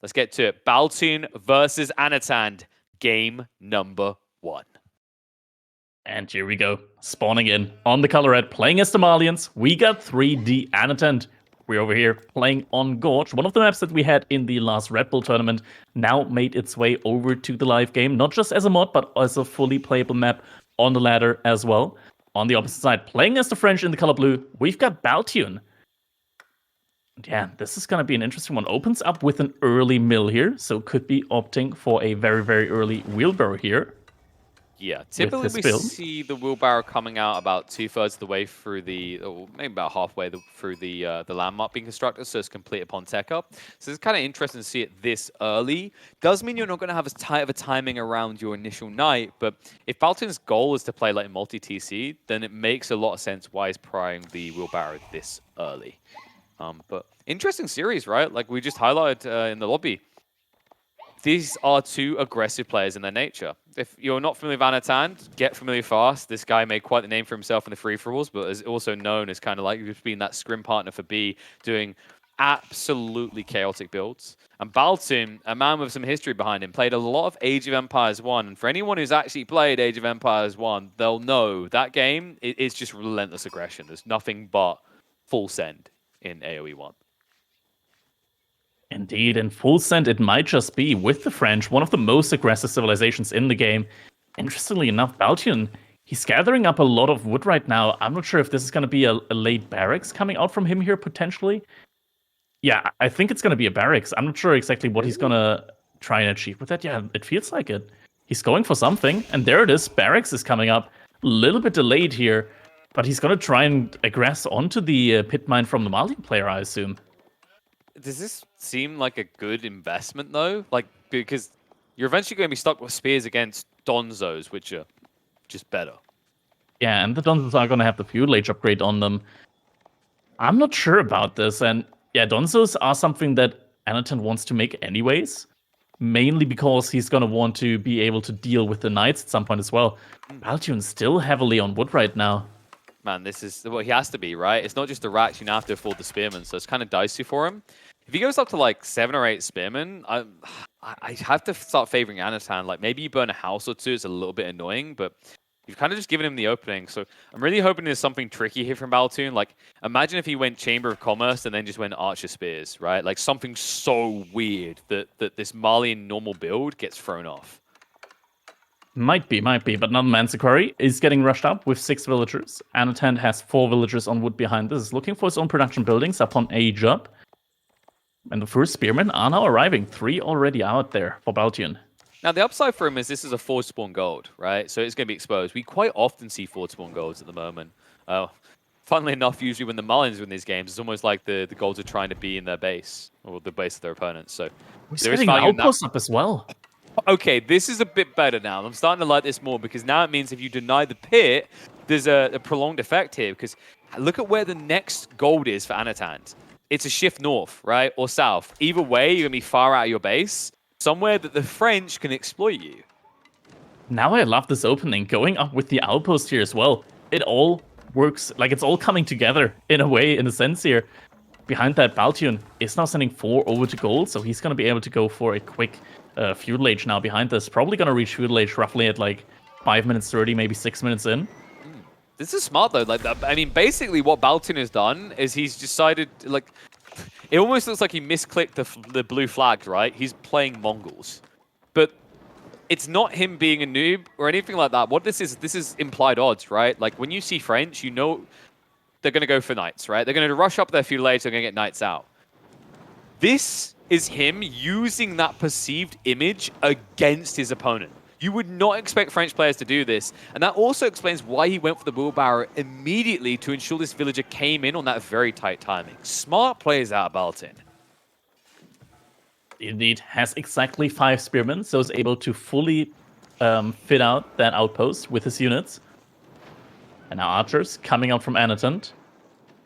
Let's get to it. Baltune versus Anotand. Game number 1. And here we go. Spawning in on the color red, playing as the Malians. We got 3D Anotand. We're over here playing on Gorge. One of the maps that we had in the last Red Bull tournament now made its way over to the live game. Not just as a mod, but as a fully playable map on the ladder as well. On the opposite side, playing as the French in the color blue, we've got Baltune. Yeah, this is going to be an interesting one. Opens up with an early mill here, so could be opting for a very, very early wheelbarrow here. Yeah, typically we see the wheelbarrow coming out about 2/3 of the way through the, or maybe about halfway through the landmark being constructed, so it's complete upon tech up. So it's kind of interesting to see it this early. Does mean you're not going to have as tight of a timing around your initial night, but if Baltune's goal is to play like multi-TC, then it makes a lot of sense why he's prying the wheelbarrow this early. But interesting series, right? Like we just highlighted in the lobby. These are two aggressive players in their nature. If you're not familiar with Anotand, get familiar fast. This guy made quite the name for himself in the free-for-alls, but is also known as kind of like just being that scrim partner for B, doing absolutely chaotic builds. And Baltune, a man with some history behind him, played a lot of Age of Empires 1. And for anyone who's actually played Age of Empires 1, they'll know that game is just relentless aggression. There's nothing but full send in AoE 1. Indeed, in full send, it might just be, with the French, one of the most aggressive civilizations in the game. Interestingly enough, Baltune, he's gathering up a lot of wood right now. I'm not sure if this is going to be a late barracks coming out from him here, potentially. Yeah, I think it's going to be a barracks. I'm not sure exactly what he's going to try and achieve with that. Yeah, it feels like it. He's going for something, and there it is. Barracks is coming up. A little bit delayed here, but he's going to try and aggress onto the pit mine from the Malian player, I assume. Does this seem like a good investment, though? Like, because you're eventually going to be stuck with spears against Donzos, which are just better. Yeah, and the Donzos are going to have the fuel age upgrade on them. I'm not sure about this, and yeah, Donzos are something that Anotand wants to make anyways, mainly because he's going to want to be able to deal with the knights at some point as well. Baltune's still heavily on wood right now. Man, this is what he has to be, right? It's not just the racks, you now have to afford the spearmen, so it's kind of dicey for him. If he goes up to like 7 or 8 spearmen, I have to start favoring Anotand. Like maybe you burn a house or two, it's a little bit annoying, but you've kind of just given him the opening. So I'm really hoping there's something tricky here from Baltune. Like imagine if he went Chamber of Commerce and then just went Archer Spears, right? Like something so weird that this Malian normal build gets thrown off. Might be, but now Mansaquari is getting rushed up with 6 villagers. Anotand has 4 villagers on wood behind this, looking for his own production buildings upon age up. And the first spearmen are now arriving. 3 already out there for Baltune. Now, the upside for him is this is a forward spawn gold, right? So it's going to be exposed. We quite often see forward spawn golds at the moment. Funnily enough, usually when the Malians win these games, it's almost like the golds are trying to be in their base, or the base of their opponents. So there is value in that. Up as well. Okay, this is a bit better now. I'm starting to like this more because now it means if you deny the pit, there's a prolonged effect here. Because look at where the next gold is for Anotand. It's a shift north, right? Or south. Either way, you're going to be far out of your base. Somewhere that the French can exploit you. Now I love this opening. Going up with the outpost here as well. It all works. Like, it's all coming together in a way, in a sense here. Behind that, Baltune is now sending 4 over to gold. So he's going to be able to go for a quick feudal age now behind this. Probably going to reach feudal age roughly at like 5 minutes 30, maybe 6 minutes in. This is smart, though. Like, I mean, basically what Baltune has done is he's decided, like, it almost looks like he misclicked the blue flags, right? He's playing Mongols. But it's not him being a noob or anything like that. What this is implied odds, right? Like, when you see French, you know they're going to go for knights, right? They're going to rush up their feudal age, they're going to get knights out. This is him using that perceived image against his opponent. You would not expect French players to do this. And that also explains why he went for the wheelbarrow immediately to ensure this villager came in on that very tight timing. Smart plays out of Baltune. Indeed, has exactly 5 spearmen, so is able to fully fit out that outpost with his units. And now archers coming out from Anotand.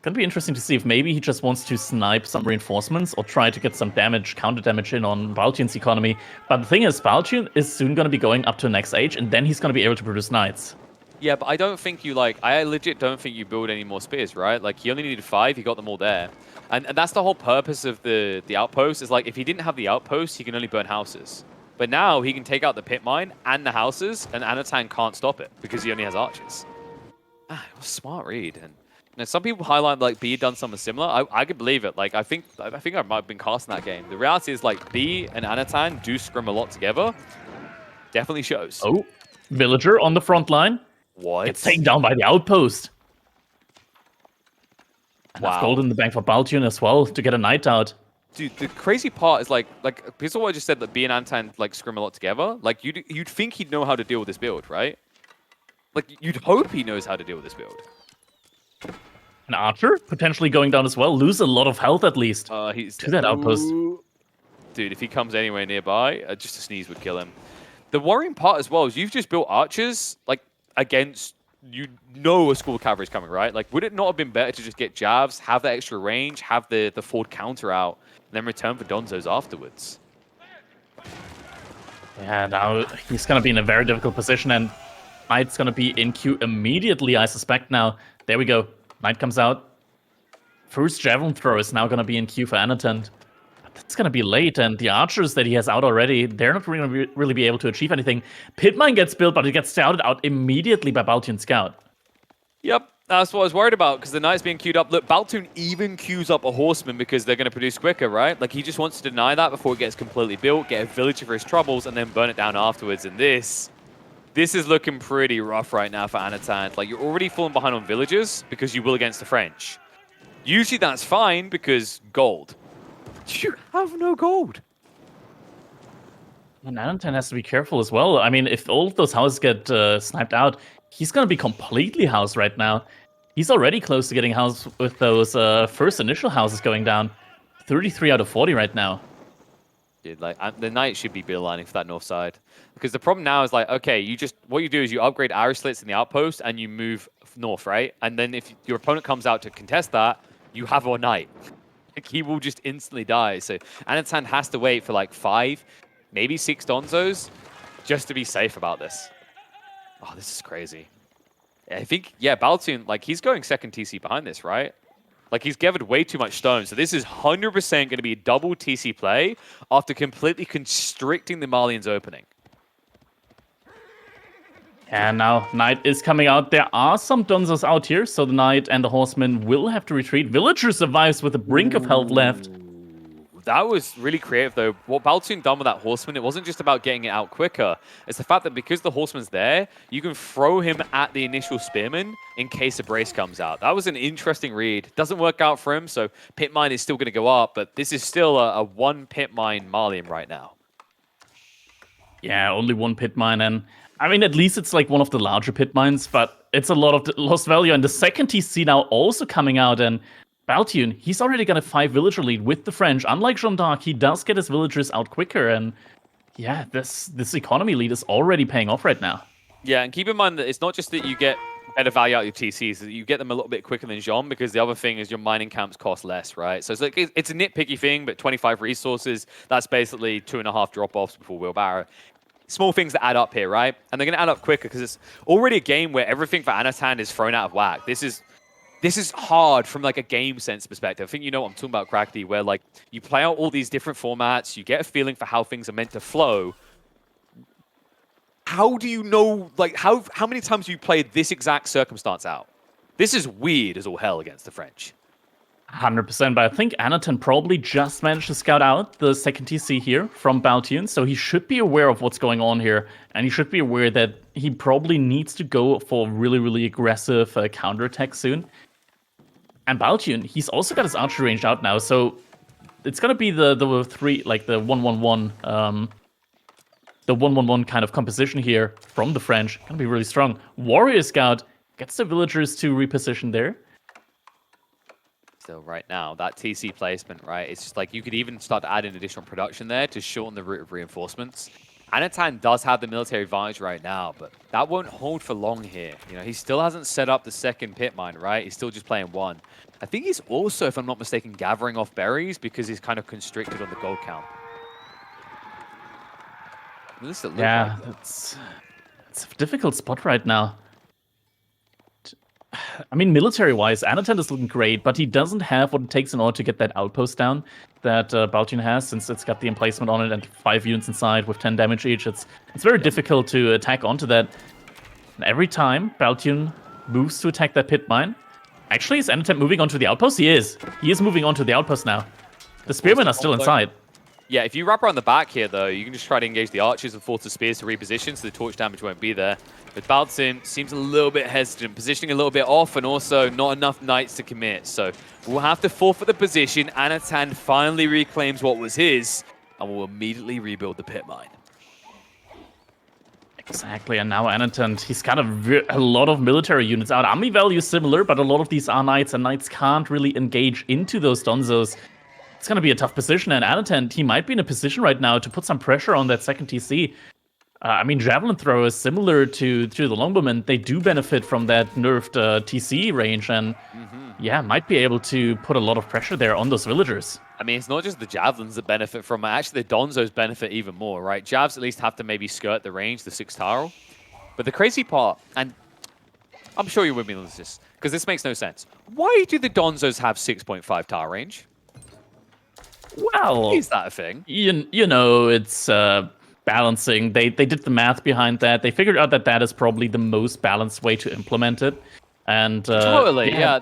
Gonna be interesting to see if maybe he just wants to snipe some reinforcements or try to get some damage, counter damage in on Baltune's economy. But the thing is, Baltune is soon gonna be going up to the next age, and then he's gonna be able to produce knights. Yeah, but I don't think you I legit don't think you build any more spears, right? Like he only needed 5, he got them all there. And that's the whole purpose of the outpost, is like if he didn't have the outpost, he can only burn houses. But now he can take out the pit mine and the houses, and Anotand can't stop it because he only has archers. Ah, it was a smart read. And some people highlight like B done something similar. I could believe it. Like I think I might have been casting that game. The reality is like B and Anotand do scrim a lot together. Definitely shows. Oh, villager on the front line. What? Gets taken down by the outpost. Enough Wow. gold in the bank for Baltune as well to get a knight out. Dude, the crazy part is like because of what I just said that B and Anotand like scrim a lot together. Like you'd think he'd know how to deal with this build, right? Like you'd hope he knows how to deal with this build. An archer potentially going down as well. Lose a lot of health at least. He's to that outpost. Dude, if he comes anywhere nearby, just a sneeze would kill him. The worrying part as well is you've just built archers like against a school of cavalry is coming, right? Like, would it not have been better to just get jabs, have that extra range, have the forward counter out, and then return for Donzos afterwards? Yeah, now he's gonna be in a very difficult position, and Knight's gonna be in queue immediately, I suspect now. There we go. Knight comes out. First javelin throw is now gonna be in queue for Anotand. It's going to be late, and the archers that he has out already, they're not going to really be able to achieve anything. Pitmine gets built, but it gets scouted out immediately by Baltune Scout. Yep, that's what I was worried about, because the knight's being queued up. Look, Baltune even queues up a horseman because they're going to produce quicker, right? Like, he just wants to deny that before it gets completely built, get a villager for his troubles, and then burn it down afterwards. And this is looking pretty rough right now for Anotand. Like, you're already falling behind on villagers because you will against the French. Usually that's fine because gold. You have no gold. And Anotand has to be careful as well. I mean, if all of those houses get sniped out, he's going to be completely housed right now. He's already close to getting housed with those first initial houses going down. 33 out of 40 right now. Dude, like the knight should be beelining for that north side, because the problem now is like, okay, what you do is you upgrade arrow slits in the outpost and you move north, right? And then if your opponent comes out to contest that, you have a knight. Like, he will just instantly die. So Anotand has to wait for like 5, maybe 6 Donzos just to be safe about this. Oh, this is crazy. I think, yeah, Baltune, like, he's going second TC behind this, right? Like, he's gathered way too much stone. So this is 100% going to be a double TC play after completely constricting the Malians' opening. And now Knight is coming out. There are some Donzos out here, so the Knight and the Horseman will have to retreat. Villager survives with a brink of health left. That was really creative, though. What Baltune done with that Horseman, it wasn't just about getting it out quicker. It's the fact that because the Horseman's there, you can throw him at the initial Spearman in case a brace comes out. That was an interesting read. Doesn't work out for him, so Pit Mine is still going to go up, but this is still a one Pit Mine Malian right now. Yeah, only one Pit Mine, and I mean, at least it's like one of the larger pit mines, but it's a lot of lost value. And the second TC now also coming out, and Baltune, he's already got a 5 villager lead with the French. Unlike Jeanne d'Arc, he does get his villagers out quicker, and yeah, this economy lead is already paying off right now. Yeah, and keep in mind that it's not just that you get better value out of your TCs, that you get them a little bit quicker than Jean, because the other thing is your mining camps cost less, right? So it's like it's a nitpicky thing, but 25 resources, that's basically 2.5 drop-offs before wheelbarrow. Small things that add up here, right? And they're going to add up quicker because it's already a game where everything for Anotand is thrown out of whack. This is hard from like a game sense perspective. I think you know what I'm talking about, Crackedy, where like you play out all these different formats, you get a feeling for how things are meant to flow. How do you know, like, how many times have you played this exact circumstance out? This is weird as all hell against the French. 100%, but I think Anotand probably just managed to scout out the second TC here from Baltune, so he should be aware of what's going on here, and he should be aware that he probably needs to go for a really, really aggressive counterattack soon. And Baltune, he's also got his archery range out now, so it's gonna be the 3, like the 1-1-1, the 1-1-1 kind of composition here from the French. Gonna be really strong. Warrior Scout gets the villagers to reposition there. So right now, that TC placement, right, it's just like you could even start to add in additional production there to shorten the route of reinforcements. Anotand does have the military advantage right now, but that won't hold for long here. You know, he still hasn't set up the second pit mine, right? He's still just playing one. I think he's also, if I'm not mistaken, gathering off berries because he's kind of constricted on the gold count. Yeah, it's a difficult spot right now. I mean, military-wise, Anotand is looking great, but he doesn't have what it takes in order to get that outpost down that Baltune has, since it's got the emplacement on it and 5 units inside with 10 damage each. It's very difficult to attack onto that. And every time Baltune moves to attack that pit mine, actually, is Anotand moving onto the outpost? He is. He is moving onto the outpost now. The spearmen are still inside. Yeah, if you wrap around the back here, though, you can just try to engage the archers and force the spears to reposition, so the torch damage won't be there. But Baltune seems a little bit hesitant, positioning a little bit off, and also not enough knights to commit. So we'll have to forfeit the position. Anotand finally reclaims what was his, and will immediately rebuild the pit mine. Exactly, and now Anotand, he's got a lot of military units out. Army value is similar, but a lot of these are knights, and knights can't really engage into those Donzos. It's going to be a tough position, and Anotand, he might be in a position right now to put some pressure on that second TC. I mean, Javelin Throw is similar to the Longbowmen. They do benefit from that nerfed TC range, and yeah, might be able to put a lot of pressure there on those villagers. I mean, it's not just the Javelins that benefit from it. Actually, the Donzos benefit even more, right? Javs at least have to maybe skirt the range, the 6 tower. But the crazy part, and I'm sure you're with me on this, because this makes no sense. Why do the Donzos have 6.5 tower range? Well, is that a thing? You know, it's balancing. They did the math behind that. They figured out that that is probably the most balanced way to implement it. And totally, yeah.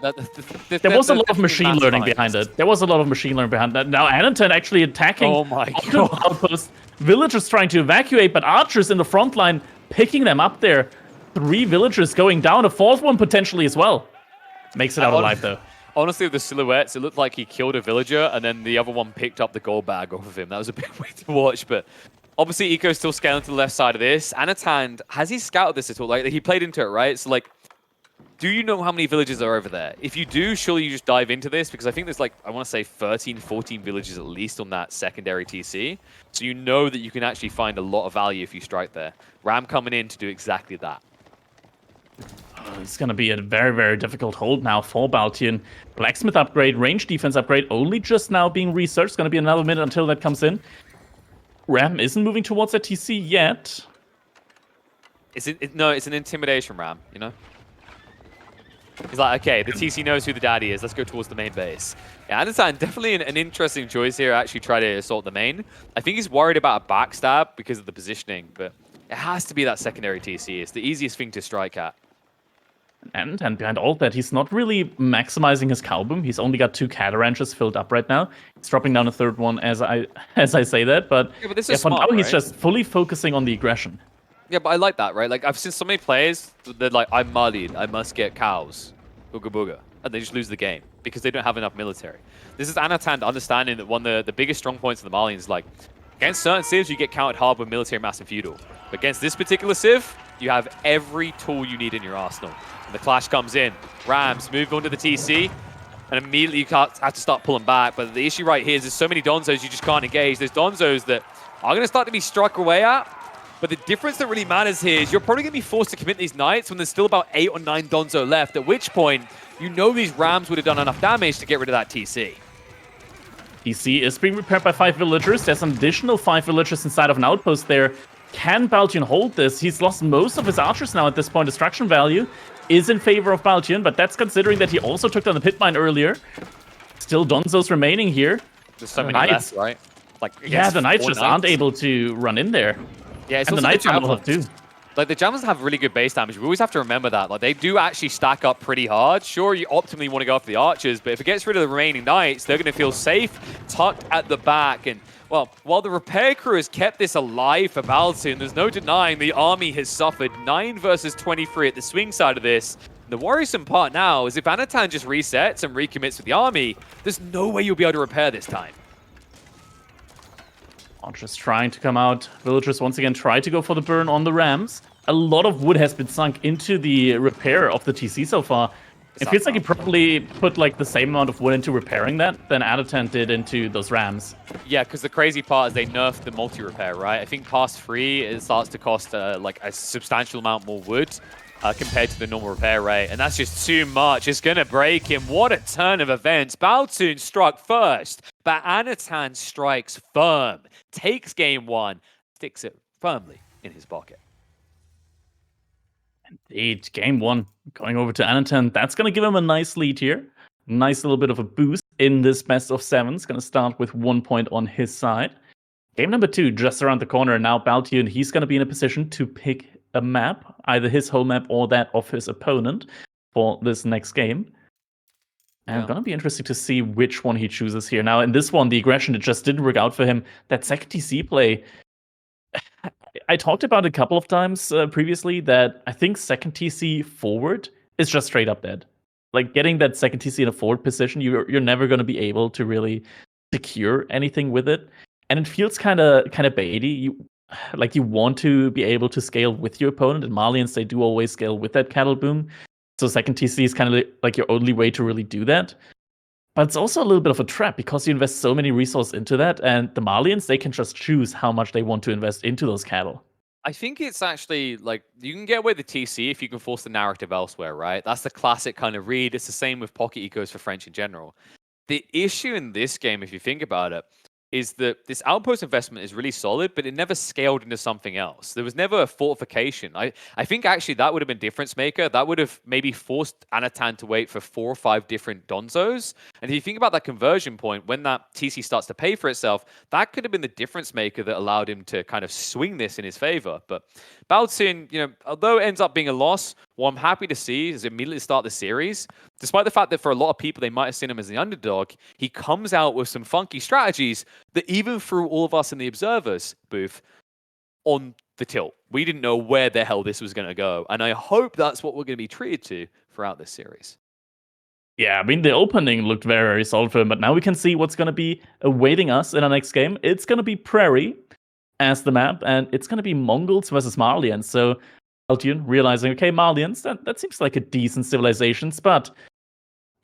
There was a lot of machine learning behind it. There was a lot of machine learning behind that. Now Anotand actually attacking. Oh my god! Outpost. Villagers trying to evacuate, but archers in the front line picking them up there. 3 villagers going down. A 4th one potentially as well. Makes it out alive though. Honestly, with the silhouettes, it looked like he killed a villager, and then the other one picked up the gold bag off of him. That was a bit weird to watch, but obviously Eco's still scaling to the left side of this. Anotand, has he scouted this at all? Like, he played into it, right? So, like, do you know how many villages are over there? If you do, surely you just dive into this, because I think there's, like, I want to say 13, 14 villages at least on that secondary TC. So you know that you can actually find a lot of value if you strike there. Ram coming in to do exactly that. It's going to be a very, very difficult hold now for Baltune. Blacksmith upgrade, range defense upgrade, only just now being researched. It's going to be another minute until that comes in. Ram isn't moving towards that TC yet. No, it's an intimidation Ram, you know? He's like, okay, the TC knows who the daddy is. Let's go towards the main base. Yeah, Anotand, definitely an interesting choice here. Actually try to assault the main. I think he's worried about a backstab because of the positioning, but it has to be that secondary TC. It's the easiest thing to strike at. And behind all that, he's not really maximizing his cow boom. He's only got 2 Cataranches filled up right now. He's dropping down a 3rd one as I say that, but this is smart, for now right? he's just fully focusing on the aggression. Yeah, but I like that, right? Like, I've seen so many players, they're like, I'm Malian, I must get cows. Booga booga. And they just lose the game because they don't have enough military. This is Anotand understanding that one of the biggest strong points of the Malians, like, against certain civs, you get counted hard with military, mass, and feudal. But against this particular civ, you have every tool you need in your arsenal. And the clash comes in. Rams move onto the TC, and immediately you have to start pulling back. But the issue right here is there's so many Donzos you just can't engage. There's Donzos that are going to start to be struck away at. But the difference that really matters here is you're probably going to be forced to commit these Knights when there's still about 8 or 9 Donzo left, at which point you know these Rams would have done enough damage to get rid of that TC. TC is being repaired by 5 villagers. There's an additional 5 villagers inside of an outpost there. Can Baltune hold this? He's lost most of his archers now at this point. Destruction value is in favor of Baltune, but that's considering that he also took down the pit mine earlier. Still Donzos remaining here. There's so many left, right? Like, yeah, the Knights just aren't able to run in there. Yeah, it's and also the Knights the are able to too. Like, the Javelins have really good base damage. We always have to remember that. Like, they do actually stack up pretty hard. Sure, you optimally want to go after the archers, but if it gets rid of the remaining Knights, they're going to feel safe, tucked at the back. And, well, while the repair crew has kept this alive for Baltune, there's no denying the army has suffered 9 versus 23 at the swing side of this. The worrisome part now is if Anotand just resets and recommits with the army, there's no way you'll be able to repair this time. Archers trying to come out. Villagers once again try to go for the burn on the Rams. A lot of wood has been sunk into the repair of the TC so far. It feels like he probably put like the same amount of wood into repairing that than Anotand did into those Rams. Yeah, because the crazy part is they nerfed the multi-repair, right? I think past 3, it starts to cost like a substantial amount more wood compared to the normal repair rate. And that's just too much. It's going to break him. What a turn of events. Baltune struck first, but Anotand strikes firm. Takes game 1, sticks it firmly in his pocket. Indeed, game one going over to Anotand. That's going to give him a nice lead here. Nice little bit of a boost in this best of seven. It's going to start with 1 point on his side. Game number two, just around the corner. Now Baltune, he's going to be in a position to pick a map, either his home map or that of his opponent for this next game. And going to be interesting to see which one he chooses here. Now, in this one, the aggression, it just didn't work out for him. That second TC play, I talked about it a couple of times previously that I think second TC forward is just straight up dead. Like, getting that second TC in a forward position, you're never going to be able to really secure anything with it. And it feels kind of baity. You want to be able to scale with your opponent, and Malians, they do always scale with that cattle boom. So second TC is kind of like your only way to really do that. But it's also a little bit of a trap because you invest so many resources into that, and the Malians, they can just choose how much they want to invest into those cattle. I think it's actually like you can get away with the TC if you can force the narrative elsewhere, right? That's the classic kind of read. It's the same with pocket ecos for French in general. The issue in this game, if you think about it, is that this outpost investment is really solid, but it never scaled into something else. There was never a fortification. I think actually that would have been difference maker. That would have maybe forced Anotand to wait for 4 or 5 different Donzos. And if you think about that conversion point, when that TC starts to pay for itself, that could have been the difference maker that allowed him to kind of swing this in his favor. But Baltune, although it ends up being a loss, what I'm happy to see is immediately start the series. Despite the fact that for a lot of people, they might have seen him as the underdog, he comes out with some funky strategies that even threw all of us in the observers booth on the tilt. We didn't know where the hell this was going to go. And I hope that's what we're going to be treated to throughout this series. Yeah, I mean, the opening looked very, very solid for him, but now we can see what's going to be awaiting us in our next game. It's going to be Prairie as the map, and it's going to be Mongols versus Malians. So Baltune realizing, okay, Malians, that seems like a decent civilization, but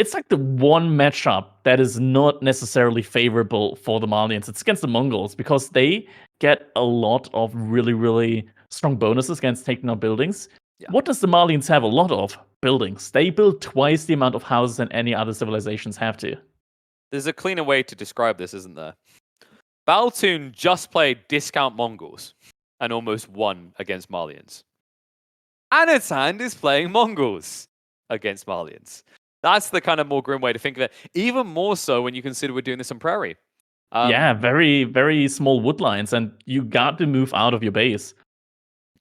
it's like the one matchup that is not necessarily favorable for the Malians. It's against the Mongols because they get a lot of really, really strong bonuses against taking out buildings. Yeah. What does the Malians have a lot of? Buildings. They build twice the amount of houses than any other civilizations have to. There's a cleaner way to describe this, isn't there? Baltune just played discount Mongols and almost won against Malians. Anotand is playing Mongols against Malians. That's the kind of more grim way to think of it. Even more so when you consider we're doing this on Prairie. Yeah, very, very small wood lines, and you got to move out of your base.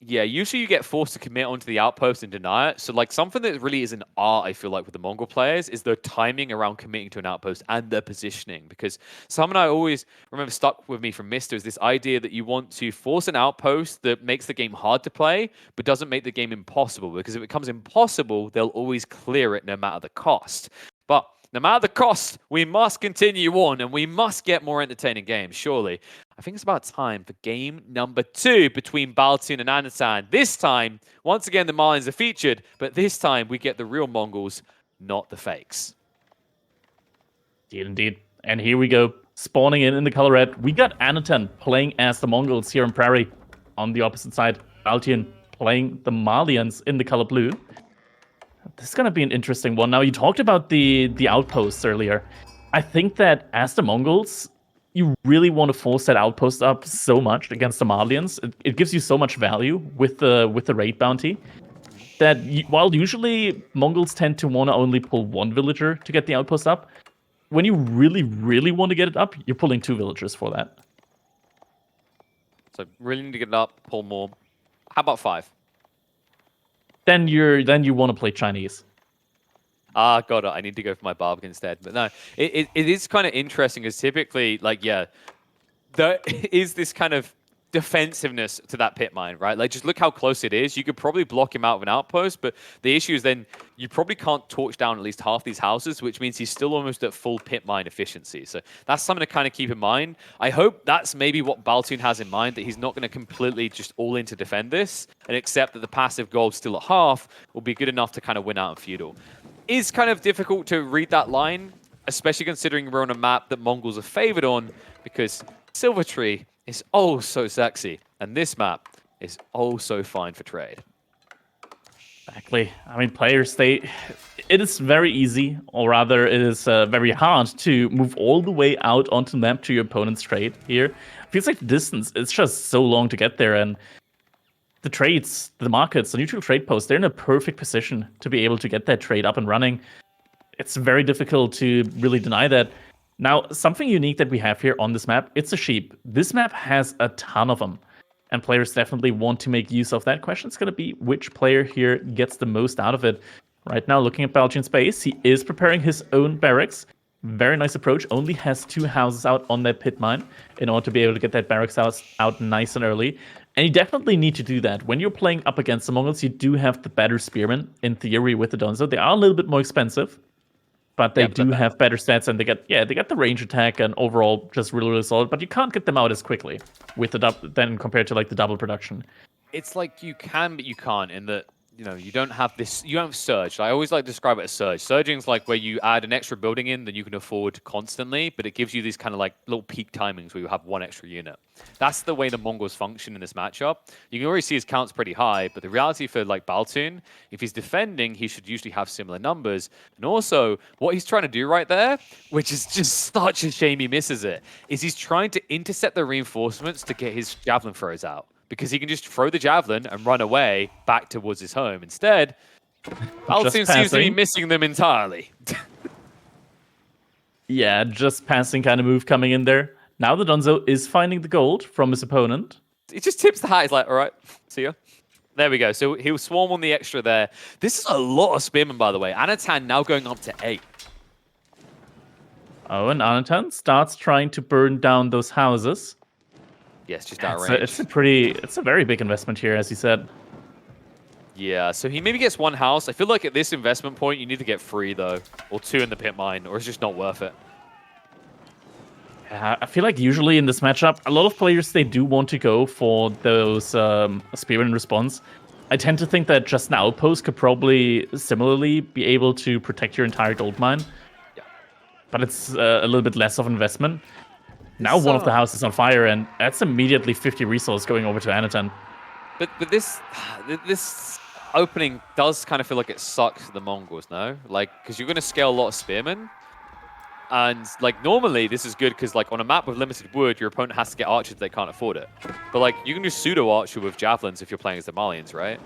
Yeah, usually you get forced to commit onto the outpost and deny it. So, like, something that really is an art, I feel like, with the Mongol players is the timing around committing to an outpost and the positioning. Because something I always remember stuck with me from Mister is this idea that you want to force an outpost that makes the game hard to play, but doesn't make the game impossible. Because if it becomes impossible, they'll always clear it no matter the cost. But no matter the cost, we must continue on and we must get more entertaining games, surely. I think it's about time for game number 2 between Baltune and Anotand. This time, once again, the Malians are featured, but this time we get the real Mongols, not the fakes. Indeed. And here we go, spawning in the color red. We got Anotand playing as the Mongols here in Prairie. On the opposite side, Baltune playing the Malians in the color blue. This is going to be an interesting one. Now, you talked about the outposts earlier. I think that as the Mongols, you really want to force that outpost up so much against the Malians. It gives you so much value with the raid bounty that while usually Mongols tend to want to only pull one villager to get the outpost up, when you really, really want to get it up, you're pulling 2 villagers for that. So really need to get it up, pull more. How about 5? Then you want to play Chinese. Got it. I need to go for my Barbican instead. But no, it is kind of interesting because typically, like, yeah, there is this kind of defensiveness to that pit mine, right? Like, just look how close it is. You could probably block him out of an outpost, but the issue is then you probably can't torch down at least half these houses, which means he's still almost at full pit mine efficiency. So that's something to kind of keep in mind. I hope that's maybe what Baltune has in mind, that he's not going to completely just all in to defend this and accept that the passive gold still at half will be good enough to kind of win out in Feudal. It's kind of difficult to read that line, especially considering we're on a map that Mongols are favored on, because Silver Tree is oh so sexy, and this map is oh so fine for trade. Exactly. I mean, players, it is very easy, or rather, it is very hard to move all the way out onto the map to your opponent's trade here. Feels like the distance, it's just so long to get there, and the trades, the markets, the neutral trade posts, they're in a perfect position to be able to get that trade up and running. It's very difficult to really deny that. Now, something unique that we have here on this map, it's a sheep. This map has a ton of them, and players definitely want to make use of that. Question's going to be which player here gets the most out of it. Right now, looking at Baltune's base, he is preparing his own barracks. Very nice approach. Only has 2 houses out on that pit mine in order to be able to get that barracks house out nice and early. And you definitely need to do that. When you're playing up against the Mongols, you do have the better spearmen, in theory, with the Donzo. They are a little bit more expensive, but they do have better stats, and they get the range attack and overall just really, really solid. But you can't get them out as quickly with the than compared to like the double production. It's like you can, but you can't. In that, you know, you don't have this. You don't have surge. I always like to describe it as surge. Surging is like where you add an extra building in than you can afford constantly, but it gives you these kind of like little peak timings where you have 1 extra unit. That's the way the Mongols function in this matchup. You can already see his count's pretty high, but the reality for like Baltune, if he's defending, he should usually have similar numbers. And also, what he's trying to do right there, which is just such a shame he misses it, is he's trying to intercept the reinforcements to get his javelin throws out. Because he can just throw the javelin and run away back towards his home. Instead, Baltune seems to be missing them entirely. Yeah, just passing kind of move coming in there. Now the Donzo is finding the gold from his opponent. He just tips the hat. He's like, all right, see ya. There we go. So he'll swarm on the extra there. This is a lot of spearmen, by the way. Anotand now going up to 8. Oh, and Anotand starts trying to burn down those houses. Yes, just out of range. It's a very big investment here, as you said. Yeah, so he maybe gets 1 house. I feel like at this investment point, you need to get 3, though. Or 2 in the pit mine, or it's just not worth it. I feel like usually in this matchup, a lot of players, they do want to go for those spearman response. I tend to think that just an outpost could probably similarly be able to protect your entire gold mine. Yeah. But it's a little bit less of investment. Now one of the houses is on fire, and that's immediately 50 resource going over to Anotand. But this opening does kind of feel like it sucks the Mongols, no? Like, because you're going to scale a lot of spearmen. And, like, normally this is good because, like, on a map with limited wood, your opponent has to get archers they can't afford it. But, like, you can do pseudo-archer with javelins if you're playing as the Malians, right?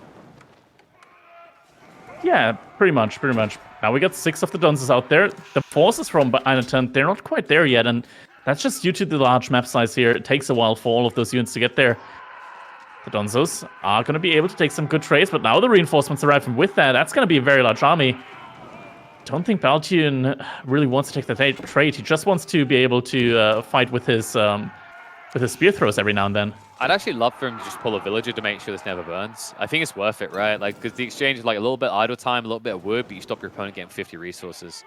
Yeah, pretty much. Now we got 6 of the Donzos out there. The forces from Anotand, they're not quite there yet, and that's just due to the large map size here. It takes a while for all of those units to get there. The Donzos are going to be able to take some good trades, but now the reinforcements arrive, and with that, that's going to be a very large army. Don't think Baltune really wants to take the trade. He just wants to be able to fight with his spear throws every now and then. I'd actually love for him to just pull a villager to make sure this never burns. I think it's worth it, right? Like, because the exchange is like a little bit idle time, a little bit of wood, but you stop your opponent getting 50 resources.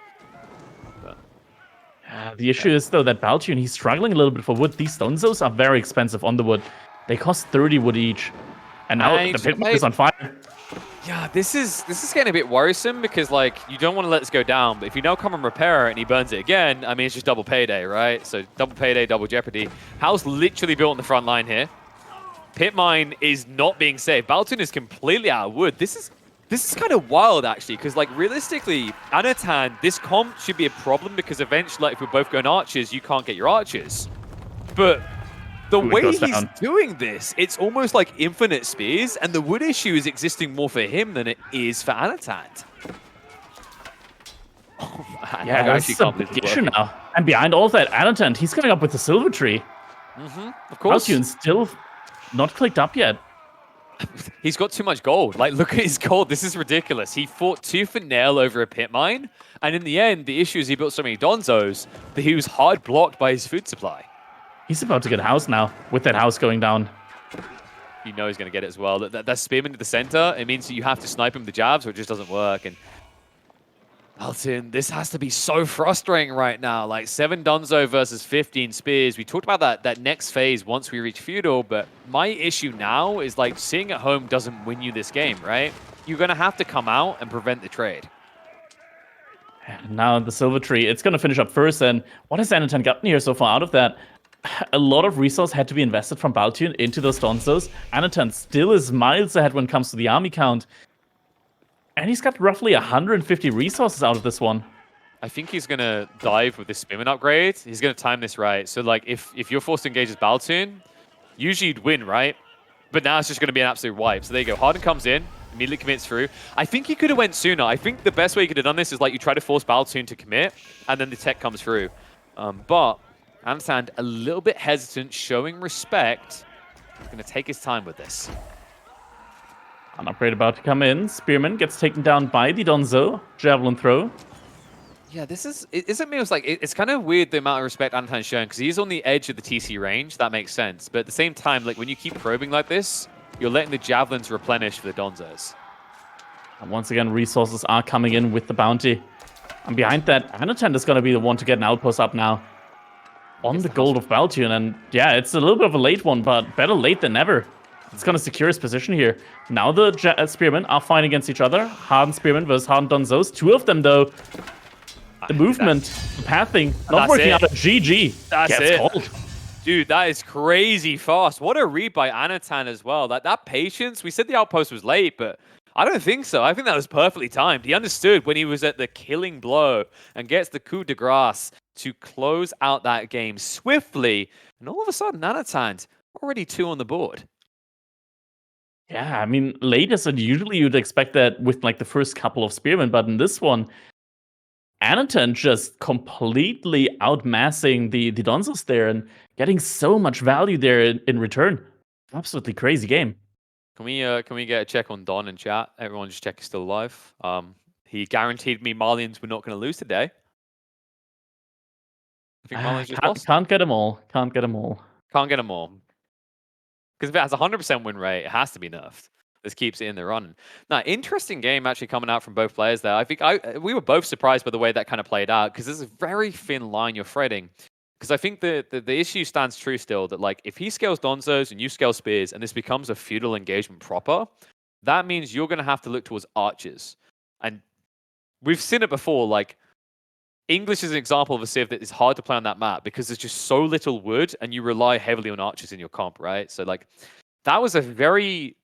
The issue is, though, that Baltune, he's struggling a little bit for wood. These Donzos are very expensive on the wood. They cost 30 wood each. And now the pit is on fire. Yeah, this is getting a bit worrisome because, like, you don't want to let this go down. But if you now come and repair it and he burns it again, I mean, it's just double payday, right? So double payday, double jeopardy. House literally built on the front line here. Pit mine is not being saved. Baltune is completely out of wood. This is kind of wild, actually, because, like, realistically, Anotand, this comp should be a problem because eventually, like, if we're both going archers, you can't get your archers. But the way he's doing this, it's almost like infinite spears, and the wood issue is existing more for him than it is for Anotand. Oh, man. Yeah, that's a big issue now. And behind all of that, Anotand, he's coming up with the silver tree. Of course. Baltune's still not clicked up yet. He's got too much gold. Like, look at his gold. This is ridiculous. He fought tooth and nail over a pit mine, and in the end, the issue is he built so many Donzos that he was hard blocked by his food supply. He's about to get a house now, with that house going down. You know he's going to get it as well. That spearman to the center, it means that you have to snipe him with the jabs, or it just doesn't work. And Baltune, this has to be so frustrating right now. Like 7 Donzo versus 15 spears. We talked about that next phase once we reach feudal, but my issue now is like sitting at home doesn't win you this game, right? You're going to have to come out and prevent the trade. Now the silver tree, it's going to finish up first. And what has Anotand gotten here so far out of that? A lot of resource had to be invested from Baltune into those Donzos. Anotand still is miles ahead when it comes to the army count. And he's got roughly 150 resources out of this one. I think he's going to dive with this spearman upgrade. He's going to time this right. So, like, if you're forced to engage as Baltune, usually you'd win, right? But now it's just going to be an absolute wipe. So there you go. Harden comes in, immediately commits through. I think he could have went sooner. I think the best way he could have done this is like you try to force Baltune to commit, and then the tech comes through. But Anotand a little bit hesitant, showing respect. He's going to take his time with this. An upgrade about to come in. Spearman gets taken down by the Donzo. Javelin throw. Yeah, this is... It's kind of weird the amount of respect Anotand's showing, because he's on the edge of the TC range. That makes sense. But at the same time, like when you keep probing like this, you're letting the Javelins replenish for the Donzos. And once again, resources are coming in with the bounty. And behind that, Anotand is going to be the one to get an outpost up now. On the gold of Baltune. And yeah, it's a little bit of a late one, but better late than never. It's going to secure his position here. Now the Spearmen are fighting against each other. Harden Spearmen versus Harden Donzos. Two of them, though. The movement, the pathing, not working out. GG. That's it. Called. Dude, that is crazy fast. What a read by Anotand as well. That patience, we said the outpost was late, but I don't think so. I think that was perfectly timed. He understood when he was at the killing blow and gets the coup de grace to close out that game swiftly. And all of a sudden, Anotand already 2 on the board. Yeah, I mean, late as usually you'd expect that with like the first couple of Spearmen, but in this one, Anotand just completely outmassing the Donzos there and getting so much value there in return. Absolutely crazy game. Can we get a check on Don in chat? Everyone just check he's still alive. He guaranteed me Malians were not going to lose today. I think Malians just lost. Can't get them all. Can't get them all. Can't get them all. Because if it has a 100% win rate, it has to be nerfed. This keeps it in the run. Now, interesting game actually coming out from both players there. I think we were both surprised by the way that kind of played out, because there's a very thin line you're threading. Because I think the issue stands true still, that like if he scales Donzos and you scale Spears and this becomes a feudal engagement proper, that means you're going to have to look towards archers. And we've seen it before, like English is an example of a civ that is hard to play on that map because there's just so little wood and you rely heavily on archers in your comp, right? So like that was a very,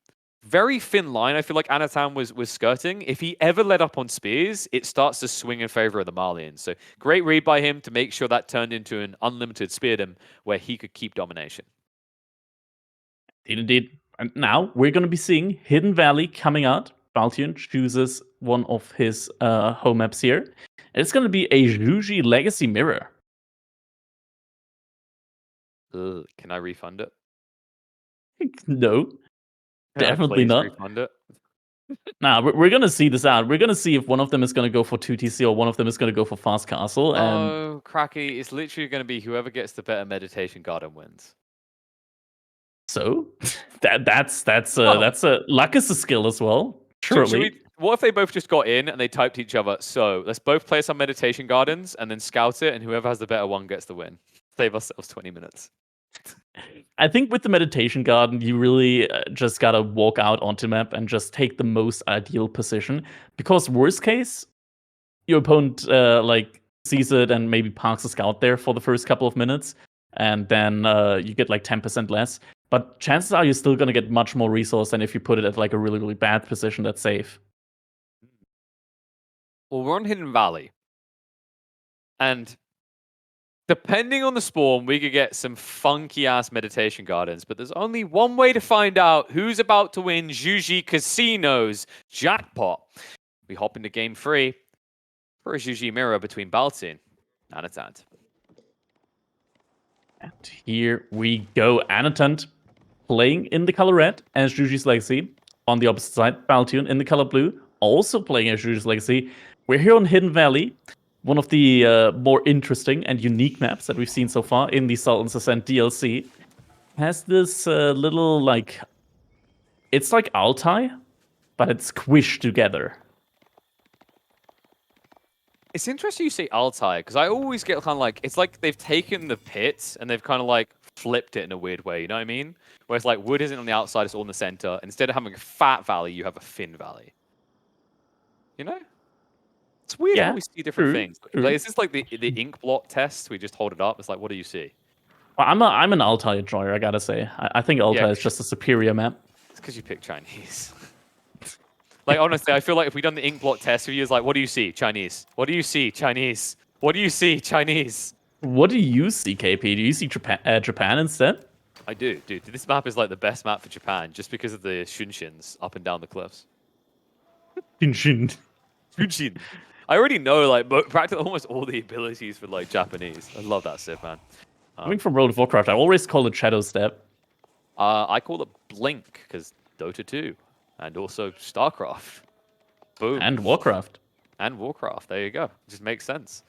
very thin line I feel like Anotand was skirting. If he ever let up on Spears, it starts to swing in favor of the Malians. So great read by him to make sure that turned into an unlimited Speardom where he could keep domination. Indeed. And now we're going to be seeing Hidden Valley coming out. Baltune chooses one of his home maps here. It's going to be a Juji Legacy Mirror. Can I refund it? No. Definitely not. Refund it? Nah, we're going to see this out. We're going to see if one of them is going to go for 2TC or one of them is going to go for Fast Castle. Oh, Crackedy, it's literally going to be whoever gets the better Meditation Garden wins. So that's a luck is a skill as well. Surely. What if they both just got in and they typed each other? So let's both play some Meditation Gardens and then scout it, and whoever has the better one gets the win. Save ourselves 20 minutes. I think with the Meditation Garden, you really just gotta walk out onto map and just take the most ideal position. Because worst case, your opponent sees it and maybe parks a scout there for the first couple of minutes, and then you get like 10% less. But chances are you're still gonna get much more resource than if you put it at like a really, really bad position that's safe. Well, we're on Hidden Valley. And depending on the spawn, we could get some funky-ass Meditation Gardens. But there's only one way to find out who's about to win Juji Casino's jackpot. We hop into game 3 for a Juji mirror between Baltune and Anotand. And here we go. Anotand playing in the color red as Juji's Legacy. On the opposite side, Baltune in the color blue, also playing as Juji's Legacy. We're here on Hidden Valley, one of the more interesting and unique maps that we've seen so far in the Sultan's Ascent DLC. Has this little, like, it's like Altai, but it's squished together. It's interesting you say Altai, because I always get kind of like, it's like they've taken the pit and they've kind of like flipped it in a weird way, you know what I mean? Where it's like wood isn't on the outside, it's all in the center. Instead of having a fat valley, you have a thin valley. You know? It's weird how we see different things. Like, is this like the ink blot test? We just hold it up. It's like, what do you see? Well, I'm an Altai enjoyer, I gotta say. I think Altai is just a superior map. It's because you pick Chinese. Like, honestly, I feel like if we'd done the ink blot test, it's like, what do you see? Chinese. What do you see? Chinese. What do you see? Chinese. What do you see, KP? Do you see Japan instead? I do, dude. This map is like the best map for Japan just because of the Shunshins up and down the cliffs. Shin. Shunshin. I already know like practically almost all the abilities for like Japanese. I love that Civ, man. Coming from World of Warcraft, I always call it Shadow Step. I call it Blink because Dota 2 and also StarCraft. Boom. And Warcraft. And Warcraft. There you go. It just makes sense.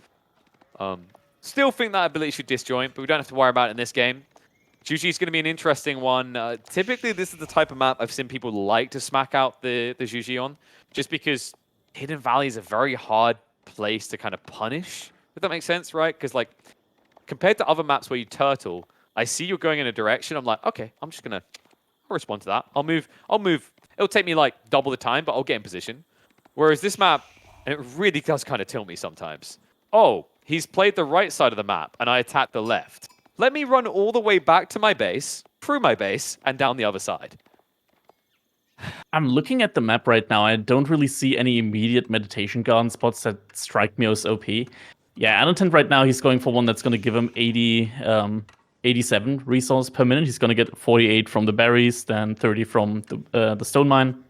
Still think that ability should disjoint, but we don't have to worry about it in this game. Juji is going to be an interesting one. Typically, this is the type of map I've seen people like to smack out the Juji on, just because Hidden Valley is a very hard place to kind of punish, if that makes sense, right? Because like, compared to other maps where you turtle, I see you're going in a direction, I'm like, okay, I'm just going to respond to that. I'll move. It'll take me like double the time, but I'll get in position. Whereas this map, and it really does kind of tilt me sometimes. Oh, he's played the right side of the map, and I attacked the left. Let me run all the way back to my base, through my base, and down the other side. I'm looking at the map right now. I don't really see any immediate meditation garden spots that strike me as OP. Yeah, Anotand right now, he's going for one that's going to give him 87 resource per minute. He's going to get 48 from the berries, then 30 from the stone mine.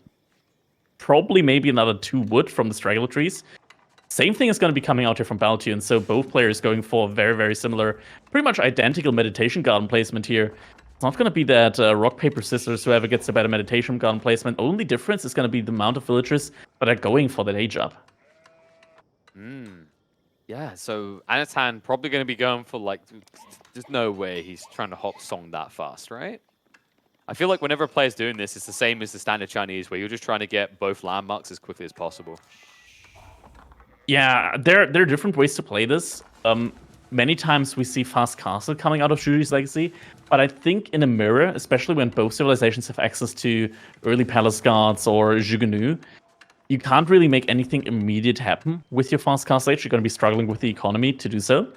Probably maybe another 2 wood from the straggler trees. Same thing is going to be coming out here from Baltune, so both players going for very, very similar, pretty much identical meditation garden placement here. It's not going to be that rock, paper, scissors, whoever gets the better meditation garden placement. Only difference is going to be the amount of villagers that are going for that age up. Yeah, so Anotand probably going to be going for like, there's no way he's trying to hop song that fast, right? I feel like whenever a player's doing this, it's the same as the standard Chinese, where you're just trying to get both landmarks as quickly as possible. Yeah, there are different ways to play this. Many times we see fast castle coming out of Juji's Legacy, but I think in a mirror, especially when both civilizations have access to early palace guards or Jugunu, you can't really make anything immediate happen with your fast castle age. You're going to be struggling with the economy to do so.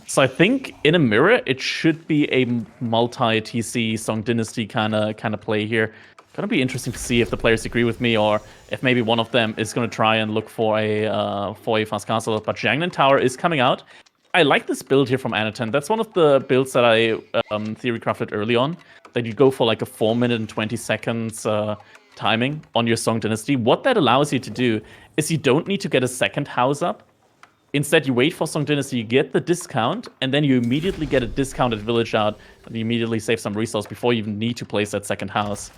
So I think in a mirror, it should be a multi-TC Song Dynasty kind of play here. Gonna be interesting to see if the players agree with me, or if maybe one of them is gonna try and look for a fast castle. But Jiangnan Tower is coming out. I like this build here from Anotand. That's one of the builds that I theory crafted early on. That you go for like a 4 minute and 20 seconds timing on your Song Dynasty. What that allows you to do is you don't need to get a second house up. Instead, you wait for Song Dynasty, you get the discount, and then you immediately get a discounted village out, and you immediately save some resource before you even need to place that second house.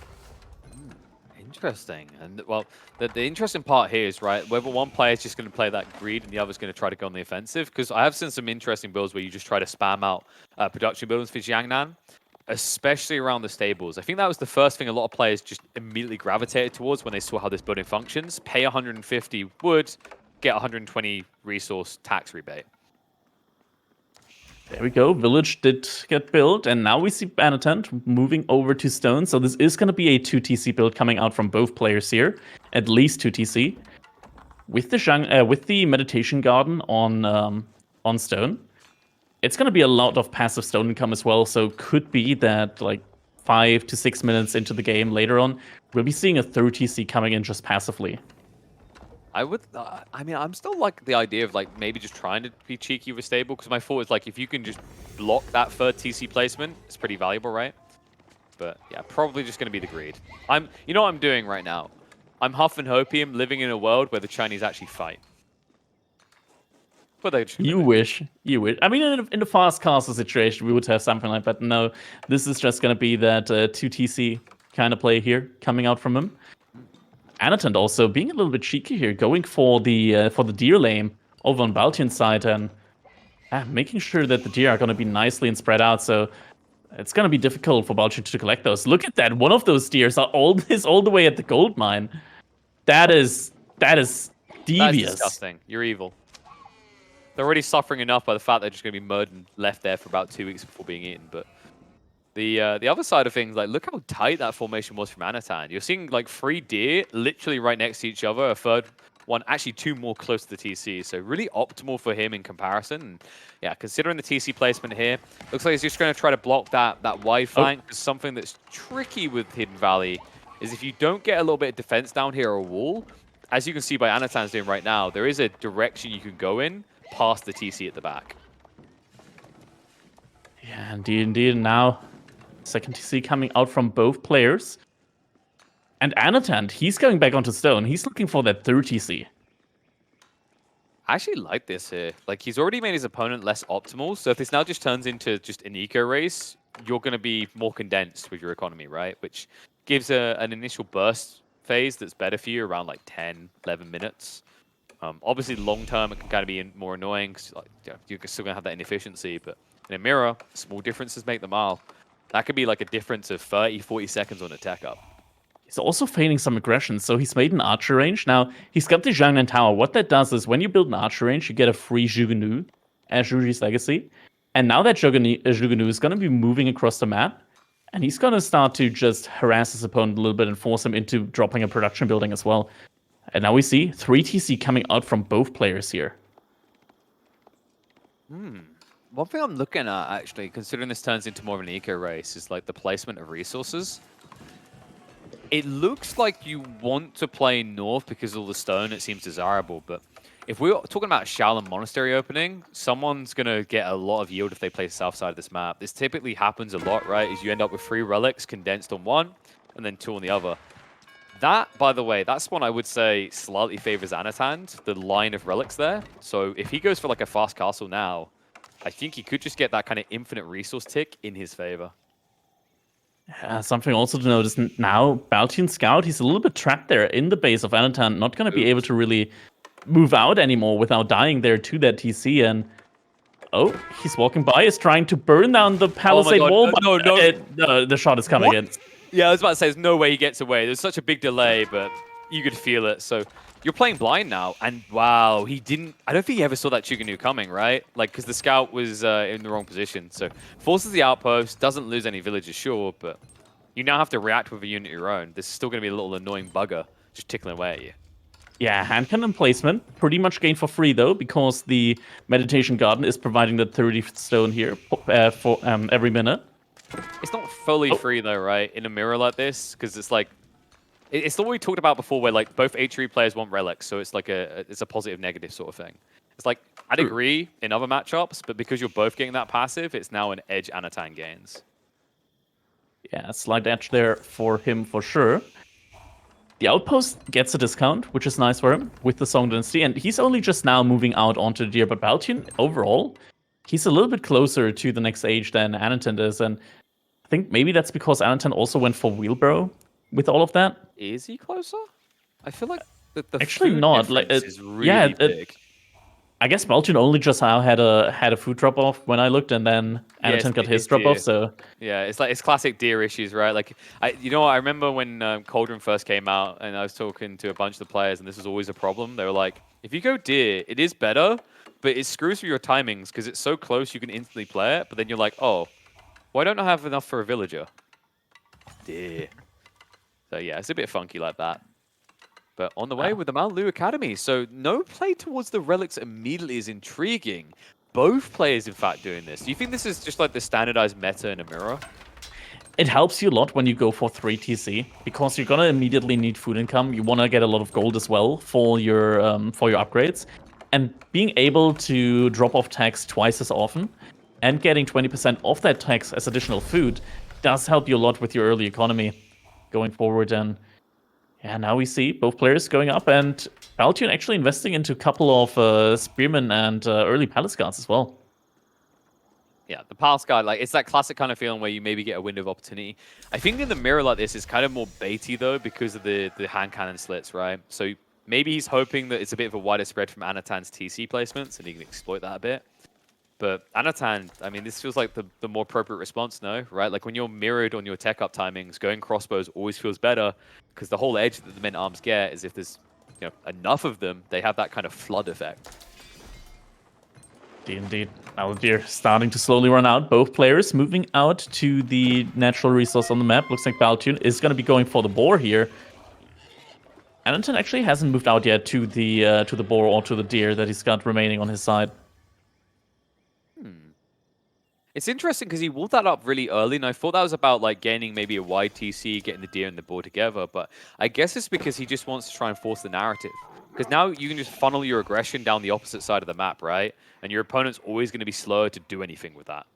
Interesting. And well, the interesting part here is, right, whether one player is just going to play that greed and the other's going to try to go on the offensive, because I have seen some interesting builds where you just try to spam out production buildings for Jiangnan, especially around the stables. I think that was the first thing a lot of players just immediately gravitated towards when they saw how this building functions. Pay 150 wood, get 120 resource tax rebate. There we go. Village did get built, and now we see Anotand moving over to stone. So this is going to be a 2 TC build coming out from both players here, at least 2 TC. With the meditation garden on stone, it's going to be a lot of passive stone income as well. So could be that like 5 to 6 minutes into the game later on, we'll be seeing a 3rd TC coming in just passively. I mean, I'm still like the idea of like maybe just trying to be cheeky with stable, because my thought is like if you can just block that 3rd TC placement, it's pretty valuable, right? But yeah, probably just going to be the greed. You know what I'm doing right now? I'm huff and hopium, living in a world where the Chinese actually fight. But they just you wish. I mean, in the fast castle situation, we would have something like that. No, this is just going to be that 2 TC kind of play here coming out from him. Anotand also being a little bit cheeky here, going for the deer lane over on Baltune's side, and making sure that the deer are going to be nicely and spread out. So it's going to be difficult for Baltune to collect those. Look at that! One of those deers is all the way at the gold mine. That is devious. That's disgusting. You're evil. They're already suffering enough by the fact they're just going to be murdered and left there for about 2 weeks before being eaten. But the other side of things, like, look how tight that formation was from Anotand. You're seeing, like, 3 deer literally right next to each other. A 3rd one, actually 2 more close to the TC. So really optimal for him in comparison. And yeah, considering the TC placement here, looks like he's just going to try to block that wide flank. Oh. Something that's tricky with Hidden Valley is if you don't get a little bit of defense down here or a wall, as you can see by Anotand's doing right now, there is a direction you can go in past the TC at the back. Yeah, indeed. Now Second TC coming out from both players. And Anotand, he's going back onto stone. He's looking for that third TC. I actually like this here. Like, he's already made his opponent less optimal, so if this now just turns into just an eco race, you're going to be more condensed with your economy, right? Which gives an initial burst phase that's better for you around like 10, 11 minutes. Obviously, long term, it can kind of be more annoying because like, you're still going to have that inefficiency, but in a mirror, small differences make the mile. That could be like a difference of 30, 40 seconds on a tech up. He's also feigning some aggression, so he's made an archer range. Now, he's got the Jiangnan Tower. What that does is when you build an archer range, you get a free Zhuge as Zhuji's legacy. And now that Zhuge is going to be moving across the map, and he's going to start to just harass his opponent a little bit and force him into dropping a production building as well. And now we see 3 TC coming out from both players here. One thing I'm looking at, actually, considering this turns into more of an eco race, is like the placement of resources. It looks like you want to play north because of all the stone. It seems desirable, but if we're talking about Shaolin Monastery opening, someone's going to get a lot of yield if they play south side of this map. This typically happens a lot, right? Is you end up with 3 relics condensed on one and then 2 on the other. That, by the way, that's one I would say slightly favors Anotand, the line of relics there. So if he goes for like a fast castle now, I think he could just get that kind of infinite resource tick in his favor. Something also to notice now, Baltune Scout, he's a little bit trapped there in the base of Anotand, not going to be able to really move out anymore without dying there to that TC. And oh, he's walking by, is trying to burn down the palisade wall. No, the shot is coming in. Yeah, I was about to say, there's no way he gets away. There's such a big delay, but you could feel it. So you're playing blind now, and wow, he didn't... I don't think he ever saw that Chuganu coming, right? Like, because the scout was in the wrong position. So forces the outpost, doesn't lose any villages, sure, but you now have to react with a unit of your own. This is still going to be a little annoying bugger just tickling away at you. Yeah, hand cannon placement, pretty much gained for free, though, because the Meditation Garden is providing the 30 stone here for every minute. It's not fully free, though, right? In a mirror like this, because it's like... It's the one we talked about before, where like both H3 players want relics, so it's like it's a positive negative sort of thing. It's like I'd agree in other matchups, but because you're both getting that passive, it's now an edge Anotand gains. Yeah, slight edge there for him for sure. The outpost gets a discount, which is nice for him with the Song Dynasty, and he's only just now moving out onto the Deer. But Baltune, overall, he's a little bit closer to the next age than Anotand is, and I think maybe that's because Anotand also went for wheelbarrow with all of that. Is he closer? I feel like the actually food not. Like is really big. I guess Baltune only just now had a food drop off when I looked, and then Anotand got his drop off. So yeah, it's classic deer issues, right? Like you know what? I remember when Cauldron first came out, and I was talking to a bunch of the players, and this was always a problem. They were like, if you go deer, it is better, but it screws with your timings because it's so close you can instantly play it. But then you're like, oh, why don't I have enough for a villager? Deer. So yeah, it's a bit funky like that. But on the way with the Mount Lu Academy. So no play towards the relics immediately is intriguing. Both players, in fact, doing this. Do you think this is just like the standardized meta in a mirror? It helps you a lot when you go for 3 TC, because you're going to immediately need food income. You want to get a lot of gold as well for your upgrades. And being able to drop off tax twice as often and getting 20% off that tax as additional food does help you a lot with your early economy going forward. And yeah, now we see both players going up, and Baltune actually investing into a couple of spearmen and early palace guards as well. Yeah, the palace guard, like, it's that classic kind of feeling where you maybe get a window of opportunity. I think in the mirror like this is kind of more baity, though, because of the hand cannon slits, right? So maybe he's hoping that it's a bit of a wider spread from Anotand's TC placements, and he can exploit that a bit. But Anotand, I mean, this feels like the more appropriate response, no? Right? Like when you're mirrored on your tech up timings, going crossbows always feels better because the whole edge that the men arms get is if there's enough of them, they have that kind of flood effect. Indeed. Now the deer starting to slowly run out. Both players moving out to the natural resource on the map. Looks like Baltune is going to be going for the boar here. Anotand actually hasn't moved out yet to the boar or to the deer that he's got remaining on his side. It's interesting because he walled that up really early, and I thought that was about like gaining maybe a wide TC, getting the deer and the boar together, but I guess it's because he just wants to try and force the narrative. Because now you can just funnel your aggression down the opposite side of the map, right? And your opponent's always going to be slower to do anything with that.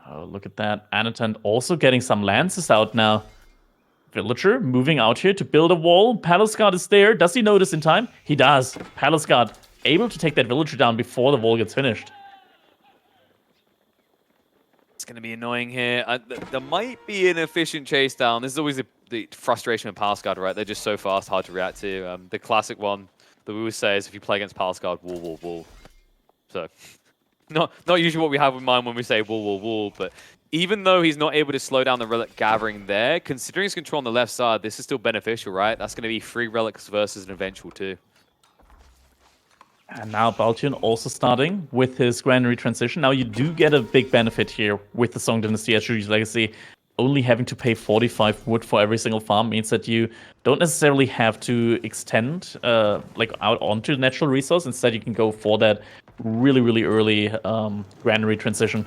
Oh, look at that. Anotand also getting some lances out now. Villager moving out here to build a wall. Palace Guard is there. Does he notice in time? He does. Palace Guard able to take that villager down before the wall gets finished. It's going to be annoying here. There might be an efficient chase down. This is always the frustration with Palace Guard, right? They're just so fast, hard to react to. The classic one that we always say is if you play against Palace Guard, wall, wall, wall. So, not usually what we have in mind when we say wall, wall, wall, but even though he's not able to slow down the relic gathering there, considering his control on the left side, this is still beneficial, right? That's going to be 3 relics versus an eventual 2. And now Baltune also starting with his Granary transition. Now you do get a big benefit here with the Song Dynasty Attributes Legacy. Only having to pay 45 wood for every single farm means that you don't necessarily have to extend like out onto the natural resource. Instead, you can go for that really, really early Granary transition.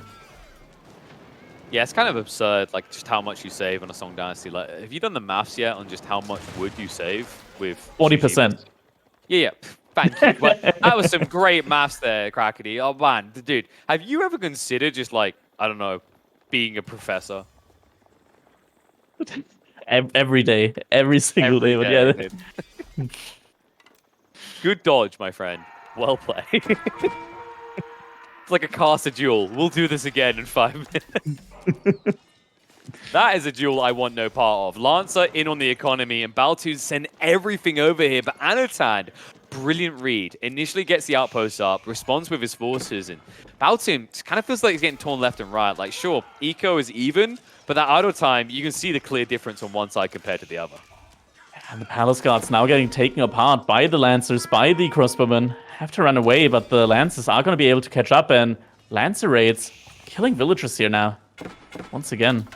Yeah, it's kind of absurd, like just how much you save on a Song Dynasty. Like, have you done the maths yet on just how much wood you save with 40%? Yeah. Thank you. Well, that was some great maths there, Crackedy. Oh man, dude, have you ever considered just like, I don't know, being a professor? Every day, every single day. But yeah. Good dodge, my friend. Well played. It's like a caster duel. We'll do this again in 5 minutes. That is a duel I want no part of. Lancer in on the economy, and Baltune send everything over here. But Anotand, brilliant read. Initially gets the outpost up, responds with his forces, and Baltune kind of feels like he's getting torn left and right. Like, sure, eco is even, but that idle time, you can see the clear difference on one side compared to the other. And the Palace Guards now getting taken apart by the Lancers, by the Crossbowmen. Have to run away, but the Lancers are going to be able to catch up, and Lancer raids killing villagers here now. Once again.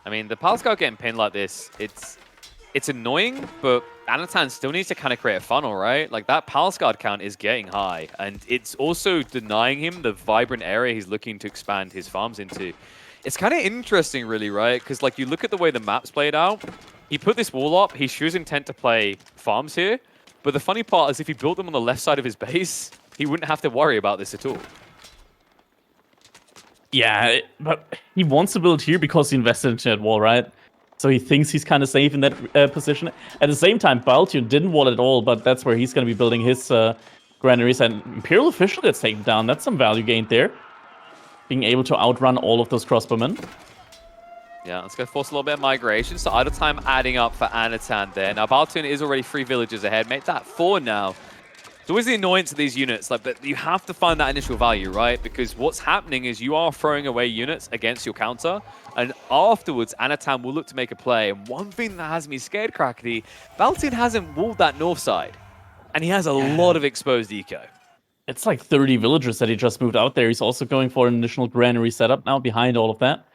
I mean, the Palace Guard getting pinned like this, it's annoying, but Anotand still needs to kind of create a funnel, right? Like, that Palace Guard count is getting high, and it's also denying him the vibrant area he's looking to expand his farms into. It's kind of interesting, really, right? Because, like, you look at the way the map's played out, he put this wall up, he shows intent to play farms here, but the funny part is if he built them on the left side of his base, he wouldn't have to worry about this at all. Yeah, but he wants to build here because he invested into that wall, right? So he thinks he's kind of safe in that position. At the same time, Baltune didn't wall at all, but that's where he's going to be building his granaries. And Imperial Official gets taken down. That's some value gained there. Being able to outrun all of those crossbowmen. Yeah, let's go force a little bit of migration. So idle time adding up for Anotand there. Now, Baltune is already 3 villages ahead. Make that 4 now. It's always the annoyance of these units, like, but you have to find that initial value, right? Because what's happening is you are throwing away units against your counter, and afterwards, Anotand will look to make a play. And one thing that has me scared, Crackedy, Baltune hasn't walled that north side, and he has a lot of exposed eco. It's like 30 villagers that he just moved out there. He's also going for an additional granary setup now behind all of that.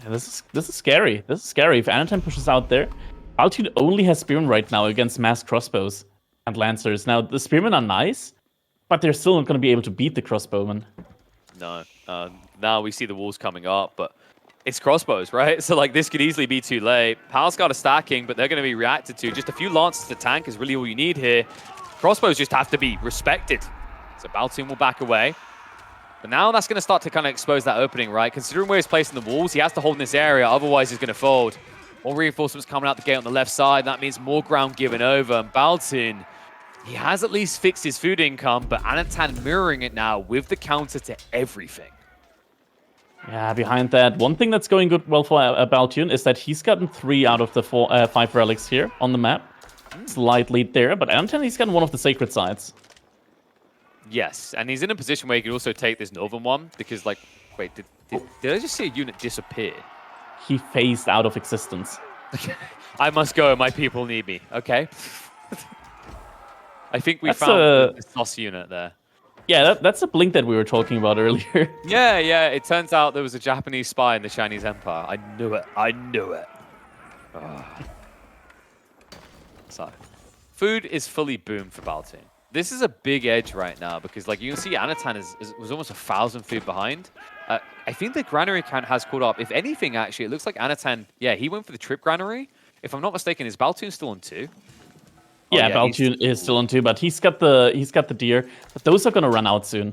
Yeah, this is scary. This is scary. If Anotand pushes out there, Baltune only has Spearmen right now against massed crossbows and Lancers. Now, the Spearmen are nice, but they're still not going to be able to beat the Crossbowmen. No. Now we see the walls coming up, but it's crossbows, right? So, like, this could easily be too late. Palace Guard are stacking, but they're going to be reacted to. Just a few lances to tank is really all you need here. Crossbows just have to be respected. So Baltune will back away. But now that's going to start to kind of expose that opening, right? Considering where he's placing the walls, he has to hold in this area, otherwise he's going to fold. More reinforcements coming out the gate on the left side. That means more ground given over. And Baltune, he has at least fixed his food income, but Anotand mirroring it now with the counter to everything. Yeah, behind that, one thing that's going well for Baltune is that he's gotten 3 out of the 5 relics here on the map. Slight lead there, but Anotand, he's gotten one of the sacred sides. Yes, and he's in a position where he can also take this northern one, because, like, wait, did I just see a unit disappear? He phased out of existence. I must go, my people need me. Okay. I think we found the sauce unit there. Yeah, that's a blink that we were talking about earlier. Yeah. It turns out there was a Japanese spy in the Chinese Empire. I knew it. Oh. So, food is fully boomed for Baltune. This is a big edge right now because, like, you can see Anotand was almost 1,000 food behind. I think the granary count has caught up. If anything, actually, it looks like Anotand, yeah, he went for the trip granary. If I'm not mistaken, is Baltune still on 2? Yeah, Baltune is still on 2, but he's got the deer. But those are gonna run out soon.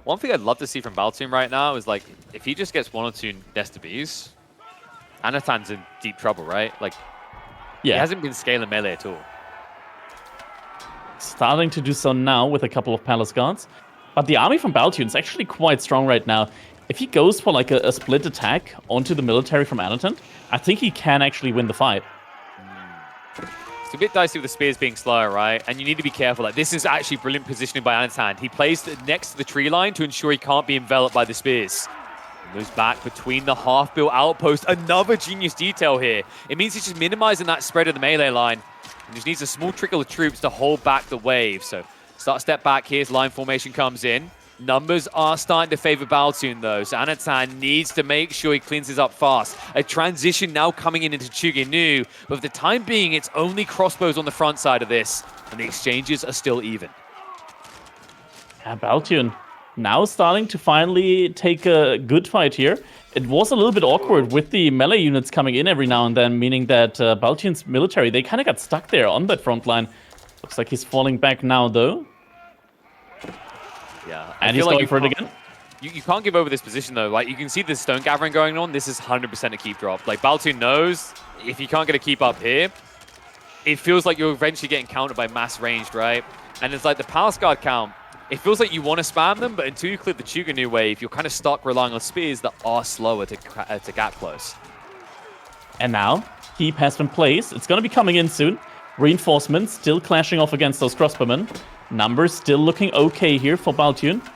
One thing I'd love to see from Baltune right now is, like, if he just gets 1 or 2 Nesta Bs, Anotand's in deep trouble, right? Like, he hasn't been scaling melee at all. Starting to do so now with a couple of Palace Guards. But the army from Baltune is actually quite strong right now. If he goes for like a split attack onto the military from Anotand, I think he can actually win the fight. It's a bit dicey with the spears being slower, right? And you need to be careful. Like, this is actually brilliant positioning by Anotand. He plays next to the tree line to ensure he can't be enveloped by the spears. Moves back between the half-built outpost. Another genius detail here. It means he's just minimizing that spread of the melee line. And just needs a small trickle of troops to hold back the wave. So start step back here as line formation comes in. Numbers are starting to favor Baltune, though, so Anotand needs to make sure he cleanses up fast. A transition now coming in into Chuginu, but for the time being, it's only crossbows on the front side of this, and the exchanges are still even. Yeah, Baltune now starting to finally take a good fight here. It was a little bit awkward with the melee units coming in every now and then, meaning that Baltune's military, they kind of got stuck there on that front line. Looks like he's falling back now, though. Yeah, and he's going for it again. You can't give over this position, though. Like, you can see the stone gathering going on. This is 100% a keep drop. Like, Baltune knows if you can't get a keep up here, it feels like you're eventually getting countered by mass ranged, right? And it's like the Palace Guard count. It feels like you want to spam them, but until you clear the Chuganu wave, you're kind of stuck relying on spears that are slower to gap close. And now, keep has been placed. It's going to be coming in soon. Reinforcements still clashing off against those crossbowmen. Numbers still looking okay here for Baltune.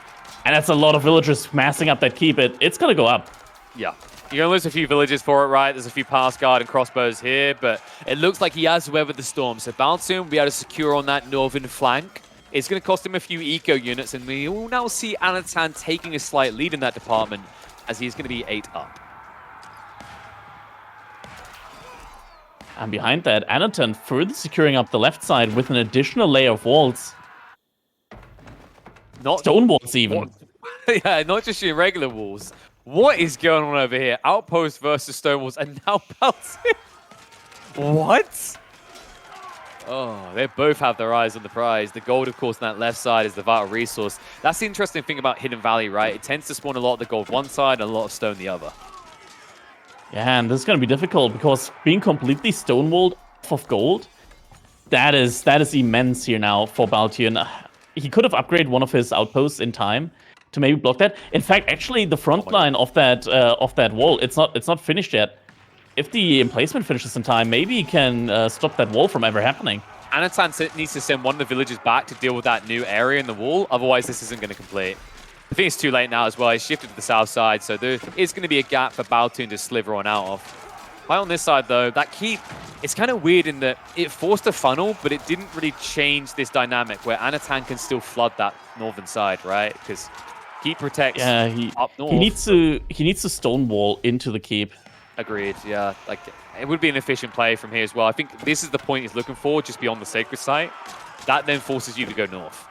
And that's a lot of villagers massing up that keep. It's going to go up. Yeah. You're going to lose a few villages for it, right? There's a few Palace Guard and crossbows here, but it looks like he has weathered the storm. So Baltune will be able to secure on that northern flank. It's going to cost him a few eco units, and we will now see Anotand taking a slight lead in that department, as he's going to be 8 up. And behind that, Anotand further securing up the left side with an additional layer of walls. Not stone walls, even. Yeah, not just your regular walls. What is going on over here? Outpost versus stone walls, and now Baltune. What? Oh, they both have their eyes on the prize. The gold, of course, on that left side is the vital resource. That's the interesting thing about Hidden Valley, right? It tends to spawn a lot of the gold one side and a lot of stone the other. Yeah, and this is going to be difficult because being completely stonewalled off of gold, that is immense here now for Baltune. He could have upgraded one of his outposts in time to maybe block that. In fact, actually, the front line of that wall, it's not finished yet. If the emplacement finishes in time, maybe he can stop that wall from ever happening. Anotand needs to send one of the villagers back to deal with that new area in the wall. Otherwise, this isn't going to complete. I think it's too late now as well. He's shifted to the south side, so there is going to be a gap for Baltune to sliver on out of. Right on this side, though, that keep, it's kind of weird in that it forced a funnel, but it didn't really change this dynamic where Anotand can still flood that northern side, right? Because keep protects up north. He needs to stonewall into the keep. Agreed, yeah. Like, it would be an efficient play from here as well. I think this is the point he's looking for, just beyond the sacred site. That then forces you to go north.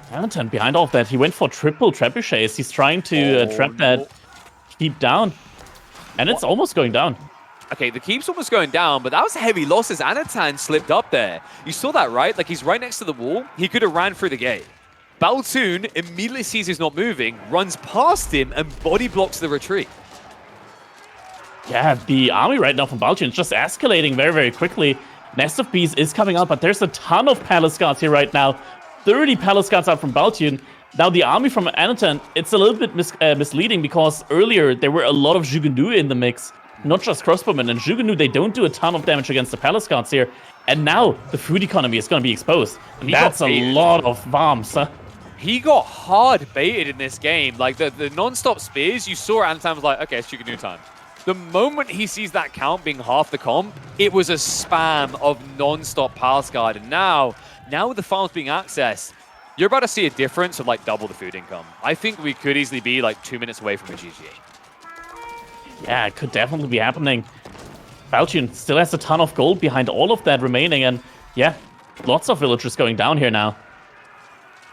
Anotand, behind all of that, he went for triple trebuchets. He's trying to trap that keep down. And it's almost going down. Okay, the keep's almost going down, but that was heavy losses. Anotand slipped up there. You saw that, right? Like, he's right next to the wall. He could have ran through the gate. Baltune immediately sees he's not moving, runs past him, and body blocks the retreat. Yeah, the army right now from Baltune is just escalating very, very quickly. Nest of Bees is coming out, but there's a ton of Palace Guards here right now. 30 Palace Guards out from Baltune. Now, the army from Anotand, it's a little bit misleading because earlier there were a lot of Jugunu in the mix, not just crossbowmen. And Jugunu, they don't do a ton of damage against the Palace Guards here. And now the food economy is going to be exposed. And that's a lot of bombs. Huh? He got hard baited in this game. Like, the non-stop spears, you saw Anotand was like, okay, it's Jugunu time. The moment he sees that count being half the comp, it was a spam of non-stop Palace Guard. And now with the farms being accessed, you're about to see a difference of like double the food income. I think we could easily be like 2 minutes away from a GG. Yeah, it could definitely be happening. Baltune still has a ton of gold behind all of that remaining. And yeah, lots of villagers going down here now.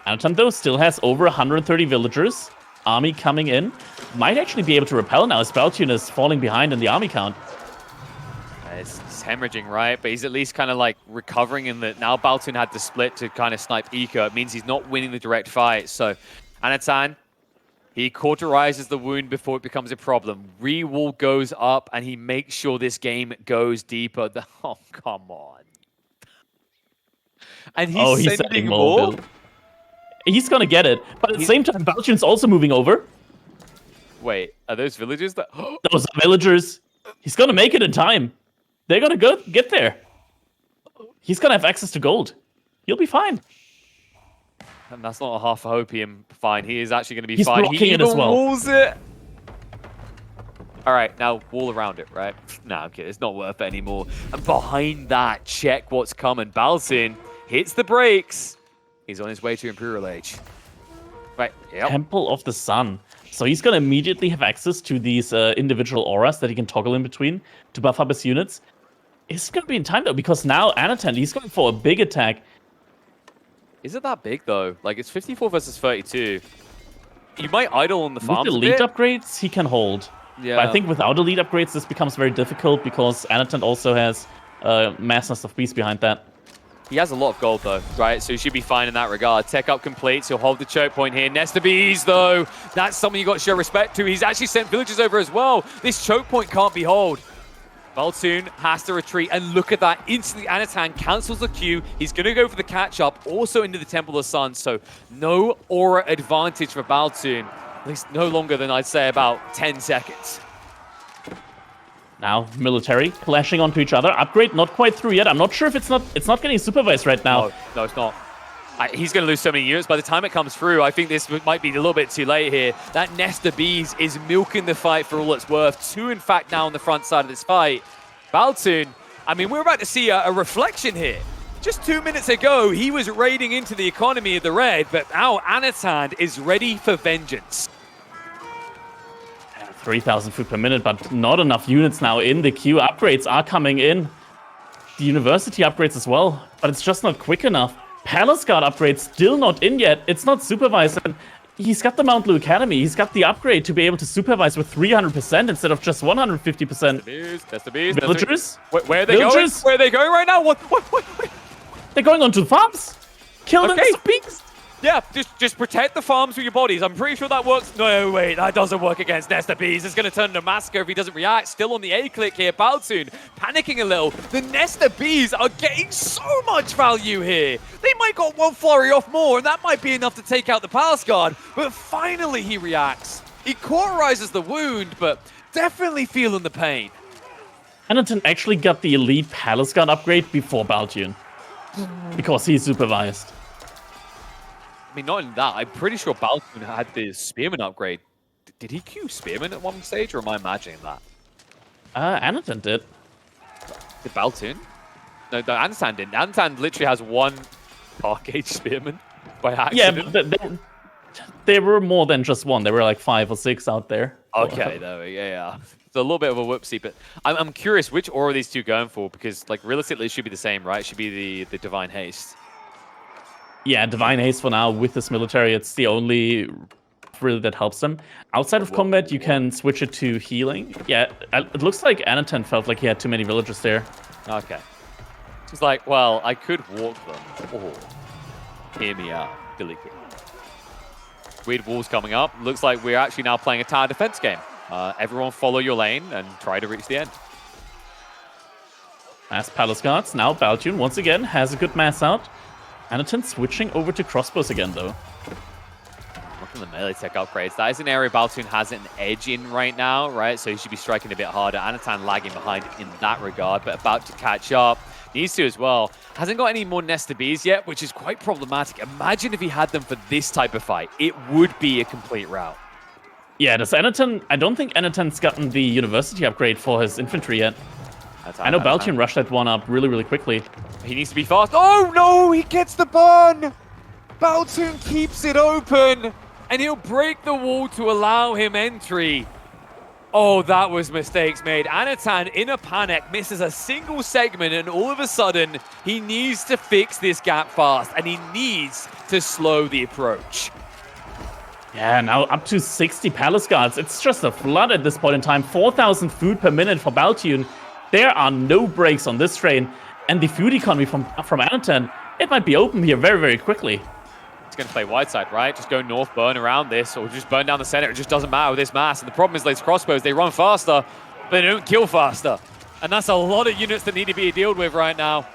Anotand, though, still has over 130 villagers. Army coming in. Might actually be able to repel now as Baltune is falling behind in the army count. It's hemorrhaging, right? But he's at least kind of like recovering in that now Baltune had to split to kind of snipe eco. It means he's not winning the direct fight. So Anotand, he cauterizes the wound before it becomes a problem. Rewall goes up, and he makes sure this game goes deeper. Oh, come on. And he's sending more? He's gonna get it, but at the same time, Baltune's also moving over. Wait, are those villagers that... Those are villagers. He's gonna make it in time. They're gonna get there. He's gonna have access to gold. He'll be fine. And that's not a half a hopium fine. He is actually going to be He's fine. Blocking it as well. Walls it. All right, now wall around it, right? No, I'm kidding. It's not worth it anymore. And behind that, check what's coming. Baltune hits the brakes. He's on his way to Imperial Age. Right, yep. Temple of the Sun. So he's going to immediately have access to these individual auras that he can toggle in between to buff up his units. It's going to be in time, though, because now Anotand, he's going for a big attack. Is it that big, though? Like, it's 54 versus 32. You might idle on the farms With elite upgrades, he can hold. Yeah. But I think without elite upgrades, this becomes very difficult because Anotand also has mass Nest of Beast behind that. He has a lot of gold, though, right? So he should be fine in that regard. Tech up complete, so he'll hold the choke point here. Nest of Bees, though, that's something you got to show respect to. He's actually sent villagers over as well. This choke point can't be held. Baltune has to retreat, and look at that. Instantly, Anotand cancels the Q. He's going to go for the catch-up, also into the Temple of the Sun, so no aura advantage for Baltune. At least no longer than, I'd say, about 10 seconds. Now, military clashing onto each other. Upgrade not quite through yet. I'm not sure if it's not getting supervised right now. No, it's not. He's going to lose so many units. By the time it comes through, I think this might be a little bit too late here. That Nest of Bees is milking the fight for all it's worth. Two, in fact, now on the front side of this fight. Baltune, I mean, we're about to see a reflection here. Just 2 minutes ago, he was raiding into the economy of the red, but now Anotand is ready for vengeance. 3,000 food per minute, but not enough units now in the queue. Upgrades are coming in. The university upgrades as well, but it's just not quick enough. Palace Guard upgrade still not in yet. It's not supervised. And he's got the Mount Blue Academy. He's got the upgrade to be able to supervise with 300% instead of just 150%. That's the bees. Villagers? Where are they going? Where are they going right now? What? They're going onto the farms. Kill them, peaks. Yeah, just protect the farms with your bodies. I'm pretty sure that works. No, wait, that doesn't work against Nest of Bees. It's going to turn into Massacre if he doesn't react. Still on the A-click here. Baltune panicking a little. The Nest of Bees are getting so much value here. They might got one flurry off more, and that might be enough to take out the Palace Guard. But finally he reacts. He cauterizes the wound, but definitely feeling the pain. Anotand actually got the Elite Palace Guard upgrade before Baltune. Because he's supervised. I mean, not in that. I'm pretty sure Baltune had the Spearman upgrade. Did he queue Spearman at one stage, or am I imagining that? Anotand did. Did Baltune? No, Anotand didn't. Anotand literally has one Arcade Spearman by accident. Yeah, but there were more than just one. There were like 5 or 6 out there. Okay, though, yeah. It's a little bit of a whoopsie, but I'm curious, which aura are these two going for? Because, like, realistically, it should be the same, right? It should be the Divine Haste. Yeah, Divine Haste for now with this military. It's the only really that helps them. Outside of combat, you can switch it to healing. Yeah, it looks like Anotand felt like he had too many villagers there. Okay. He's like, well, I could walk them. Oh, hear me out. Billy. Weird walls coming up. Looks like we're actually now playing a tower defense game. Everyone follow your lane and try to reach the end. Mass Palace Guards. Now Baltune, once again, has a good mass out. Anotand switching over to crossbows again, though. Look at the melee tech upgrades. That is an area Baltune has an edge in right now, right? So he should be striking a bit harder. Anotand lagging behind in that regard, but about to catch up. Needs to as well. Hasn't got any more Nest of Bees yet, which is quite problematic. Imagine if he had them for this type of fight. It would be a complete rout. Yeah, does Anotand... I don't think Anotand's gotten the university upgrade for his infantry yet. I know Baltune rushed that one up really, really quickly. He needs to be fast. Oh, no! He gets the burn! Baltune keeps it open, and he'll break the wall to allow him entry. Oh, that was mistakes made. Anotand, in a panic, misses a single segment, and all of a sudden, he needs to fix this gap fast, and he needs to slow the approach. Yeah, now up to 60 Palace Guards. It's just a flood at this point in time. 4,000 food per minute for Baltune. There are no breaks on this train, and the food economy from Anotand, it might be open here very, very quickly. He's going to play wide side, right? Just go north, burn around this, or just burn down the center. It just doesn't matter with this mass. And the problem is these crossbows, they run faster, but they don't kill faster. And that's a lot of units that need to be dealt with right now.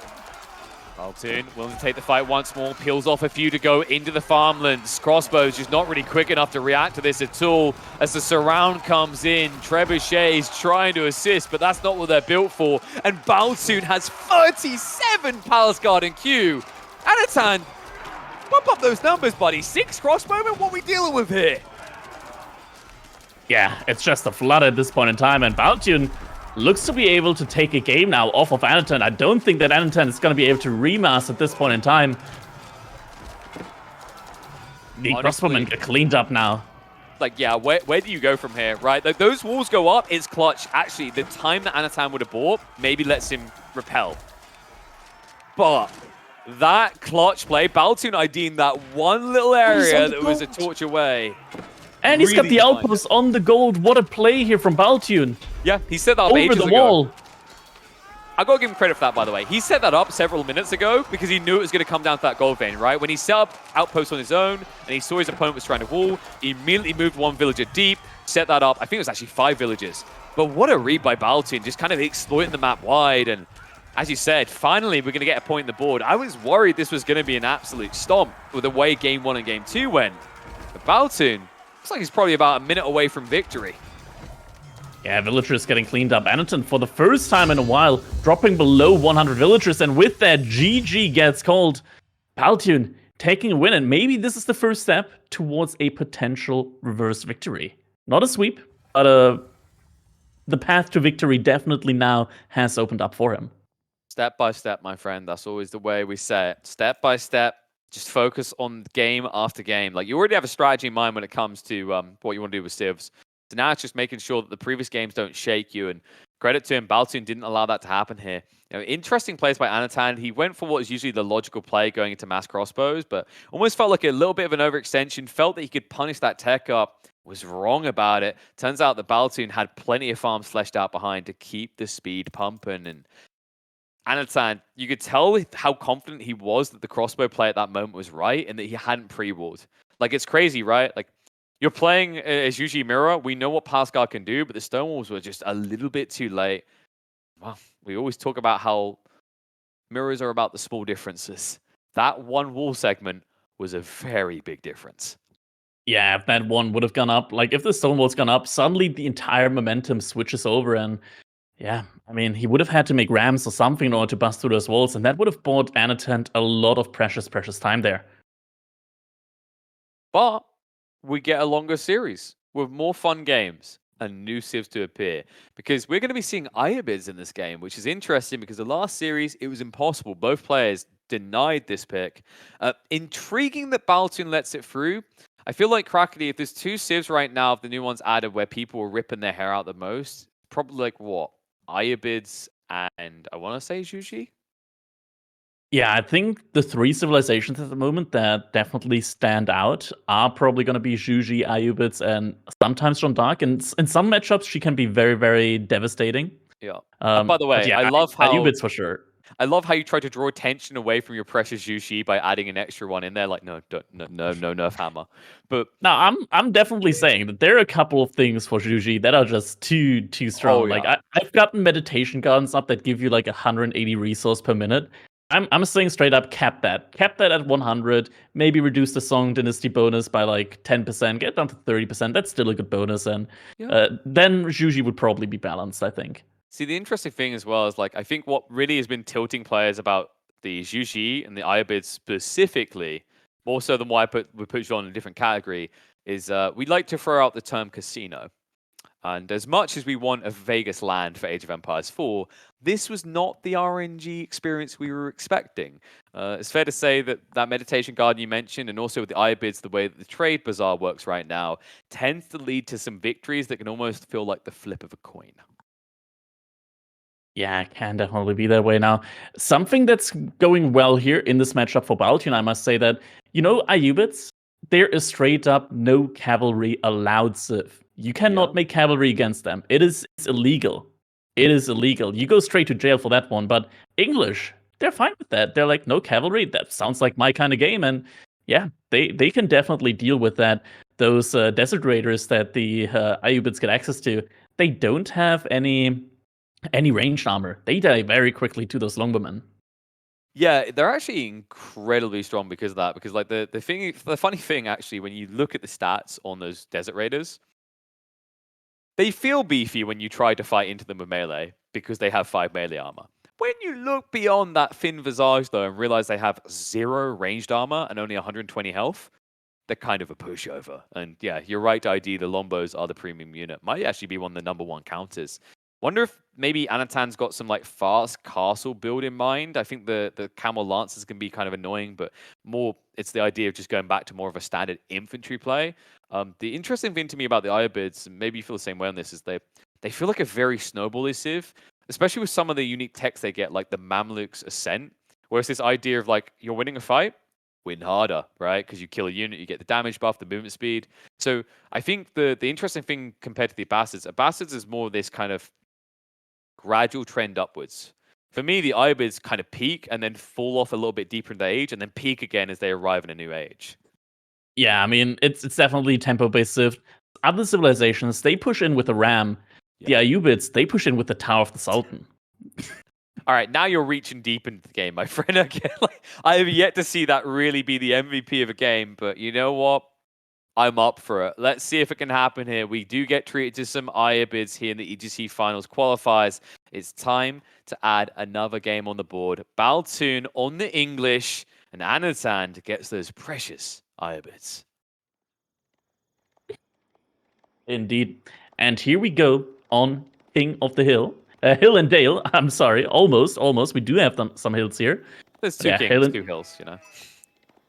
Baltune willing to take the fight once more, peels off a few to go into the farmlands. Crossbows just not really quick enough to react to this at all. As the surround comes in, Trebuchet's trying to assist, but that's not what they're built for. And Baltune has 37 Palace Guard in queue. Anotand, bump up those numbers, buddy. 6 crossbowmen, what are we dealing with here? Yeah, it's just a flood at this point in time, and Baltune looks to be able to take a game now off of Anotand. I don't think that Anotand is going to be able to remass at this point in time. The crossbowmen get cleaned up now. Like, yeah, where do you go from here, right? Like, those walls go up, it's clutch. Actually, the time that Anotand would have bought maybe lets him repel. But that clutch play, Baltune ID'ing that one little area that was a torch away. And he's got the outpost on the gold. What a play here from Baltune. Yeah, he set that up over the wall. I gotta give him credit for that, by the way. He set that up several minutes ago because he knew it was gonna come down to that gold vein, right? When he set up outposts on his own and he saw his opponent was trying to wall, he immediately moved one villager deep, set that up. I think it was actually 5 villagers. But what a read by Baltune, just kind of exploiting the map wide. And as you said, finally we're gonna get a point in the board. I was worried this was gonna be an absolute stomp with the way game 1 and game 2 went. But Baltune, looks like he's probably about a minute away from victory. Yeah, villagers getting cleaned up. Anotand, for the first time in a while, dropping below 100 villagers, and with that, GG gets called. Baltune taking a win, and maybe this is the first step towards a potential reverse victory. Not a sweep, but the path to victory definitely now has opened up for him. Step by step, my friend. That's always the way we say it. Step by step. Just focus on game after game. Like, you already have a strategy in mind when it comes to what you want to do with civs. So now it's just making sure that the previous games don't shake you. And credit to him, Baltune didn't allow that to happen here. You know, interesting plays by Anotand. He went for what is usually the logical play going into mass crossbows, but almost felt like a little bit of an overextension. Felt that he could punish that tech up. Was wrong about it. Turns out that Baltune had plenty of farms fleshed out behind to keep the speed pumping. And Anotand, you could tell how confident he was that the crossbow play at that moment was right and that he hadn't pre-walled. Like, it's crazy, right? Like, you're playing as Yuji Mirror. We know what Pascal can do, but the Stonewalls were just a little bit too late. Well, we always talk about how mirrors are about the small differences. That one wall segment was a very big difference. Yeah, if that one would have gone up, like if the Stonewall's gone up, suddenly the entire momentum switches over, and yeah, I mean, he would have had to make rams or something in order to bust through those walls, and that would have bought Anotand a lot of precious time there. But we get a longer series with more fun games and new civs to appear, because we're going to be seeing Ayabids in this game, which is interesting because the last series, it was impossible. Both players denied this pick. Intriguing that Baltune lets it through. I feel like Crackedy, if there's 2 civs right now, of the new ones added where people were ripping their hair out the most, probably like what? Ayabids and I want to say Juji? Yeah, I think the 3 civilizations at the moment that definitely stand out are probably going to be Juji, Ayubids, and sometimes Jeanne d'Arc. And in some matchups, she can be very, very devastating. Yeah. By the way, yeah, I love how Ayubids for sure. I love how you try to draw attention away from your precious Yushi by adding an extra one in there. Like, no, nerf hammer. But no, I'm definitely saying that there are a couple of things for Juji that are just too strong. Oh, yeah. Like I've gotten meditation gardens up that give you like 180 resource per minute. I'm saying straight up, cap that at 100. Maybe reduce the Song Dynasty bonus by like 10%. Get down to 30%. That's still a good bonus, and then Juji would probably be balanced, I think. See, the interesting thing as well is, like, I think what really has been tilting players about the Juji and the Ayabids specifically, more so than why we put you on a different category, is we like to throw out the term casino. And as much as we want a Vegas land for Age of Empires 4, this was not the RNG experience we were expecting. It's fair to say that that meditation garden you mentioned, and also with the Ayabids, the way that the trade bazaar works right now, tends to lead to some victories that can almost feel like the flip of a coin. Yeah, it can definitely be that way now. Something that's going well here in this matchup for Baltune, I must say that, Ayubids, there is straight up no cavalry allowed civ. You cannot make cavalry against them. It's illegal. It is illegal. You go straight to jail for that one. But English, they're fine with that. They're like, no cavalry. That sounds like my kind of game. And Yeah, they can definitely deal with that. Those desert raiders that the Ayubids get access to, they don't have any ranged armor. They die very quickly to those longbowmen. Yeah, they're actually incredibly strong because of that. Because like the funny thing actually, when you look at the stats on those desert raiders, they feel beefy when you try to fight into them with melee because they have 5 melee armor. When you look beyond that thin visage though and realize they have 0 ranged armor and only 120 health, they're kind of a pushover. And yeah, you're right to ID the Lombos are the premium unit. Might actually be one of the #1 counters. Wonder if maybe Anotand's got some like fast castle build in mind. I think the camel lancers can be kind of annoying, but more it's the idea of just going back to more of a standard infantry play. The interesting thing to me about the Iobids, and maybe you feel the same way on this, is they feel like a very snowball civ, especially with some of the unique techs they get, like the Mamluk's Ascent, where it's this idea of like you're winning a fight, win harder, right? Because you kill a unit, you get the damage buff, the movement speed. So I think the interesting thing compared to the Abbasids is more this kind of gradual trend upwards. For me, the Ibids kind of peak and then fall off a little bit deeper in their age and then peak again as they arrive in a new age. Yeah, I mean, it's definitely tempo-based Civ. Other civilizations, they push in with the Ram. The Ayubids, they push in with the Tower of the Sultan. All right, now you're reaching deep into the game, my friend. Again, like, I have yet to see that really be the MVP of a game, but you know what? I'm up for it. Let's see if it can happen here. We do get treated to some Ayabids here in the EGC Finals qualifiers. It's time to add another game on the board. Baltune on the English, and Anotand gets those precious Ayabids. Indeed. And here we go on King of the Hill. Hill and Dale. I'm sorry. Almost. We do have some hills here. There's two kings, 2 hills, you know.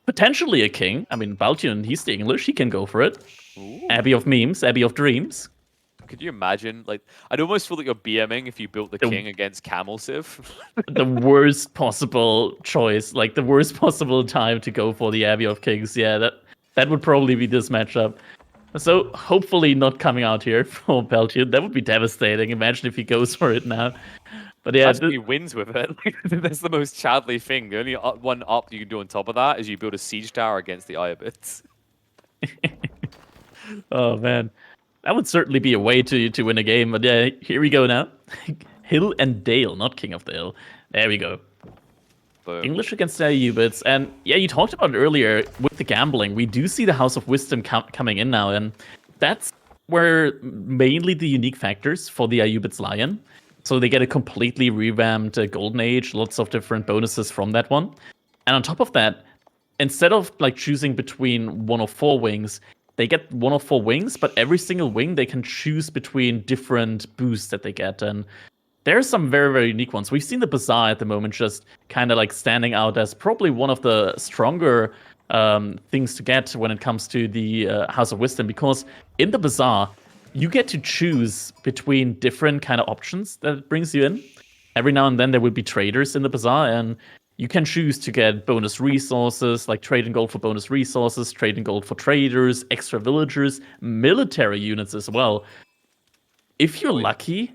Potentially a king. I mean, Baltune, he's the English. He can go for it. Ooh. Abbey of Memes, Abbey of Dreams. Could you imagine? Like, I'd almost feel like you're BMing if you built the king against Camel Civ. The worst possible choice, like the worst possible time to go for the Abbey of Kings. Yeah, that would probably be this matchup. So hopefully not coming out here for Baltune. That would be devastating. Imagine if he goes for it now. But yeah, he wins with it. That's the most Chadley thing. The only one up you can do on top of that is you build a siege tower against the Ayabids. Oh man, that would certainly be a way to win a game. But yeah, here we go now. Hill and Dale, not King of the Hill. There we go. Boom. English against the Ayubids. And yeah, you talked about it earlier with the gambling. We do see the House of Wisdom coming in now, and that's where mainly the unique factors for the Ayubids lie in. So they get a completely revamped Golden Age, lots of different bonuses from that one. And on top of that, instead of like choosing between 1 of 4 wings, they get 1 of 4 wings, but every single wing they can choose between different boosts that they get. And there's some very, very unique ones. We've seen the Bazaar at the moment just kind of like standing out as probably one of the stronger things to get when it comes to the House of Wisdom, because in the Bazaar, you get to choose between different kind of options that it brings you in. Every now and then there will be traders in the Bazaar, and you can choose to get bonus resources, like trade in gold for bonus resources, trade in gold for traders, extra villagers, military units as well. If you're lucky,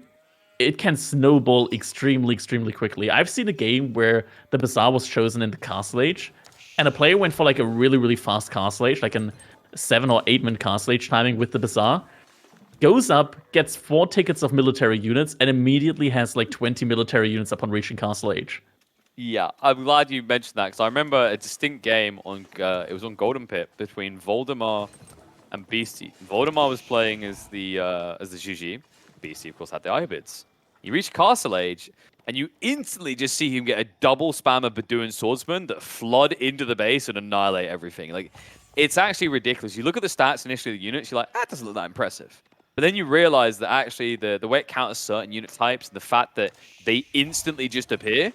it can snowball extremely, extremely quickly. I've seen a game where the Bazaar was chosen in the Castle Age, and a player went for like a really, really fast Castle Age, like a 7 or 8 minute Castle Age timing with the Bazaar. Goes up, gets 4 tickets of military units, and immediately has like 20 military units upon reaching Castle Age. Yeah, I'm glad you mentioned that, because I remember a distinct game on it was on Golden Pit between Voldemar and Beastie. Voldemar was playing as the GG. Beastie, of course, had the Ayabids. You reach Castle Age, and you instantly just see him get a double spam of Bedouin Swordsman that flood into the base and annihilate everything. Like, it's actually ridiculous. You look at the stats initially of the units, you're like, that doesn't look that impressive. But then you realize that actually the way it counters certain unit types and the fact that they instantly just appear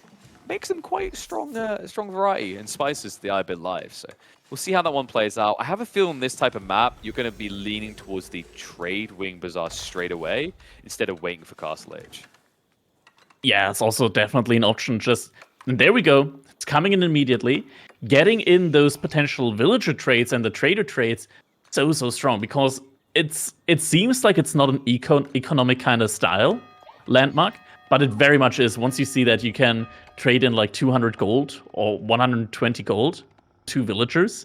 makes them quite strong variety and spices the Ayabid life. So we'll see how that one plays out. I have a feeling this type of map, you're going to be leaning towards the Trade Wing Bazaar straight away instead of waiting for Castle Age. Yeah, it's also definitely an option. And there we go. It's coming in immediately. Getting in those potential villager trades and the trader trades, so strong, because it seems like it's not an economic kind of style landmark, but it very much is. Once you see that you can trade in like 200 gold or 120 gold to villagers,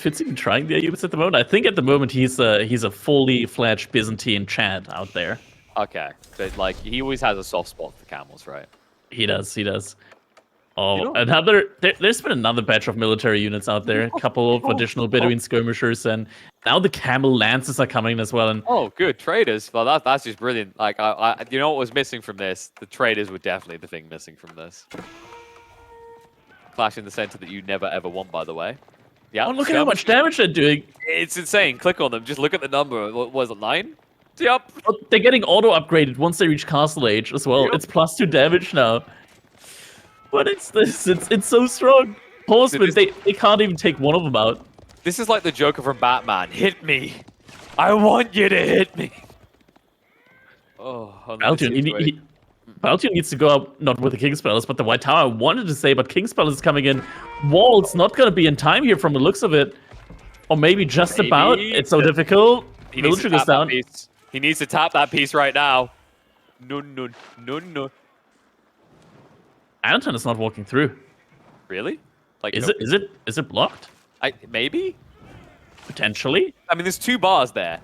Fitz even trying the units at the moment? I think at the moment he's a fully fledged Byzantine Chad out there. Okay, so like he always has a soft spot for camels, right? He does. You Oh, know, there's been another batch of military units out there. A couple of additional Bedouin skirmishers, and now the camel lances are coming as well. And oh, good traders. Well, that's just brilliant. Like, you know what was missing from this? The traders were definitely the thing missing from this. Clash in the center that you never ever want, by the way. Yeah. oh, look at how much damage they're doing. It's insane. Click on them. Just look at the number. What was it, 9? Yep. Oh, they're getting auto upgraded once they reach castle age as well. Yep. It's +2 damage now. What is this? It's so strong. Horsemen, they can't even take one of them out. This is like the Joker from Batman. Hit me. I want you to hit me. Oh, Baltune, Baltune needs to go up, not with the King Spellers, but the White Tower. I wanted to say, but King Spellers is coming in. Wall's not going to be in time here from the looks of it. Or maybe just about. It's so difficult. Military goes down. He needs to tap that piece right now. No. Anotand is not walking through. Really? Like, Is it blocked? Maybe? Potentially. I mean, there's 2 bars there.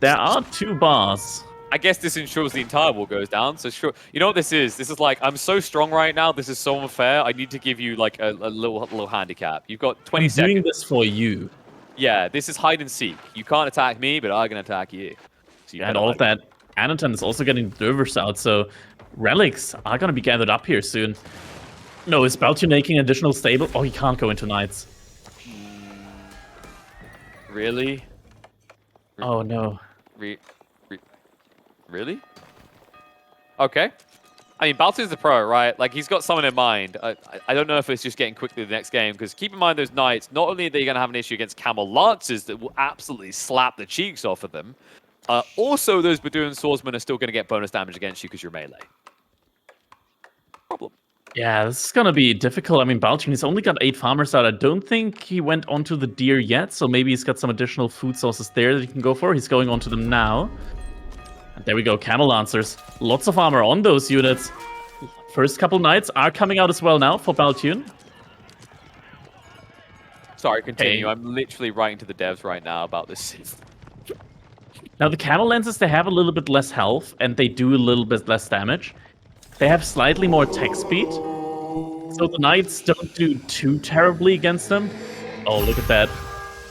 There are 2 bars. I guess this ensures the entire wall goes down. So sure, you know what this is? This is like, I'm so strong right now. This is so unfair. I need to give you like a little handicap. You've got 20 seconds. I'm doing this for you. Yeah, this is hide and seek. You can't attack me, but I can attack you. So And all of that. Anotand is also getting dervers out, so relics are going to be gathered up here soon. No, is Baltune making additional stable? Oh, he can't go into knights. Really? Oh, no. Really? Okay. I mean, Baltune's the pro, right? Like, he's got someone in mind. I don't know if it's just getting quickly to the next game, because keep in mind those knights, not only are they going to have an issue against camel lancers that will absolutely slap the cheeks off of them, also those Bedouin swordsmen are still going to get bonus damage against you because you're melee. Problem. Yeah, this is going to be difficult. I mean, Baltune, he's only got 8 farmers out. I don't think he went onto the deer yet, so maybe he's got some additional food sources there that he can go for. He's going onto them now. And there we go, camel lancers. Lots of armor on those units. First couple knights are coming out as well now for Baltune. Sorry, continue. Hey. I'm literally writing to the devs right now about this. Now, the camel lancers, they have a little bit less health, and they do a little bit less damage. They have slightly more attack speed, so the knights don't do too terribly against them. Oh, look at that.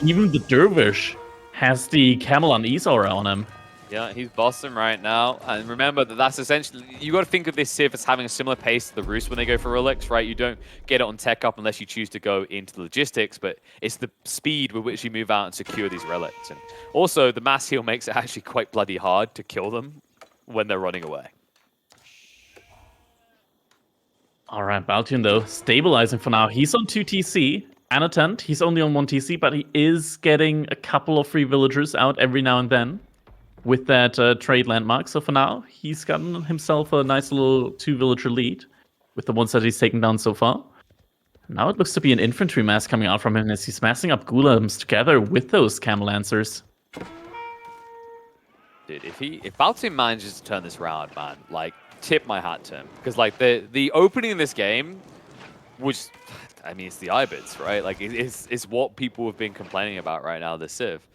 Even the dervish has the camel unease aura on him. Yeah, he's bossing right now. And remember that that's essentially... You got to think of this Civ as having a similar pace to the Roost when they go for relics, right? You don't get it on tech up unless you choose to go into the logistics, but it's the speed with which you move out and secure these relics. And also, the mass heal makes it actually quite bloody hard to kill them when they're running away. All right, Baltune, though, stabilizing for now. He's on 2 TC. Anotand, he's only on 1 TC, but he is getting a couple of free villagers out every now and then with that trade landmark. So for now, he's gotten himself a nice little 2-villager lead with the ones that he's taken down so far. Now it looks to be an infantry mass coming out from him as he's massing up Gulams together with those camel lancers. Dude, if Baltune manages to turn this around, man, like, tip my hat to him. Because, like, the opening of this game was... I mean, it's the Ibids, right? Like, it's what people have been complaining about right now, this Civ.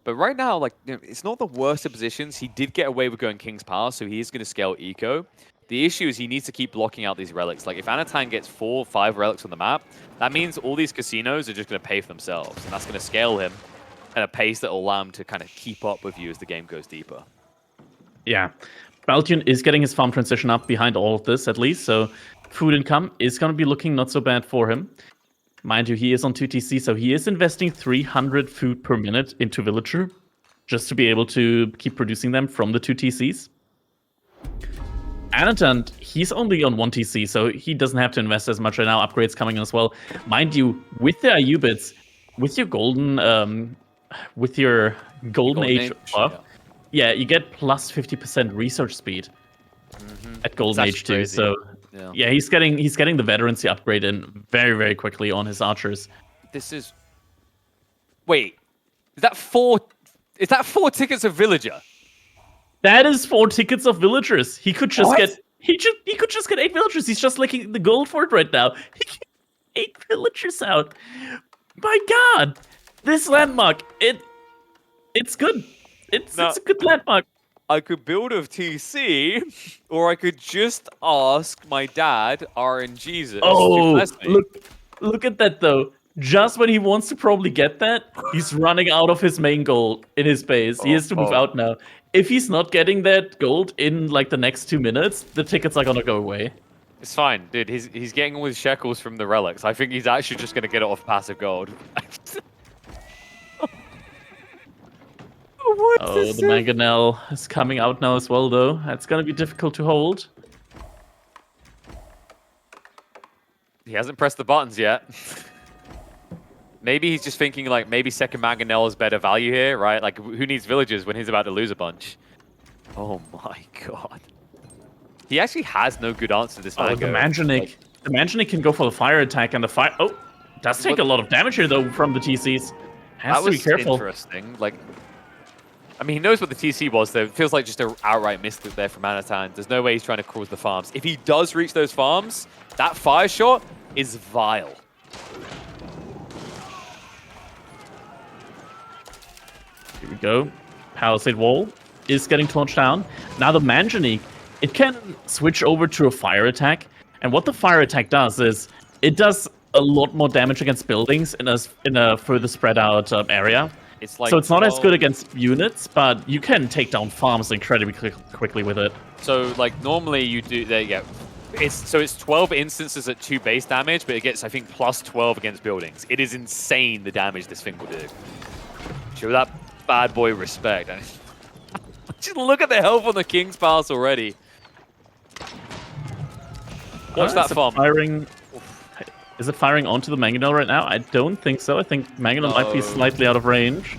But right now, like, you know, it's not the worst of positions. He did get away with going King's Power, so he is going to scale Eco. The issue is he needs to keep blocking out these relics. Like, if Anotand gets 4 or 5 relics on the map, that means all these casinos are just going to pay for themselves. And that's going to scale him at a pace that will allow him to kind of keep up with you as the game goes deeper. Yeah. Baltune is getting his farm transition up behind all of this, at least, so food income is going to be looking not so bad for him. Mind you, he is on 2 TC, so he is investing 300 food per minute into Villager, just to be able to keep producing them from the 2 TCs. Anotand, he's only on 1 TC, so he doesn't have to invest as much right now. Upgrades coming in as well. Mind you, with the IU bits, with your golden age buff, yeah, you get plus 50% research speed at golden age too. Crazy. So yeah, he's getting the veterancy upgrade in very, very quickly on his archers. This is... Wait, is that 4 tickets of Villager? That is 4 tickets of villagers. He could just get he could just get 8 villagers. He's just licking the gold for it right now. He can get 8 villagers out. My God, this landmark, it's good. It's a good landmark. I could build a TC, or I could just ask my dad, RNGesus, to bless me. Look at that though. Just when he wants to probably get that, he's running out of his main gold in his base. He has to move out now. If he's not getting that gold in like the next 2 minutes, the tickets are gonna go away. It's fine, dude. He's getting all his shekels from the relics. I think he's actually just gonna get it off passive gold. Oh, the mangonel is coming out now as well, though. That's gonna be difficult to hold. He hasn't pressed the buttons yet. Maybe he's just thinking, like, maybe second mangonel is better value here, right? Like, who needs villagers when he's about to lose a bunch? Oh my god. He actually has no good answer to this mango. The Mandranik. The Mandranik can go for the fire attack, and the fire... Oh, does take a lot of damage here, though, from the TCs. Has to be careful. Interesting. Like, I mean, he knows what the TC was, though. It feels like just an outright misclick there from Anotand. There's no way he's trying to cause the farms. If he does reach those farms, that fire shot is vile. Here we go. Palisade wall is getting torched down. Now the Mandranik, it can switch over to a fire attack. And what the fire attack does is it does a lot more damage against buildings in a further spread out area. It's like so it's not as good against units, but you can take down farms incredibly quickly with it. So like normally you do, there you go. It's 12 instances at 2 base damage, but it gets, I think, plus 12 against buildings. It is insane the damage this thing will do. Show that bad boy respect. Just look at the health on the King's Palace already. Watch that farm. Is it firing onto the mangonel right now? I don't think so. I think mangonel might be slightly out of range.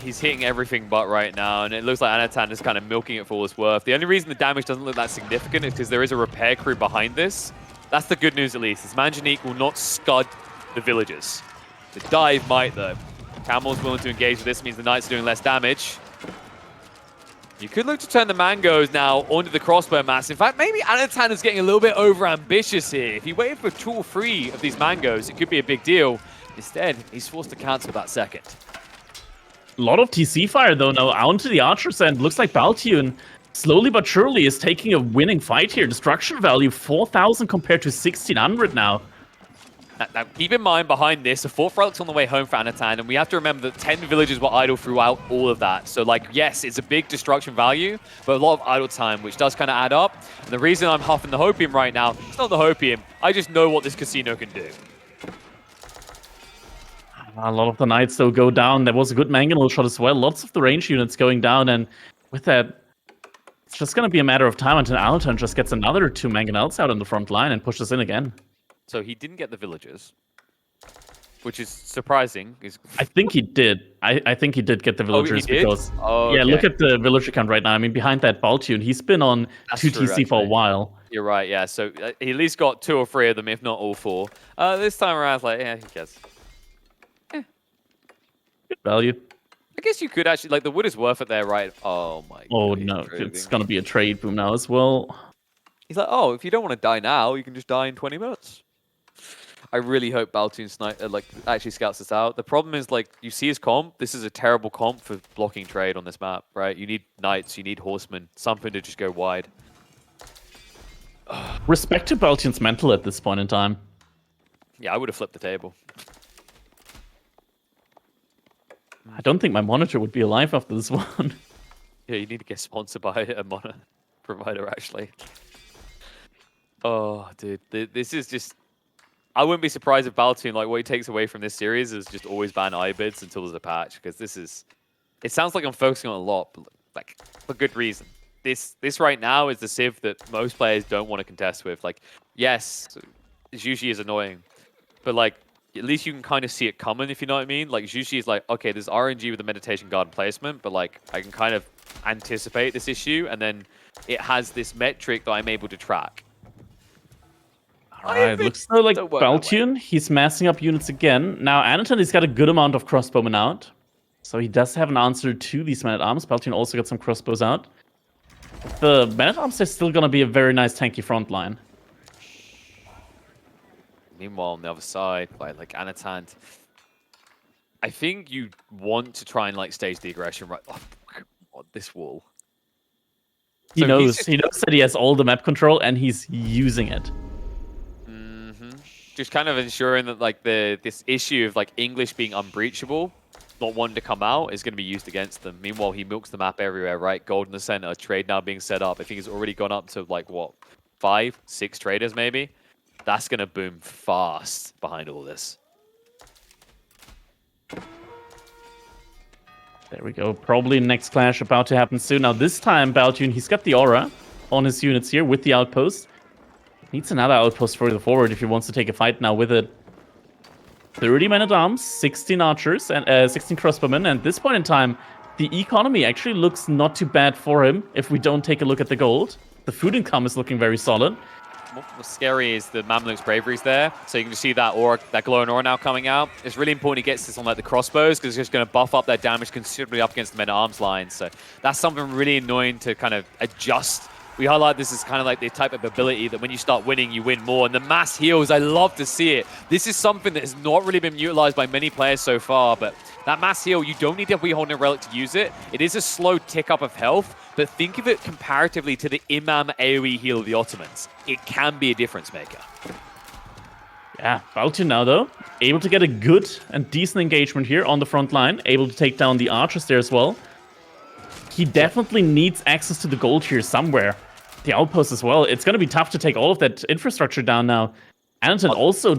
He's hitting everything but right now, and it looks like Anotand is kind of milking it for all it's worth. The only reason the damage doesn't look that significant is because there is a repair crew behind this. That's the good news, at least. This Mandranik will not scud the villagers. The dive might, though. Camel's willing to engage with this, means the Knights are doing less damage. You could look to turn the mangoes now onto the crossbow mass. In fact, maybe Anotand is getting a little bit over-ambitious here. If he waited for 2 or 3 of these mangoes, it could be a big deal. Instead, he's forced to cancel that second. A lot of TC fire, though, now onto the Archer's end. Looks like Baltune, slowly but surely, is taking a winning fight here. Destruction value, 4,000 compared to 1,600 now. Now, keep in mind, behind this, the 4th relic's on the way home for Anotand, and we have to remember that 10 villages were idle throughout all of that. So, like, yes, it's a big destruction value, but a lot of idle time, which does kind of add up. And the reason I'm huffing the Hopium right now, it's not the Hopium. I just know what this casino can do. A lot of the Knights, though, go down. There was a good mangonel shot as well. Lots of the range units going down, and with that, it's just going to be a matter of time until Anotand just gets another 2 mangonels out on the front line and pushes in again. So he didn't get the villagers, which is surprising. I think he did. I think he did get the villagers because okay. Look at the villager count right now. I mean, behind that Baltune, he's been on 2 TC for a while. You're right, yeah. So he at least got 2 or 3 of them, if not all 4. This time around, it's like, yeah, who cares? Good value. I guess you could actually, like, the wood is worth it there, right? Oh my god. Oh no, it's gonna be a trade boom now as well. He's like, oh, if you don't want to die now, you can just die in 20 minutes. I really hope Baltune actually scouts this out. The problem is, like, you see his comp. This is a terrible comp for blocking trade on this map, right? You need knights, you need horsemen, something to just go wide. Respect to Baltune's mental at this point in time. Yeah, I would have flipped the table. I don't think my monitor would be alive after this one. Yeah, you need to get sponsored by a monitor provider, actually. Oh, dude, this is just... I wouldn't be surprised if Baltune, like, what he takes away from this series is just always ban iBids until there's a patch, because this is... It sounds like I'm focusing on a lot, but, like, for good reason. This right now is the Civ that most players don't want to contest with. Like, yes, Jushi is annoying, but, like, at least you can kind of see it coming, if you know what I mean. Like, Jushi is like, okay, there's RNG with the Meditation Garden placement, but, like, I can kind of anticipate this issue, and then it has this metric that I'm able to track. Alright, looks so like Baltune, he's massing up units again. Now, Anotand has got a good amount of crossbowmen out. So he does have an answer to these men-at-arms. Baltune also got some crossbows out. The men-at-arms are still going to be a very nice tanky front line. Meanwhile, on the other side, like Anotand, I think you want to try and like stage the aggression right. Oh, God, this wall. He knows. He knows that he has all the map control, and he's using it. Just kind of ensuring that like this issue of like English being unbreachable, not wanting to come out, is going to be used against them. Meanwhile, he milks the map everywhere, right? Gold in the center, trade now being set up. I think he's already gone up to like what, 5, 6 traders maybe. That's going to boom fast behind all this. There we go. Probably next clash about to happen soon. Now this time, Baltune, he's got the aura on his units here with the outpost. Needs another outpost further forward if he wants to take a fight now with it. 30 men-at-arms, 16 archers, and 16 crossbowmen. And at this point in time, the economy actually looks not too bad for him if we don't take a look at the gold. The food income is looking very solid. What's scary is the Mamluk's bravery's there. So you can just see that aura, that glowing aura now coming out. It's really important he gets this on like the crossbows because it's just going to buff up their damage considerably up against the men-at-arms line. So that's something really annoying to kind of adjust. We highlight this as kind of like the type of ability that when you start winning, you win more. And the mass heals, I love to see it. This is something that has not really been utilized by many players so far, but that mass heal, you don't need to be holding a relic to use it. It is a slow tick up of health, but think of it comparatively to the Imam AoE heal of the Ottomans. It can be a difference maker. Yeah, Baltune now though, able to get a good and decent engagement here on the front line, able to take down the archers there as well. He definitely needs access to the gold here somewhere. The outpost as well. It's going to be tough to take all of that infrastructure down now. Anotand also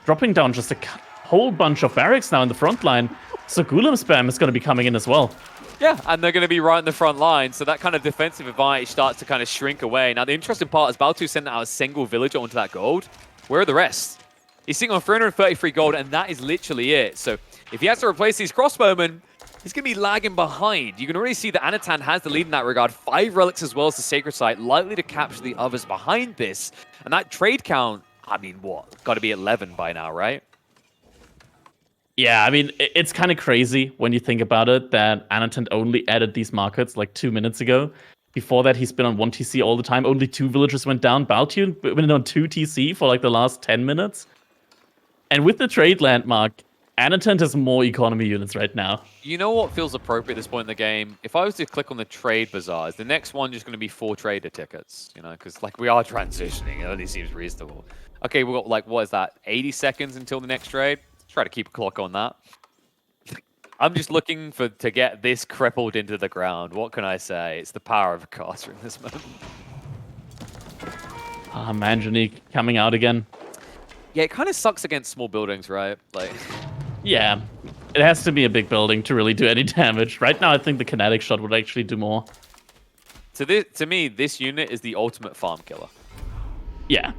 dropping down just a whole bunch of barracks now in the front line. So Golem spam is going to be coming in as well. Yeah, and they're going to be right in the front line, so that kind of defensive advantage starts to kind of shrink away. Now, the interesting part is Baltune sent out a single villager onto that gold. Where are the rest? He's sitting on 333 gold, and that is literally it. So if he has to replace these crossbowmen, he's going to be lagging behind. You can already see that Anotand has the lead in that regard. 5 relics as well as the Sacred Site, likely to capture the others behind this. And that trade count, I mean, what? Got to be 11 by now, right? Yeah, I mean, it's kind of crazy when you think about it that Anotand only added these markets like 2 minutes ago. Before that, he's been on 1 TC all the time. Only 2 villagers went down. Baltune went on 2 TC for like the last 10 minutes. And with the trade landmark, Anotand has more economy units right now. You know what feels appropriate at this point in the game? If I was to click on the trade bazaars, the next one just going to be 4 trader tickets, you know, because like we are transitioning. It only seems reasonable. Okay, we've got like, what is that? 80 seconds until the next trade. Try to keep a clock on that. I'm just looking to get this crippled into the ground. What can I say? It's the power of a caster in this moment. Manjanique coming out again. Yeah, it kind of sucks against small buildings, right? Like, yeah, it has to be a big building to really do any damage. Right now, I think the kinetic shot would actually do more. To me, this unit is the ultimate farm killer. Yeah.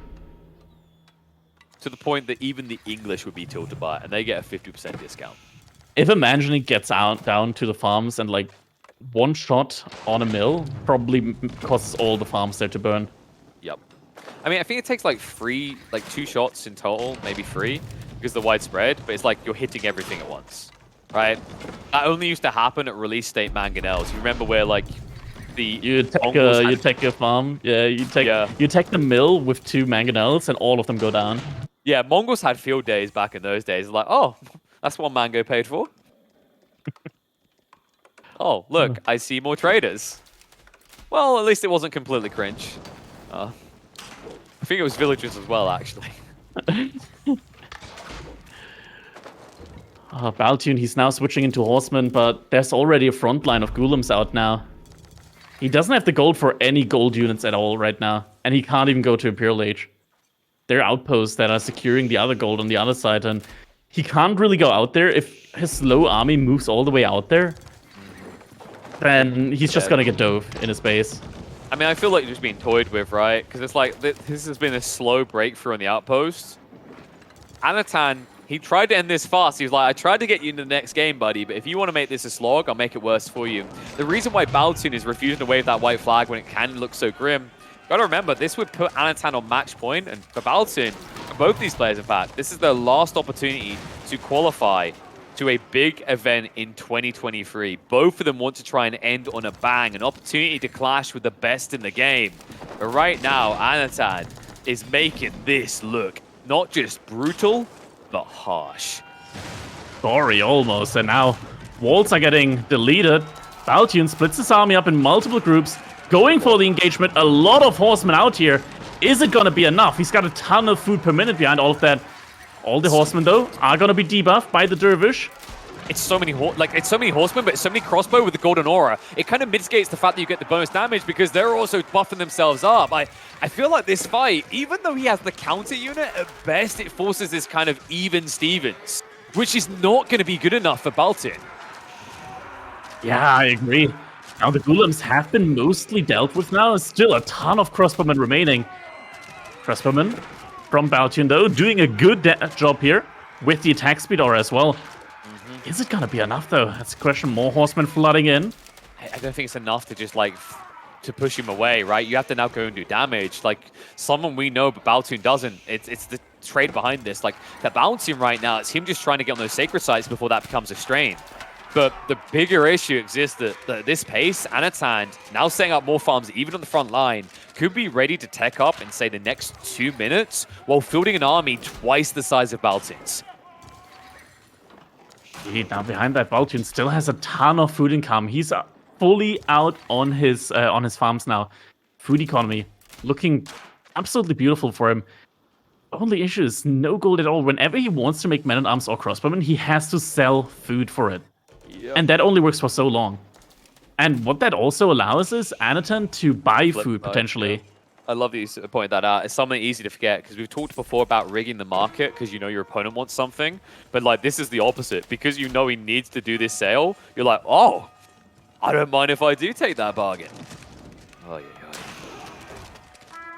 To the point that even the English would be tilted by it, and they get a 50% discount. If a Manjanique gets down to the farms and like 1 shot on a mill, probably causes all the farms there to burn. Yep. I mean, I think it takes like 2 shots in total, maybe 3, because of the widespread, but it's like you're hitting everything at once, right? That only used to happen at release state mangonels. You remember where like you take your farm, yeah, you take the mill with 2 mangonels and all of them go down. Yeah, Mongols had field days back in those days. Like, oh, that's what mango paid for. Oh, look, I see more traders. Well, at least it wasn't completely cringe. I think it was villagers as well, actually. Baltune, he's now switching into horsemen, but there's already a front line of golems out now. He doesn't have the gold for any gold units at all right now, and he can't even go to Imperial Age. There are outposts that are securing the other gold on the other side, and he can't really go out there. If his slow army moves all the way out there, then he's just gonna get dove in his base. I mean, I feel like you're just being toyed with, right? Because it's like, this has been a slow breakthrough on the outpost. Anotand, he tried to end this fast. He was like, I tried to get you into the next game, buddy, but if you want to make this a slog, I'll make it worse for you. The reason why Baltune is refusing to wave that white flag when it can look so grim, gotta remember, this would put Anotand on match point, and for Baltune, for both these players, in fact, this is their last opportunity to qualify to a big event in 2023. Both of them want to try and end on a bang, an opportunity to clash with the best in the game. But right now, Anotand is making this look not just brutal, but harsh. story almost. And now walls are getting deleted. Baltune splits his army up in multiple groups, going for the engagement. A lot of horsemen out here. Is it going to be enough? He's got a ton of food per minute behind all of that. All the horsemen, though, are going to be debuffed by the dervish. It's so many horsemen, but it's so many crossbow with the golden aura. It kind of mitigates the fact that you get the bonus damage because they're also buffing themselves up. I feel like this fight, even though he has the counter unit, at best it forces this kind of even Stevens, which is not going to be good enough for Baltune. Yeah, I agree. Now the golems have been mostly dealt with now. There's still a ton of crossbowmen remaining. Crossbowmen from Baltune, though, doing a good job here with the attack speed aura as well. Is it gonna be enough, though? That's a question. More horsemen flooding in. I don't think it's enough to just, like, to push him away, right? You have to now go and do damage. Like, someone we know, but Baltune doesn't. It's the trade behind this. Like, the Baltune right now, it's him just trying to get on those sacred sites before that becomes a strain. But the bigger issue exists that at this pace, Anotand, now setting up more farms, even on the front line, could be ready to tech up in, say, the next 2 minutes, while fielding an army twice the size of Baltune's. Now behind that, Baltune still has a ton of food income. He's fully out on his farms now. Food economy looking absolutely beautiful for him. Only issue is no gold at all. Whenever he wants to make men-at-arms or crossbowmen, he has to sell food for it. Yep. And that only works for so long. And what that also allows is Anotand to buy food, potentially. Yeah. I love that you pointed that out. It's something easy to forget, because we've talked before about rigging the market because you know your opponent wants something. But like this is the opposite. Because you know he needs to do this sale, you're like, oh, I don't mind if I do take that bargain. Oh, yeah.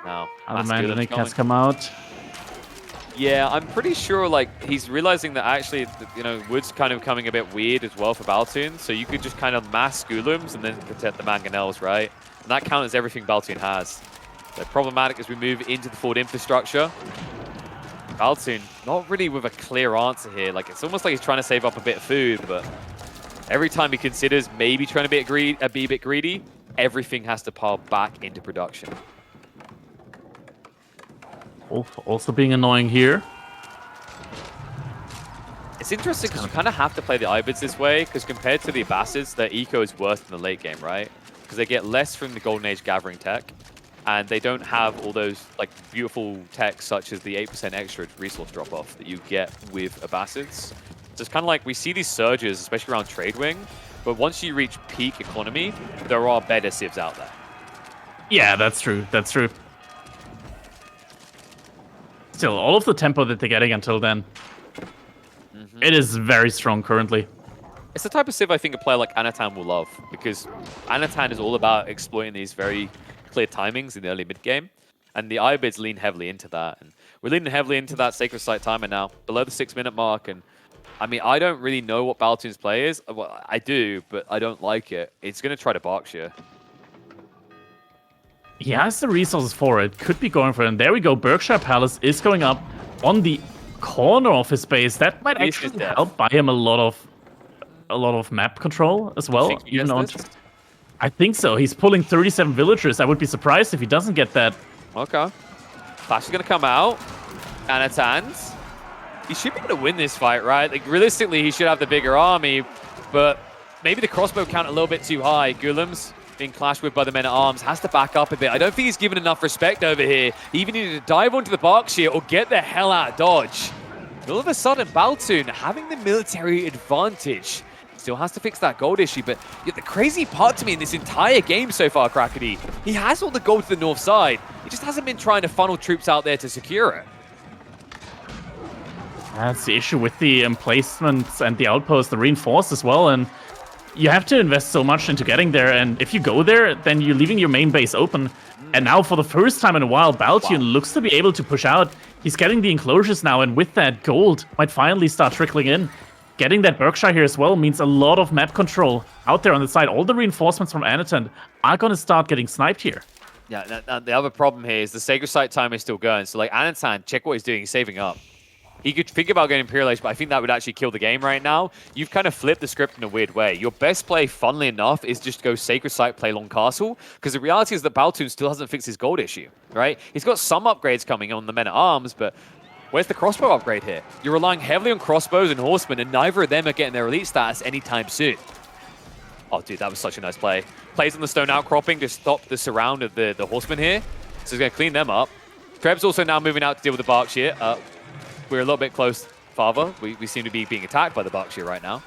Now, Mandanik has come out. Yeah, I'm pretty sure like he's realizing that actually, you know, wood's kind of coming a bit weird as well for Baltune. So you could just kind of mass Golems and then protect the mangonels, right? And that counters everything Baltune has. So problematic as we move into the forward infrastructure. Baltune not really with a clear answer here. Like it's almost like he's trying to save up a bit of food, but every time he considers maybe trying to be a bit greedy, everything has to pile back into production. Also being annoying here. It's interesting because you kind of have to play the Ibids this way, because compared to the Abbasids, their eco is worse in the late game, right? Because they get less from the Golden Age gathering tech, and they don't have all those like beautiful techs such as the 8% extra resource drop-off that you get with Abbasids. So it's kind of like we see these surges, especially around Tradewing, but once you reach peak economy, there are better civs out there. Yeah, that's true. That's true. Still, all of the tempo that they're getting until then, it is very strong currently. It's the type of civ I think a player like Anotand will love, because Anotand is all about exploiting these very clear timings in the early mid-game, and the Ibids lean heavily into that. And we're leaning heavily into that Sacred Site timer now, below the 6-minute mark, and I mean, I don't really know what Baltune's play is. Well, I do, but I don't like it. It's going to try to box you. He has the resources for it. Could be going for it. And there we go. Berkshire Palace is going up on the corner of his base. That might actually help buy him a lot of map control as well. Even on, I think so. He's pulling 37 villagers. I would be surprised if he doesn't get that. Okay. Flash is going to come out. Anotand. He should be able to win this fight, right? Like realistically, he should have the bigger army, but maybe the crossbow count a little bit too high. Golems being clashed with by the men-at-arms, has to back up a bit. I don't think he's given enough respect over here. He even needed to dive onto the Berkshire or get the hell out of dodge. All of a sudden, Baltune having the military advantage. Still has to fix that gold issue, but the crazy part to me in this entire game so far, Crackedy, he has all the gold to the north side. He just hasn't been trying to funnel troops out there to secure it. That's the issue with the emplacements and the outposts, the reinforced as well, and you have to invest so much into getting there, and if you go there, then you're leaving your main base open. And now, for the first time in a while, Baltune looks to be able to push out. He's getting the enclosures now, and with that, gold might finally start trickling in. Getting that Berkshire here as well means a lot of map control out there on the side. All the reinforcements from Anotand are going to start getting sniped here. Yeah, the other problem here is the Sacred Site time is still going. So, like, Anotand, check what he's doing. He's saving up. He could think about getting Imperialized, but I think that would actually kill the game right now. You've kind of flipped the script in a weird way. Your best play, funnily enough, is just go Sacred Site, play Long Castle, because the reality is that Baltune still hasn't fixed his gold issue, right? He's got some upgrades coming on the Men-at-Arms, but where's the crossbow upgrade here? You're relying heavily on crossbows and horsemen, and neither of them are getting their elite status anytime soon. Oh, dude, that was such a nice play. Plays on the stone outcropping to stop the surround of the horsemen here. So he's going to clean them up. Treb's also now moving out to deal with the Berkshire. We're a little bit close farther. We seem to be being attacked by the Berkshire right now.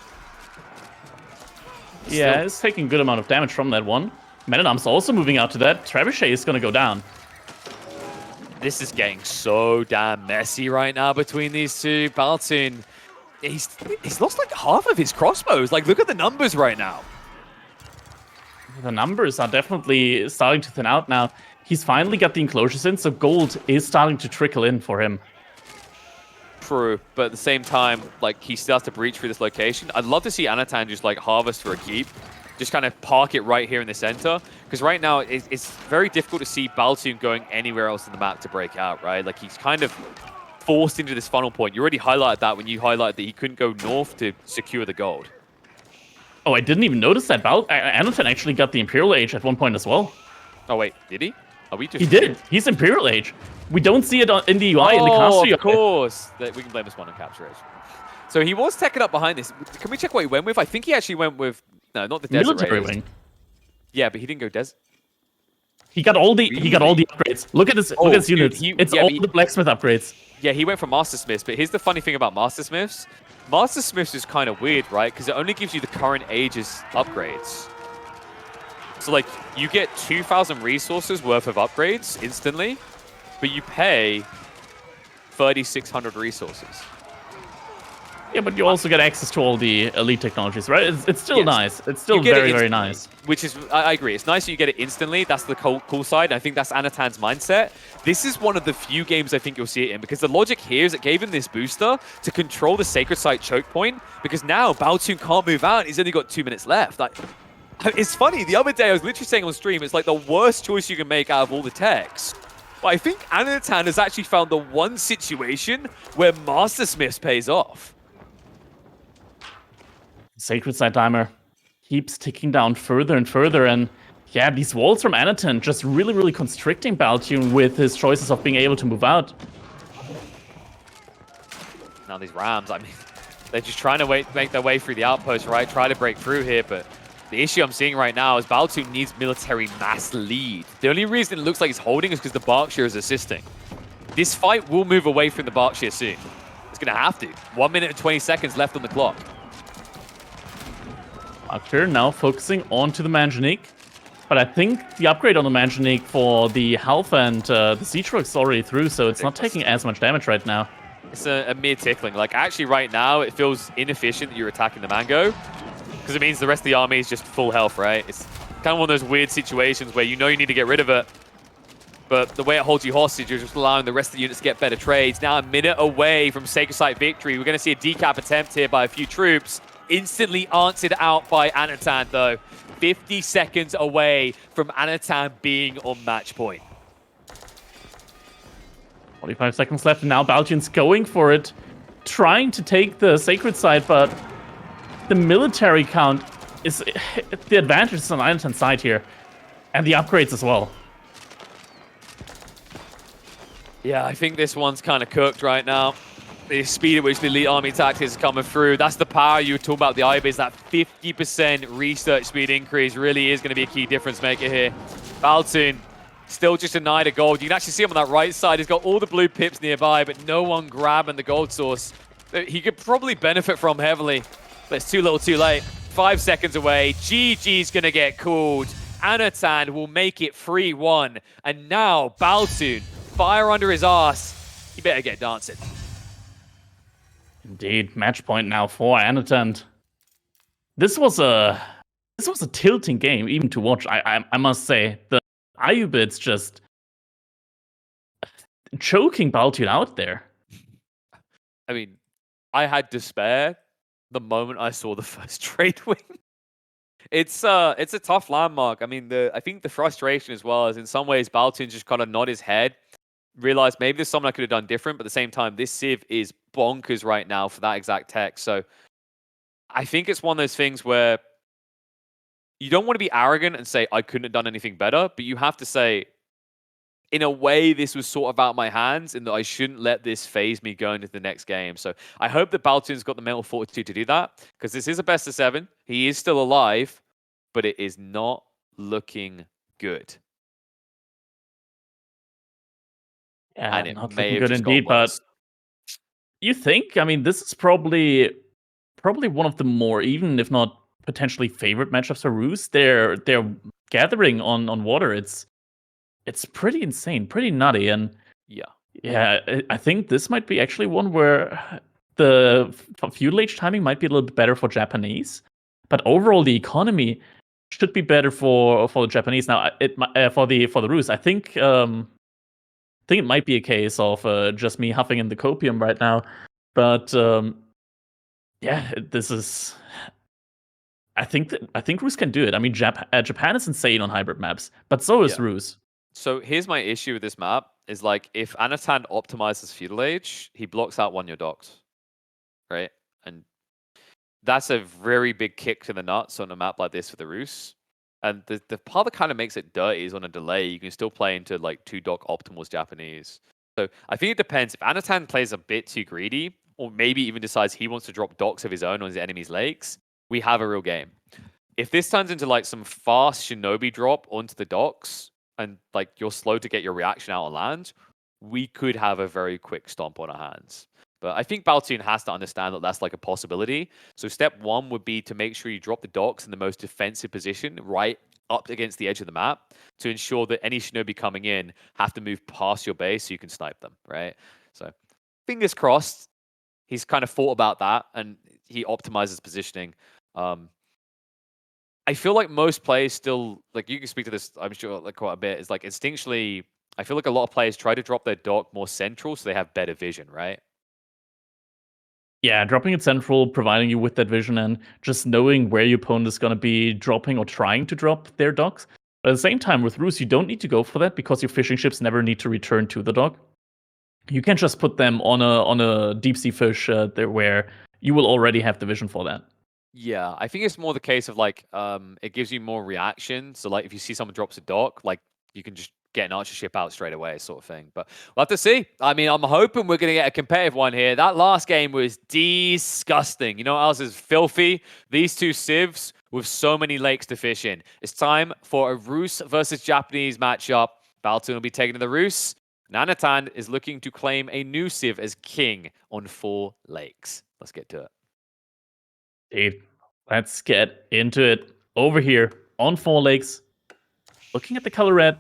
Yeah, it's taking a good amount of damage from that one. Man-at-Arms also moving out to that. Trebuchet is going to go down. This is getting so damn messy right now between these two. Baltune, he's lost like half of his crossbows. Like, look at the numbers right now. The numbers are definitely starting to thin out now. He's finally got the enclosures in, so gold is starting to trickle in for him. True, but at the same time, like, he still has to breach through this location. I'd love to see Anotand just, like, harvest for a keep. Just kind of park it right here in the center. Because right now, it's very difficult to see Baltune going anywhere else in the map to break out, right? Like, he's kind of forced into this funnel point. You already highlighted that when you highlighted that he couldn't go north to secure the gold. Oh, I didn't even notice that. Anotand actually got the Imperial Age at one point as well. Oh, wait, did he? Are we just... He did. He's Imperial Age. We don't see it in the UI, in the caster UI. Of course. We can blame this one on Capture Age. So he was teching up behind this. Can we check what he went with? I think he actually went with... No, not the Desert Military Raiders. Wing. Yeah, but he didn't go Desert... He got all the upgrades. Look at his units. It's all the blacksmith upgrades. Yeah, he went for Master Smiths, but here's the funny thing about Master Smiths. Master Smiths is kind of weird, right? Because it only gives you the current age's upgrades. So, like, you get 2,000 resources worth of upgrades instantly, but you pay 3,600 resources. Yeah, but you also get access to all the elite technologies, right? It's still nice. It's still very, very nice. Which is, I agree. It's nice that you get it instantly. That's the cool side. I think that's Anotand's mindset. This is one of the few games I think you'll see it in, because the logic here is it gave him this booster to control the Sacred Site choke point, because now Baltune can't move out. He's only got 2 minutes left. Like, it's funny. The other day, I was literally saying on stream, it's like the worst choice you can make out of all the techs. But I think Anotand has actually found the one situation where Master Smiths pays off. Sacred Site timer keeps ticking down further and further, and yeah, these walls from Anotand just really, really constricting Baltune with his choices of being able to move out. Now these Rams, I mean, they're just trying to make their way through the outpost, right? Try to break through here, but the issue I'm seeing right now is Baltune needs military mass lead. The only reason it looks like he's holding is because the Berkshire is assisting. This fight will move away from the Berkshire soon. It's going to have to. 1 minute and 20 seconds left on the clock. Berkshire now focusing onto the Manganique. But I think the upgrade on the Manganique for the health and the siege truck is already through, so it's not taking as much damage right now. It's a mere tickling. Like, actually right now, it feels inefficient that you're attacking the Mango, because it means the rest of the army is just full health, right? It's kind of one of those weird situations where you know you need to get rid of it, but the way it holds you hostage, you're just allowing the rest of the units to get better trades. Now a minute away from Sacred Site victory. We're going to see a decap attempt here by a few troops. Instantly answered out by Anotand, though. 50 seconds away from Anotand being on match point. 45 seconds left, and now Baltune's going for it. Trying to take the Sacred Site, but the military count is... The advantage is on Anotand's side here. And the upgrades as well. Yeah, I think this one's kind of cooked right now. The speed at which the elite army tactics is coming through, that's the power you were talking about the IBIS. That 50% research speed increase really is going to be a key difference maker here. Baltune still just denied a gold. You can actually see him on that right side. He's got all the blue pips nearby, but no one grabbing the gold source that he could probably benefit from heavily. But it's too little too late. 5 seconds away. GG's going to get called. Anotand will make it 3-1. And now Baltune, fire under his ass. He better get dancing. Indeed, match point now for Anotand. This was a tilting game, even to watch. I must say, the Ayubids just choking Baltune out there. I mean, I had despair the moment I saw the first trade win. It's a tough landmark. I mean, I think the frustration as well is in some ways Baltune just kind of nod his head, realized maybe there's something I could have done different, but at the same time, this Civ is bonkers right now for that exact tech. So I think it's one of those things where you don't want to be arrogant and say, I couldn't have done anything better, but you have to say, in a way, this was sort of out of my hands, and that I shouldn't let this phase me going into the next game. So I hope that Baltune's got the mental fortitude to do that, because this is a best of 7. He is still alive, but it is not looking good. Yeah, And it not may looking have good just gotten indeed. But worse. you think? I mean, this is probably one of the more, even if not potentially favorite matchups for Roos. They're gathering on water. It's pretty insane, pretty nutty, and Yeah, I think this might be actually one where the feudal age timing might be a little bit better for Japanese, but overall the economy should be better for the Japanese. Now, for the Roos, I think it might be a case of just me huffing in the copium right now, but yeah, this is. I think Roos can do it. I mean, Japan is insane on hybrid maps, but so is Roos. So here's my issue with this map, is like, if Anotand optimizes Feudal Age, he blocks out 1 your docks, right? And that's a very big kick to the nuts on a map like this for the Roos. And the part that kind of makes it dirty is on a delay, you can still play into like 2 dock optimals Japanese. So I think it depends. If Anotand plays a bit too greedy, or maybe even decides he wants to drop docks of his own on his enemy's lakes, we have a real game. If this turns into like some fast Shinobi drop onto the docks, and like you're slow to get your reaction out on land, we could have a very quick stomp on our hands. But I think Baltune has to understand that that's like a possibility. So step 1 would be to make sure you drop the docks in the most defensive position, right up against the edge of the map, to ensure that any Shinobi coming in have to move past your base so you can snipe them, right? So fingers crossed, he's kind of thought about that and he optimizes positioning. I feel like most players still, like, you can speak to this, I'm sure, like, quite a bit, is like instinctually, I feel like a lot of players try to drop their dock more central so they have better vision, right? Yeah, dropping it central, providing you with that vision, and just knowing where your opponent is going to be dropping or trying to drop their docks. But at the same time, with Roos, you don't need to go for that because your fishing ships never need to return to the dock. You can just put them on a deep sea fish there where you will already have the vision for that. Yeah, I think it's more the case of like, it gives you more reaction. So like, if you see someone drops a dock, like you can just get an archer ship out straight away, sort of thing. But we'll have to see. I mean, I'm hoping we're going to get a competitive one here. That last game was disgusting. You know what else is filthy? These two civs with so many lakes to fish in. It's time for a Roos versus Japanese matchup. Baltune will be taking to the Roos. Anotand is looking to claim a new civ as king on 4 lakes. Let's get to it. Dude, let's get into it. Over here on 4 lakes, looking at the color red,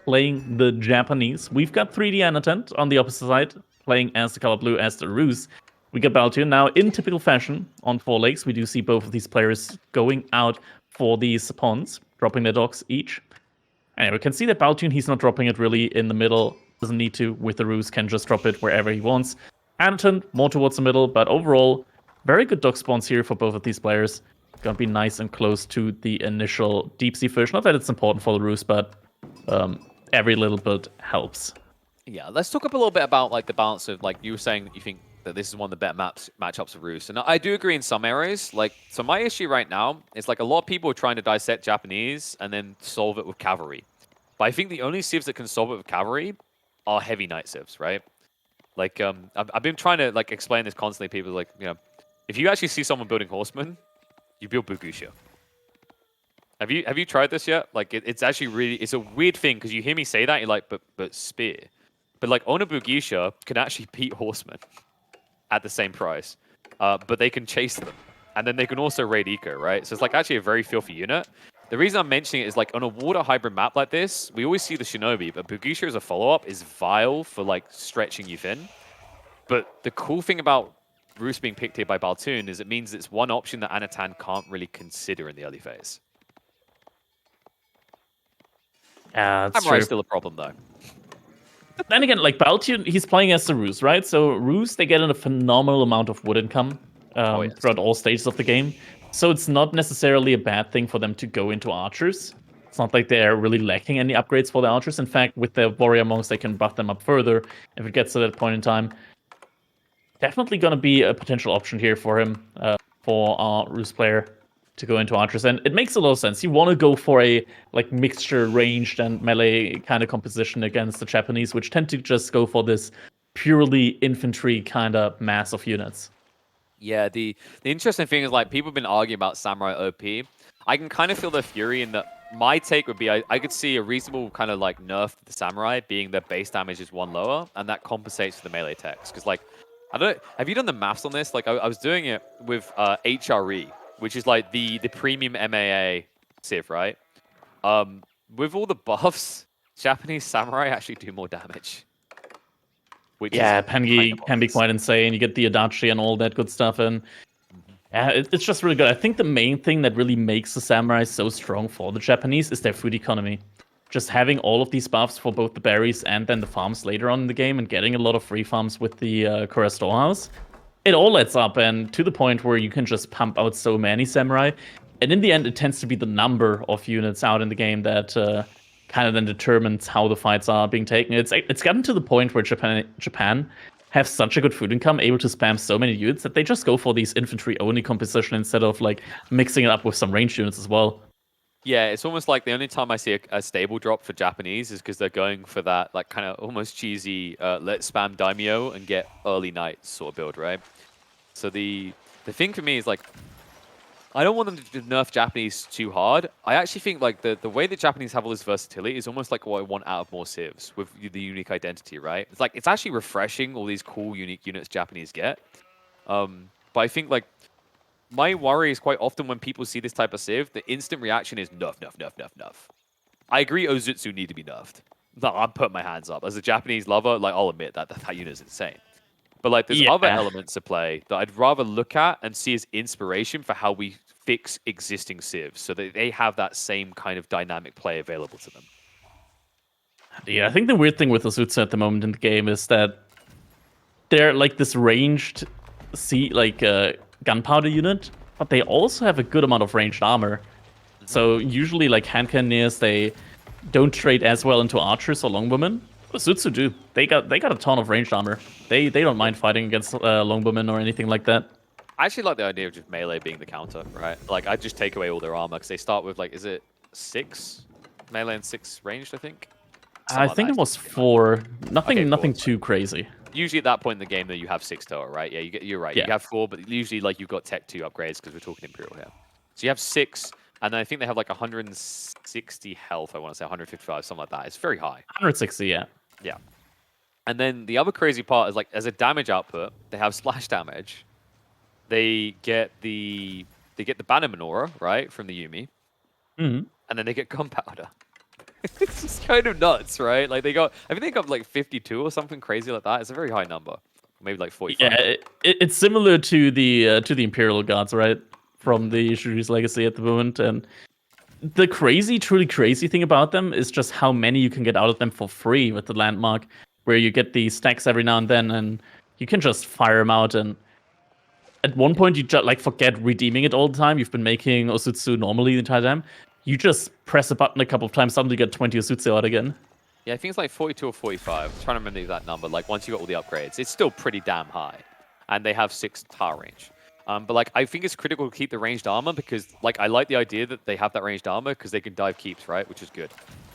playing the Japanese. We've got 3D Anotand on the opposite side, playing as the color blue as the Roos. We got Baltune. Now, in typical fashion, on 4 lakes, we do see both of these players going out for these ponds, dropping their docks each. And we can see that Baltune, he's not dropping it really in the middle. Doesn't need to with the Roos, can just drop it wherever he wants. Anotand, more towards the middle, but overall, very good dock spawns here for both of these players. Gonna be nice and close to the initial deep sea fish. Not that it's important for the Roos, but every little bit helps. Yeah, let's talk up a little bit about like the balance of, like, you were saying you think that this is one of the better matchups of Roos, and I do agree in some areas. Like, so my issue right now is like a lot of people are trying to dissect Japanese and then solve it with cavalry, but I think the only civs that can solve it with cavalry are heavy knight civs, right? Like, I've been trying to like explain this constantly. People are like, you know, if you actually see someone building horsemen, you build Bugusha. Have you tried this yet? Like, it's actually really, it's a weird thing because you hear me say that, you're like, but spear. But like, Onabugisha can actually beat horsemen at the same price, but they can chase them, and then they can also raid eco, right? So it's like actually a very filthy unit. The reason I'm mentioning it is like on a water hybrid map like this, we always see the Shinobi, but Bugisha as a follow-up is vile for like stretching you thin. But the cool thing about Roos being picked here by Baltune is it means it's one option that Anotand can't really consider in the early phase. Yeah, that's Samurai true. still a problem though. Then again, like Baltune, he's playing as the Roos, right? So Roos, they get a phenomenal amount of wood income throughout all stages of the game. So it's not necessarily a bad thing for them to go into archers. It's not like they're really lacking any upgrades for the archers. In fact, with the warrior monks, they can buff them up further if it gets to that point in time. Definitely going to be a potential option here for him, for our Roos player. to go into archers, and it makes a lot of sense. You want to go for a like mixture ranged and melee kind of composition against the Japanese, which tend to just go for this purely infantry kind of mass of units. Yeah, the interesting thing is like people have been arguing about Samurai OP. I can kind of feel the fury in that. My take would be I could see a reasonable kind of like nerf to the Samurai being their base damage is 1 lower, and that compensates for the melee attacks. Because like, I don't. Have you done the maths on this? Like I was doing it with HRE, which is like the premium MAA Civ, right? With all the buffs, Japanese Samurai actually do more damage. Which Yeah, is can be quite insane. You get the Adachi and all that good stuff, and yeah, it's just really good. I think the main thing that really makes the Samurai so strong for the Japanese is their food economy. Just having all of these buffs for both the berries and then the farms later on in the game, and getting a lot of free farms with the Kura Storehouse, it all adds up, and to the point where you can just pump out so many Samurai. And in the end, it tends to be the number of units out in the game that kind of then determines how the fights are being taken. It's gotten to the point where Japan have such a good food income, able to spam so many units that they just go for these infantry only composition instead of like mixing it up with some ranged units as well. Yeah, it's almost like the only time I see a stable drop for Japanese is because they're going for that like kind of almost cheesy let's spam daimyo and get early knights sort of build, right? So the thing for me is like I don't want them to nerf Japanese too hard. I actually think like the way that Japanese have all this versatility is almost like what I want out of more civs with the unique identity, right? It's like it's actually refreshing all these cool unique units Japanese get. But I think like my worry is quite often when people see this type of civ, the instant reaction is nerf, nerf, nerf, nerf, nerf. I agree Ozutsu need to be nerfed. No, I'm putting my hands up. As a Japanese lover, like I'll admit that unit is insane. But like there's other elements of play that I'd rather look at and see as inspiration for how we fix existing civs so that they have that same kind of dynamic play available to them. Yeah, I think the weird thing with Ozutsu at the moment in the game is that they're like this ranged gunpowder unit, but they also have a good amount of ranged armor. So usually like hand cannoneers, they don't trade as well into archers or longbowmen. Ozutsu do. They got a ton of ranged armor. They don't mind fighting against longbowmen or anything like that. I actually like the idea of just melee being the counter, right? Like I just take away all their armor because they start with like, is it 6 melee and 6 ranged? I think. I think it was 4. Nothing too crazy. Usually at that point in the game, though, you have 6 total, right? Yeah, you're right. Yeah. You have 4, but usually like you've got Tech 2 upgrades because we're talking Imperial here. So you have 6, and then I think they have like 160 health. I want to say 155, something like that. It's very high. 160, yeah. Yeah. And then the other crazy part is like as a damage output, they have splash damage. They get the banner menorah, right, from the Yumi, and then they get gunpowder. It's just kind of nuts, right? Like I think they got like 52 or something crazy like that. It's a very high number, maybe like 45. Yeah, it's similar to the Imperial Guards, right, from the Shuri's Legacy at the moment. And the truly crazy thing about them is just how many you can get out of them for free with the landmark, where you get these stacks every now and then, and you can just fire them out. And at one point, you just like forget redeeming it all the time. You've been making Ozutsu normally the entire time. You just press a button a couple of times, suddenly you get 20 Ozutsu out again. Yeah, I think it's like 42 or 45. I'm trying to remember the exact number. Like once you got all the upgrades, it's still pretty damn high, and they have 6 tower range. But like I think it's critical to keep the ranged armor because like I like the idea that they have that ranged armor because they can dive keeps, right? Which is good.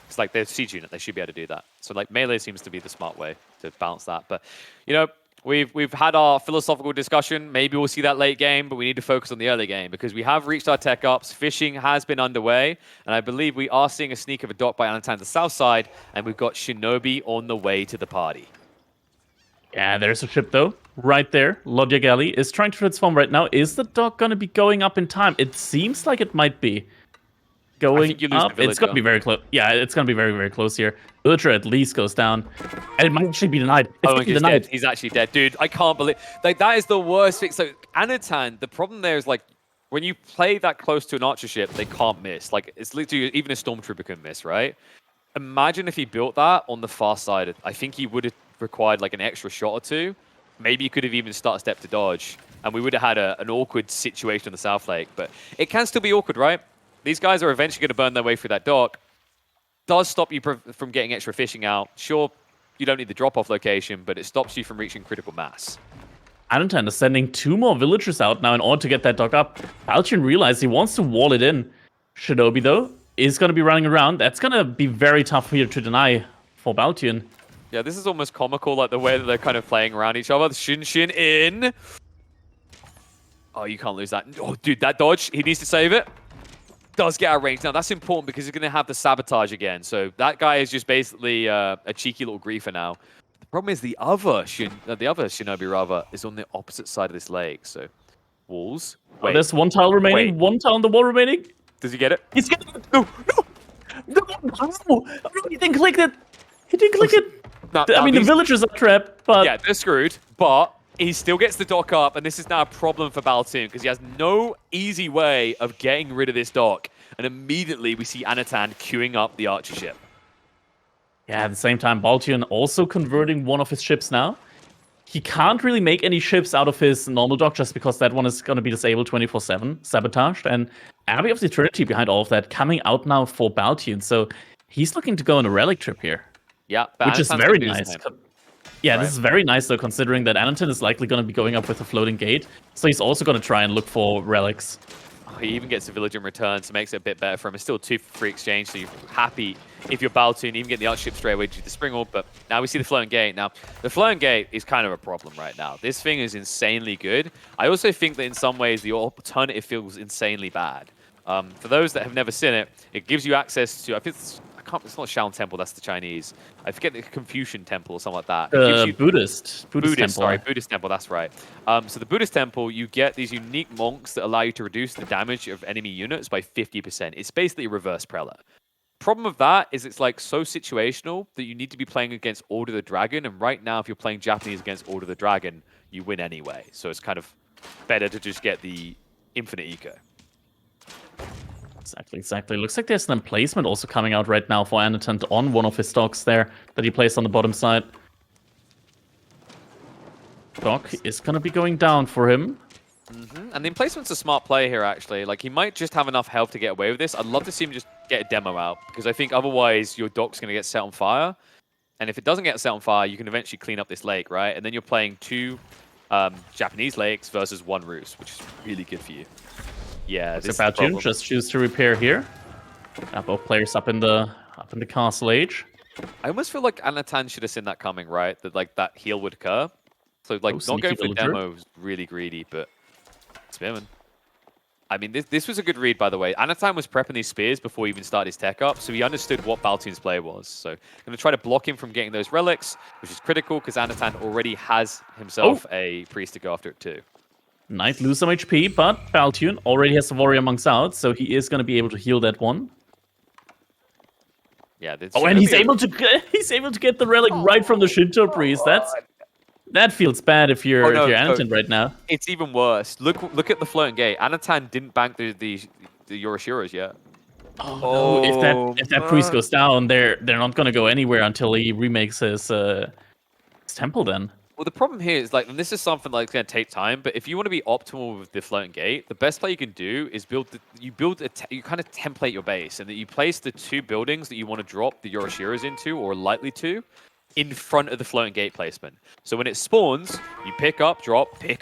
It's like they're siege unit; they should be able to do that. So like melee seems to be the smart way to balance that. But you know, we've had our philosophical discussion. Maybe we'll see that late game, but we need to focus on the early game because we have reached our tech ups. Fishing has been underway, and I believe we are seeing a sneak of a dock by Anotand to the south side, and we've got Shinobi on the way to the party. Yeah, there's a ship though, right there. Lodya Galley is trying to transform right now. Is the dock going to be going up in time? It seems like it might be going up. It's going to be very close. Yeah, it's going to be very, very close here. Ultra at least goes down, and it might actually be denied. It's denied. He's actually dead, dude. I can't believe like that is the worst thing. So Anotand, the problem there is like when you play that close to an archer ship, they can't miss. Like it's literally even a stormtrooper can miss, right? Imagine if he built that on the far side. I think he would have required like an extra shot or 2. Maybe he could have even started step to dodge, and we would have had an awkward situation on the South Lake. But it can still be awkward, right? These guys are eventually going to burn their way through that dock. Does stop you from getting extra fishing out. Sure, you don't need the drop-off location, but it stops you from reaching critical mass. Anotand is sending 2 more villagers out now in order to get that dog up. Baltune realized he wants to wall it in. Shinobi, though, is going to be running around. That's going to be very tough here to deny for Baltune. Yeah, this is almost comical, like the way that they're kind of playing around each other. Shin in. Oh, you can't lose that. Oh, dude, that dodge, he needs to save it. Does get out of range. Now, that's important because he's going to have the sabotage again. So that guy is just basically a cheeky little griefer now. The problem is the other Shinobi, rather, is on the opposite side of this lake. So, walls. Wait. Oh, there's 1 tile remaining. Wait. 1 tile on the wall remaining. Does he get it? He's getting it. No. Oh, he didn't click it. He didn't click it. No, I mean, the villagers are trapped, but... Yeah, they're screwed, but he still gets the dock up, and this is now a problem for Baltune, because he has no easy way of getting rid of this dock. And immediately, we see Anotand queuing up the archer ship. Yeah, at the same time, Baltune also converting one of his ships now. He can't really make any ships out of his normal dock, just because that one is going to be disabled 24/7, sabotaged. And Abbey of the Eternity behind all of that coming out now for Baltune. So he's looking to go on a relic trip here. Yeah, which is very nice. Yeah, right. This is very nice, though, considering that Anotand is likely going to be going up with a floating gate. So he's also going to try and look for relics. Oh, he even gets a village in return, so it makes it a bit better for him. It's still 2 for free exchange, so you're happy if you're Baltune, even get the archer ship straight away due to the spring orb. But now we see the floating gate. Now, the floating gate is kind of a problem right now. This thing is insanely good. I also think that in some ways, the alternative feels insanely bad. For those that have never seen it, it gives you access to, it's not Shaolin Temple, that's the Chinese. I forget the Confucian Temple or something like that. Buddhist Temple. Sorry, Buddhist Temple, that's right. So the Buddhist Temple, you get these unique monks that allow you to reduce the damage of enemy units by 50%. It's basically a reverse prelate. Problem of that is it's like so situational that you need to be playing against Order of the Dragon, and right now if you're playing Japanese against Order of the Dragon, you win anyway. So it's kind of better to just get the infinite eco. Exactly. Looks like there's an emplacement also coming out right now for Anotand on one of his docks there that he placed on the bottom side. Dock is going to be going down for him. And the emplacement's a smart play here, actually. Like, he might just have enough health to get away with this. I'd love to see him just get a demo out, because I think otherwise your dock's going to get set on fire. And if it doesn't get set on fire, you can eventually clean up this lake, right? And then you're playing 2 Japanese lakes versus 1 roost, which is really good for you. Yeah, this Baltune just choose to repair here. Got both players up in the castle age. I almost feel like Anotand should have seen that coming, right? That like that heal would occur. So like not going for demo was really greedy, but spamming. I mean, this was a good read, by the way. Anotand was prepping these spears before he even started his tech up, so he understood what Baltune's play was. So I'm going to try to block him from getting those relics, which is critical because Anotand already has himself a priest to go after it too. Knight lose some HP, but Baltune already has the warrior monks out, so he is going to be able to heal that one. Yeah. And he's able to get the relic right from the Shinto priest. That feels bad if you're Anotand right now. It's even worse. Look at the floating gate. Anotand didn't bank the Yoroshiras yet. Oh no! If that priest goes down, they're not going to go anywhere until he remakes his temple. Then. Well, the problem here is, like, and this is something that's going to take time, but if you want to be optimal with the floating gate, the best play you can do is you kind of template your base, and that you place the 2 buildings that you want to drop the Yoroshiras into, or likely to, in front of the floating gate placement. So when it spawns, you pick up, drop, it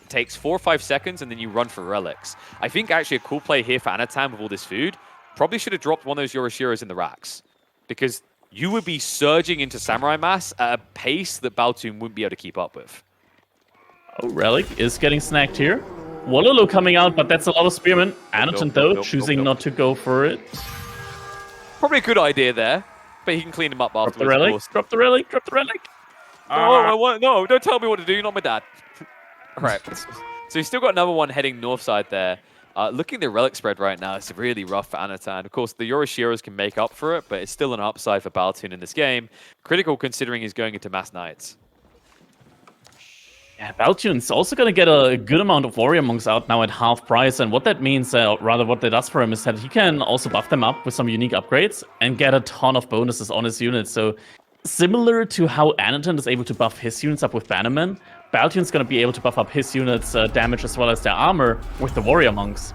takes 4 or 5 seconds, and then you run for relics. I think actually a cool play here for Anotand with all this food, probably should have dropped one of those Yoroshiras in the racks, because you would be surging into Samurai Mass at a pace that Baltune wouldn't be able to keep up with. Oh, Relic is getting snagged here. Wololo coming out, but that's a lot of spearmen. Anotand, though, choosing not to go for it. Probably a good idea there, but he can clean him up afterwards. Drop the relic. Drop the relic. No, don't tell me what to do. You're not my dad. All right. So he's still got another one heading north side there. Looking at the relic spread right now, it's really rough for Anotand. Of course, the Yoroshiras can make up for it, but it's still an upside for Baltune in this game. Critical considering he's going into Mass Knights. Yeah, Baltune's also going to get a good amount of warrior monks out now at half price, and what that means, rather what that does for him, is that he can also buff them up with some unique upgrades and get a ton of bonuses on his units. So similar to how Anotand is able to buff his units up with Bannerman, Baltune's going to be able to buff up his units' damage as well as their armor with the warrior monks.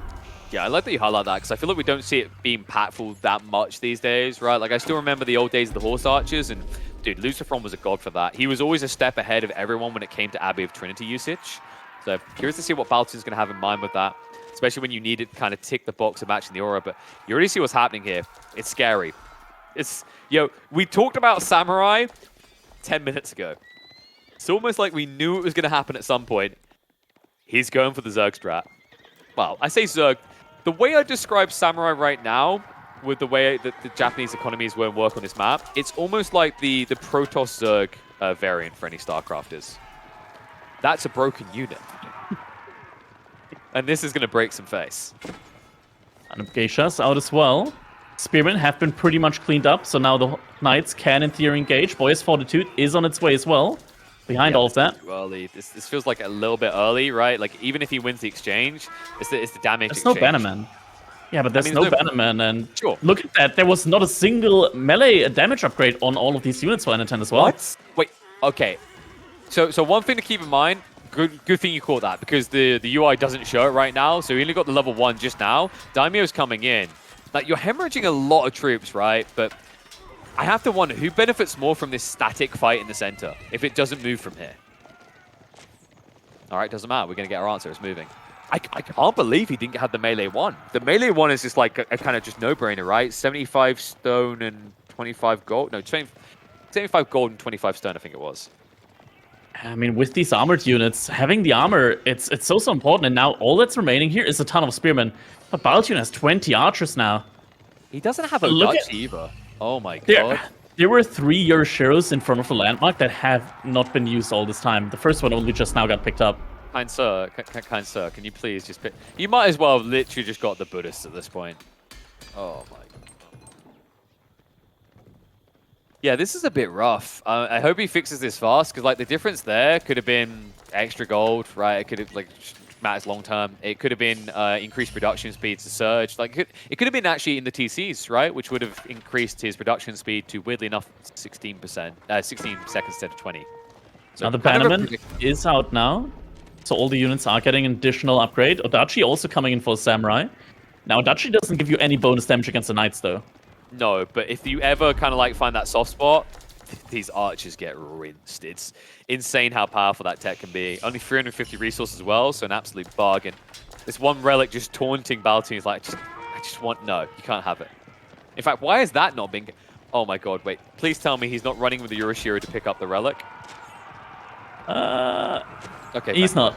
Yeah, I like that you highlight that, because I feel like we don't see it being impactful that much these days, right? Like, I still remember the old days of the horse archers, and Dude, Lucifron was a god for that. He was always a step ahead of everyone when it came to Abbey of Trinity usage. So curious to see what Baltune's going to have in mind with that, especially when you need it to kind of tick the box of matching the aura. But you already see what's happening here. It's scary. We talked about Samurai 10 minutes ago. It's almost like we knew it was going to happen at some point. He's going for the Zerg strat. Well, I say Zerg. The way I describe Samurai right now, with the way that the Japanese economies won't work on this map, it's almost like the Protoss Zerg variant for any StarCrafters. That's a broken unit. And this is going to break some face. And Geishas out as well. Spearmen have been pretty much cleaned up, so now the Knights can, in theory, engage. Boy's Fortitude is on its way as well. Behind all of that. Too early. This feels like a little bit early, right? Like, even if he wins the exchange, it's the damage There's exchange. no Bannerman. Yeah, but there's no Bannerman, and sure. Look at that. There was not a single melee damage upgrade on all of these units for Anotand as well. What? Wait, okay. So one thing to keep in mind, good thing you caught that, because the UI doesn't show it right now, so we only got the level 1 just now. Daimyo's coming in. Like, you're hemorrhaging a lot of troops, right? But I have to wonder, who benefits more from this static fight in the center if it doesn't move from here? All right, doesn't matter. We're going to get our answer. It's moving. I can't believe he didn't have the melee 1. The melee 1 is just like a kind of just no-brainer, right? 75 stone and 25 gold. No, 75 gold and 25 stone, I think it was. I mean, with these armored units, having the armor, it's so important. And now all that's remaining here is a ton of spearmen. But Baltune has 20 archers now. He doesn't have a Dutch either. Oh my god. There were 3 Yoroshiros in front of the landmark that have not been used all this time. The first one only just now got picked up. Kind sir, can you please just pick... You might as well have literally just got the Buddhists at this point. Oh my god. Yeah, this is a bit rough. I hope he fixes this fast, because like the difference there could have been extra gold, right? It could have like matters long term. It could have been increased production speed to Surge. Like it could have been actually in the TCs, right? Which would have increased his production speed to, weirdly enough, 16 seconds instead of 20. So now the Bannerman is out now. So all the units are getting an additional upgrade. Odachi also coming in for Samurai. Now, Odachi doesn't give you any bonus damage against the Knights, though. No, but if you ever kind of like find that soft spot, these archers get rinsed. It's insane how powerful that tech can be. Only 350 resources as well, so an absolute bargain. This one relic just taunting Baltune is like, I just want... No, you can't have it. In fact, why is that not being... Oh my god, wait. Please tell me he's not running with the Yoroshiro to pick up the relic. Okay, he's not.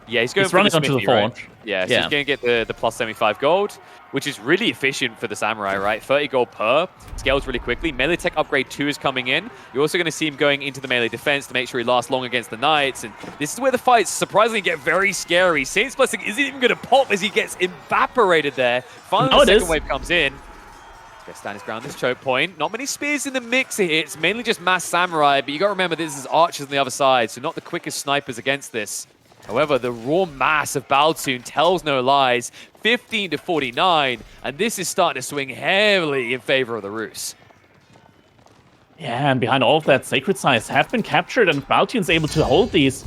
Yeah, he's going for running the onto the forge. Right? Yeah, so he's going to get the plus 75 gold, which is really efficient for the Samurai, right? 30 gold per, scales really quickly. Melee tech upgrade 2 is coming in. You're also going to see him going into the melee defense to make sure he lasts long against the Knights. And this is where the fights surprisingly get very scary. Saint's Blessing isn't even going to pop as he gets evaporated there. Finally, the second wave comes in. He's going to stand his ground this choke point. Not many spears in the mix here. It's mainly just mass Samurai, but you got to remember this is archers on the other side, so not the quickest snipers against this. However, the raw mass of Baltune tells no lies, 15 to 49, and this is starting to swing heavily in favor of the Rus. Yeah, and behind all of that, Sacred Size have been captured, and Baltune's able to hold these.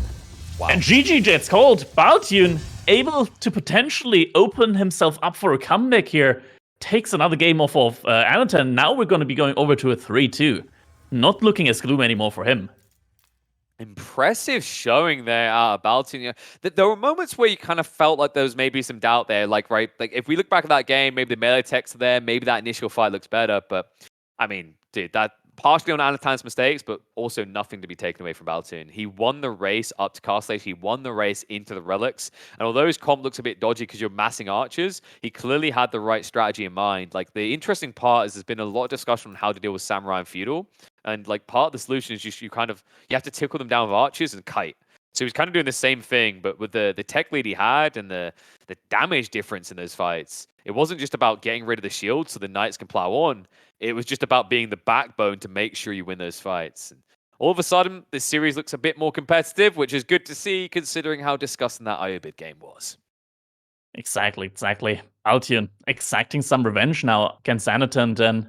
Wow. And GG Jets called. Baltune able to potentially open himself up for a comeback here. Takes another game off of Anotand. Now we're going to be going over to a 3-2. Not looking as gloomy anymore for him. Impressive showing there out of Baltune. There were moments where you kind of felt like there was maybe some doubt there. Like, right, like if we look back at that game, maybe the melee techs are there, maybe that initial fight looks better. But, I mean, dude, that partially on Anotand's mistakes, but also nothing to be taken away from Baltune. He won the race up to Castle Age. He won the race into the relics. And although his comp looks a bit dodgy because you're massing archers, he clearly had the right strategy in mind. Like, the interesting part is there's been a lot of discussion on how to deal with Samurai and Feudal. And like part of the solution is you have to tickle them down with archers and kite. So he's kind of doing the same thing, but with the tech lead he had and the damage difference in those fights. It wasn't just about getting rid of the shield so the Knights can plow on. It was just about being the backbone to make sure you win those fights. And all of a sudden, this series looks a bit more competitive, which is good to see considering how disgusting that IOBID game was. Exactly. Baltune exacting some revenge now against Anotand, and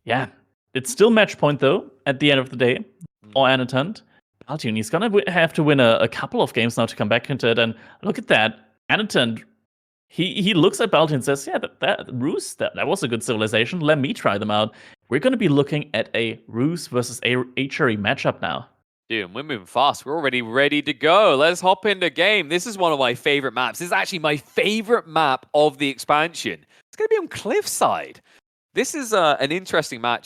yeah. It's still match point, though, at the end of the day, or Anotand. Baltune, he's going to have to win a couple of games now to come back into it. And look at that. Anotand He looks at Baltune and says, yeah, that Rus, that was a good civilization. Let me try them out. We're going to be looking at a Rus versus a HRE matchup now. Dude, we're moving fast. We're already ready to go. Let's hop into game. This is one of my favorite maps. This is actually my favorite map of the expansion. It's going to be on Cliffside. This is an interesting map,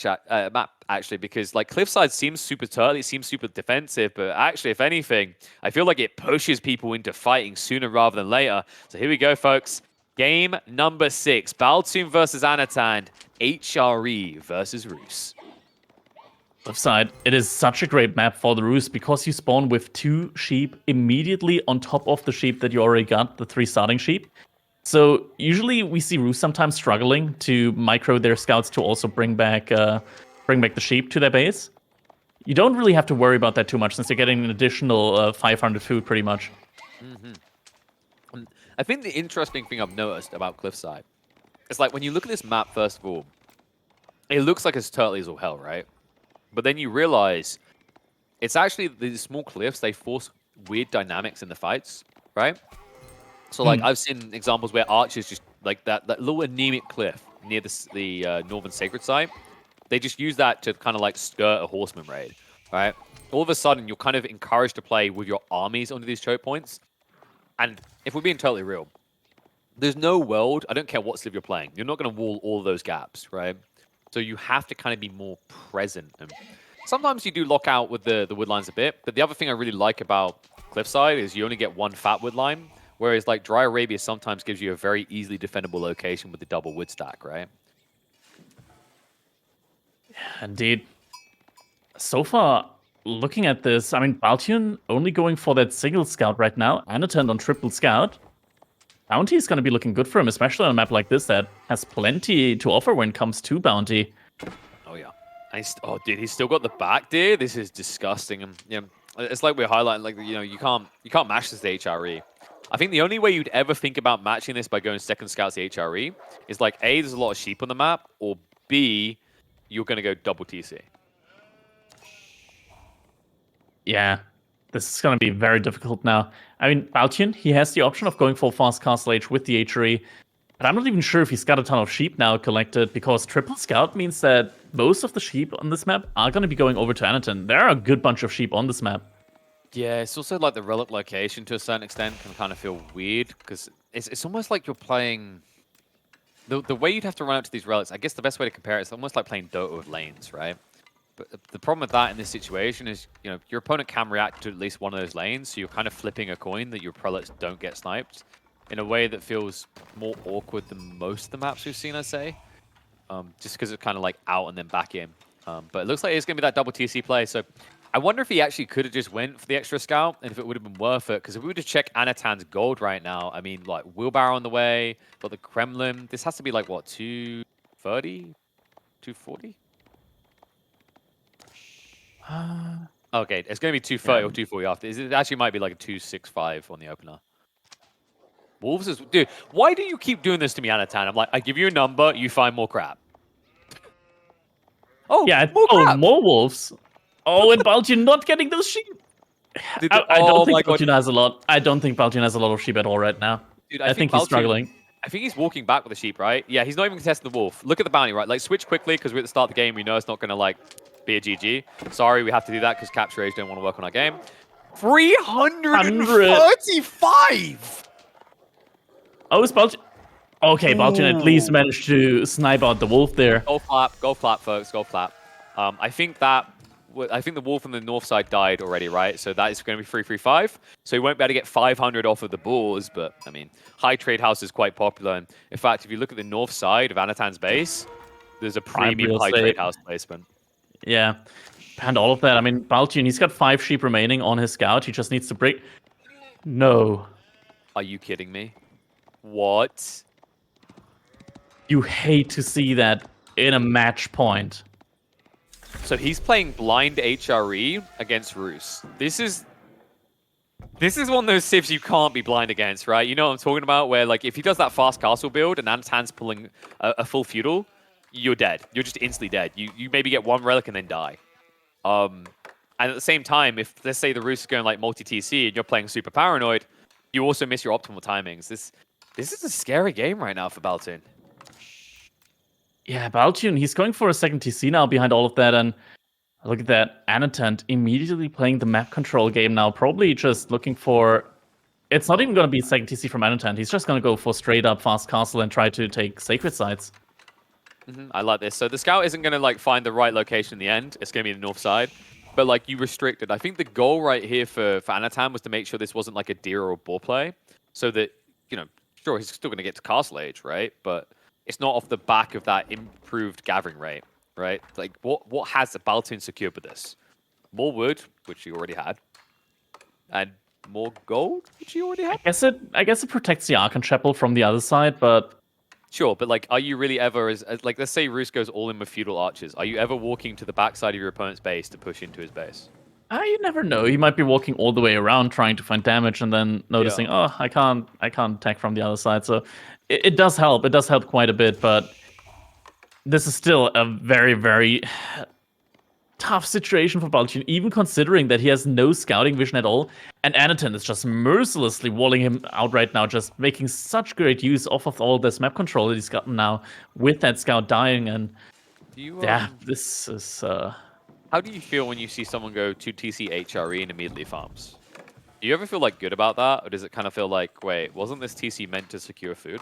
actually, because like Cliffside seems super turtle, it seems super defensive, but actually, if anything, I feel like it pushes people into fighting sooner rather than later. So here we go, folks. Game number 6, Baltune versus Anotand, HRE versus Rus. Cliffside, it is such a great map for the Rus because you spawn with 2 sheep immediately on top of the sheep that you already got, the 3 starting sheep. So usually we see Rus sometimes struggling to micro their scouts to also bring back the sheep to their base. You don't really have to worry about that too much since you're getting an additional 500 food pretty much. Mm-hmm. I think the interesting thing I've noticed about Cliffside is like when you look at this map, first of all, it looks like it's turtly as all hell, right? But then you realize it's actually these small cliffs, they force weird dynamics in the fights, right? So like I've seen examples where archers just like that little anemic cliff near the northern sacred site, they just use that to kind of like skirt a horseman raid, right? All of a sudden you're kind of encouraged to play with your armies onto these choke points. And if we're being totally real, there's no world, I don't care what civ you're playing, you're not going to wall all those gaps, right? So you have to kind of be more present. And sometimes you do lock out with the wood lines a bit, but the other thing I really like about Cliffside is you only get one fat wood line, whereas like Dry Arabia sometimes gives you a very easily defendable location with the double wood stack, right? Indeed. So far, looking at this, I mean, Baltune only going for that single scout right now, Anotand on triple scout. Bounty is going to be looking good for him, especially on a map like this that has plenty to offer when it comes to Bounty. Oh, yeah. Oh, dude, he's still got the back, dude. This is disgusting. And yeah, it's like we're highlighting, like, you know, you can't match this to HRE. I think the only way you'd ever think about matching this by going second scouts to HRE is like, A, there's a lot of sheep on the map, or B, you're going to go double TC. Yeah, this is going to be very difficult now. I mean, Baltune, he has the option of going for fast castle age with the HRE, but I'm not even sure if he's got a ton of sheep now collected, because triple scout means that most of the sheep on this map are going to be going over to Anotand. There are a good bunch of sheep on this map. Yeah, it's also like the relic location to a certain extent can kind of feel weird, because it's almost like you're playing... The way you'd have to run out to these relics, I guess the best way to compare it is almost like playing Dota with lanes, right? But the problem with that in this situation is, you know, your opponent can react to at least one of those lanes, so you're kind of flipping a coin that your prelates don't get sniped in a way that feels more awkward than most of the maps we've seen, I'd say. Just because it's kind of like out and then back in. But it looks like it's going to be that double TC play, so I wonder if he actually could have just went for the extra scout and if it would have been worth it. Because if we were to check Anotand's gold right now, I mean, like, wheelbarrow on the way, got the Kremlin. This has to be like, what, 230? 240? Okay, it's going to be 230 or 240 after. It actually might be like a 265 on the opener. Wolves is... Dude, why do you keep doing this to me, Anotand? I'm like, I give you a number, you find more crap. Oh, yeah, more crap. More wolves. Oh, and Baltune not getting those sheep. I don't think Baltune has a lot. I don't think Baltune has a lot of sheep at all right now. Dude, I think he's struggling. I think he's walking back with the sheep, right? Yeah, he's not even contesting the wolf. Look at the bounty, right? Like, switch quickly, because we're at the start of the game. We know it's not going to, like, be a GG. Sorry, we have to do that, because capture age don't want to work on our game. 335! Oh, it's Baltune. Okay, Baltune at least managed to snipe out the wolf there. Go flap, folks, go flap. I think the wolf on the north side died already, right? So that is going to be 335. So he won't be able to get 500 off of the boars, but, I mean, high trade house is quite popular. And in fact, if you look at the north side of Anotand's base, there's a premium high trade house placement. Yeah, and all of that. I mean, Baltune, he's got 5 sheep remaining on his scout. He just needs to break. No. Are you kidding me? What? You hate to see that in a match point. So he's playing blind HRE against Rus. This is one of those civs you can't be blind against, right? You know what I'm talking about? Where, like, if he does that fast castle build and Anotand's pulling a full feudal, you're dead. You're just instantly dead. You maybe get one relic and then die. And at the same time, if, let's say, the Rus is going, like, multi-TC and you're playing super paranoid, you also miss your optimal timings. This This is a scary game right now for Baltune. Yeah, Baltune, he's going for a second TC now behind all of that, and look at that. Anotand immediately playing the map control game now, probably just looking for... It's not even going to be second TC from Anotand. He's just going to go for straight up fast castle and try to take sacred sites. I like this. So the scout isn't going to like find the right location in the end. It's going to be the north side. But like you restricted. I think the goal right here for Anotand was to make sure this wasn't like a deer or a boar play. So that, you know, sure, he's still going to get to castle age, right? But it's not off the back of that improved gathering rate, right? Like what has the Baltune secured with this? More wood, which he already had. And more gold, which he already had? I guess it protects the Archon Chapel from the other side, but... Sure, but like, are you really ever, as like, let's say Roos goes all in with feudal archers. Are you ever walking to the backside of your opponent's base to push into his base? You never know. He might be walking all the way around trying to find damage and then noticing, oh, I can't attack from the other side. So it does help. It does help quite a bit, but this is still a very, very tough situation for Baltune, even considering that he has no scouting vision at all. And Anotand is just mercilessly walling him out right now, just making such great use off of all this map control that he's gotten now with that scout dying. And yeah, this is... How do you feel when you see someone go to TC HRE and immediately farms? Do you ever feel like good about that? Or does it kind of feel like, wait, wasn't this TC meant to secure food?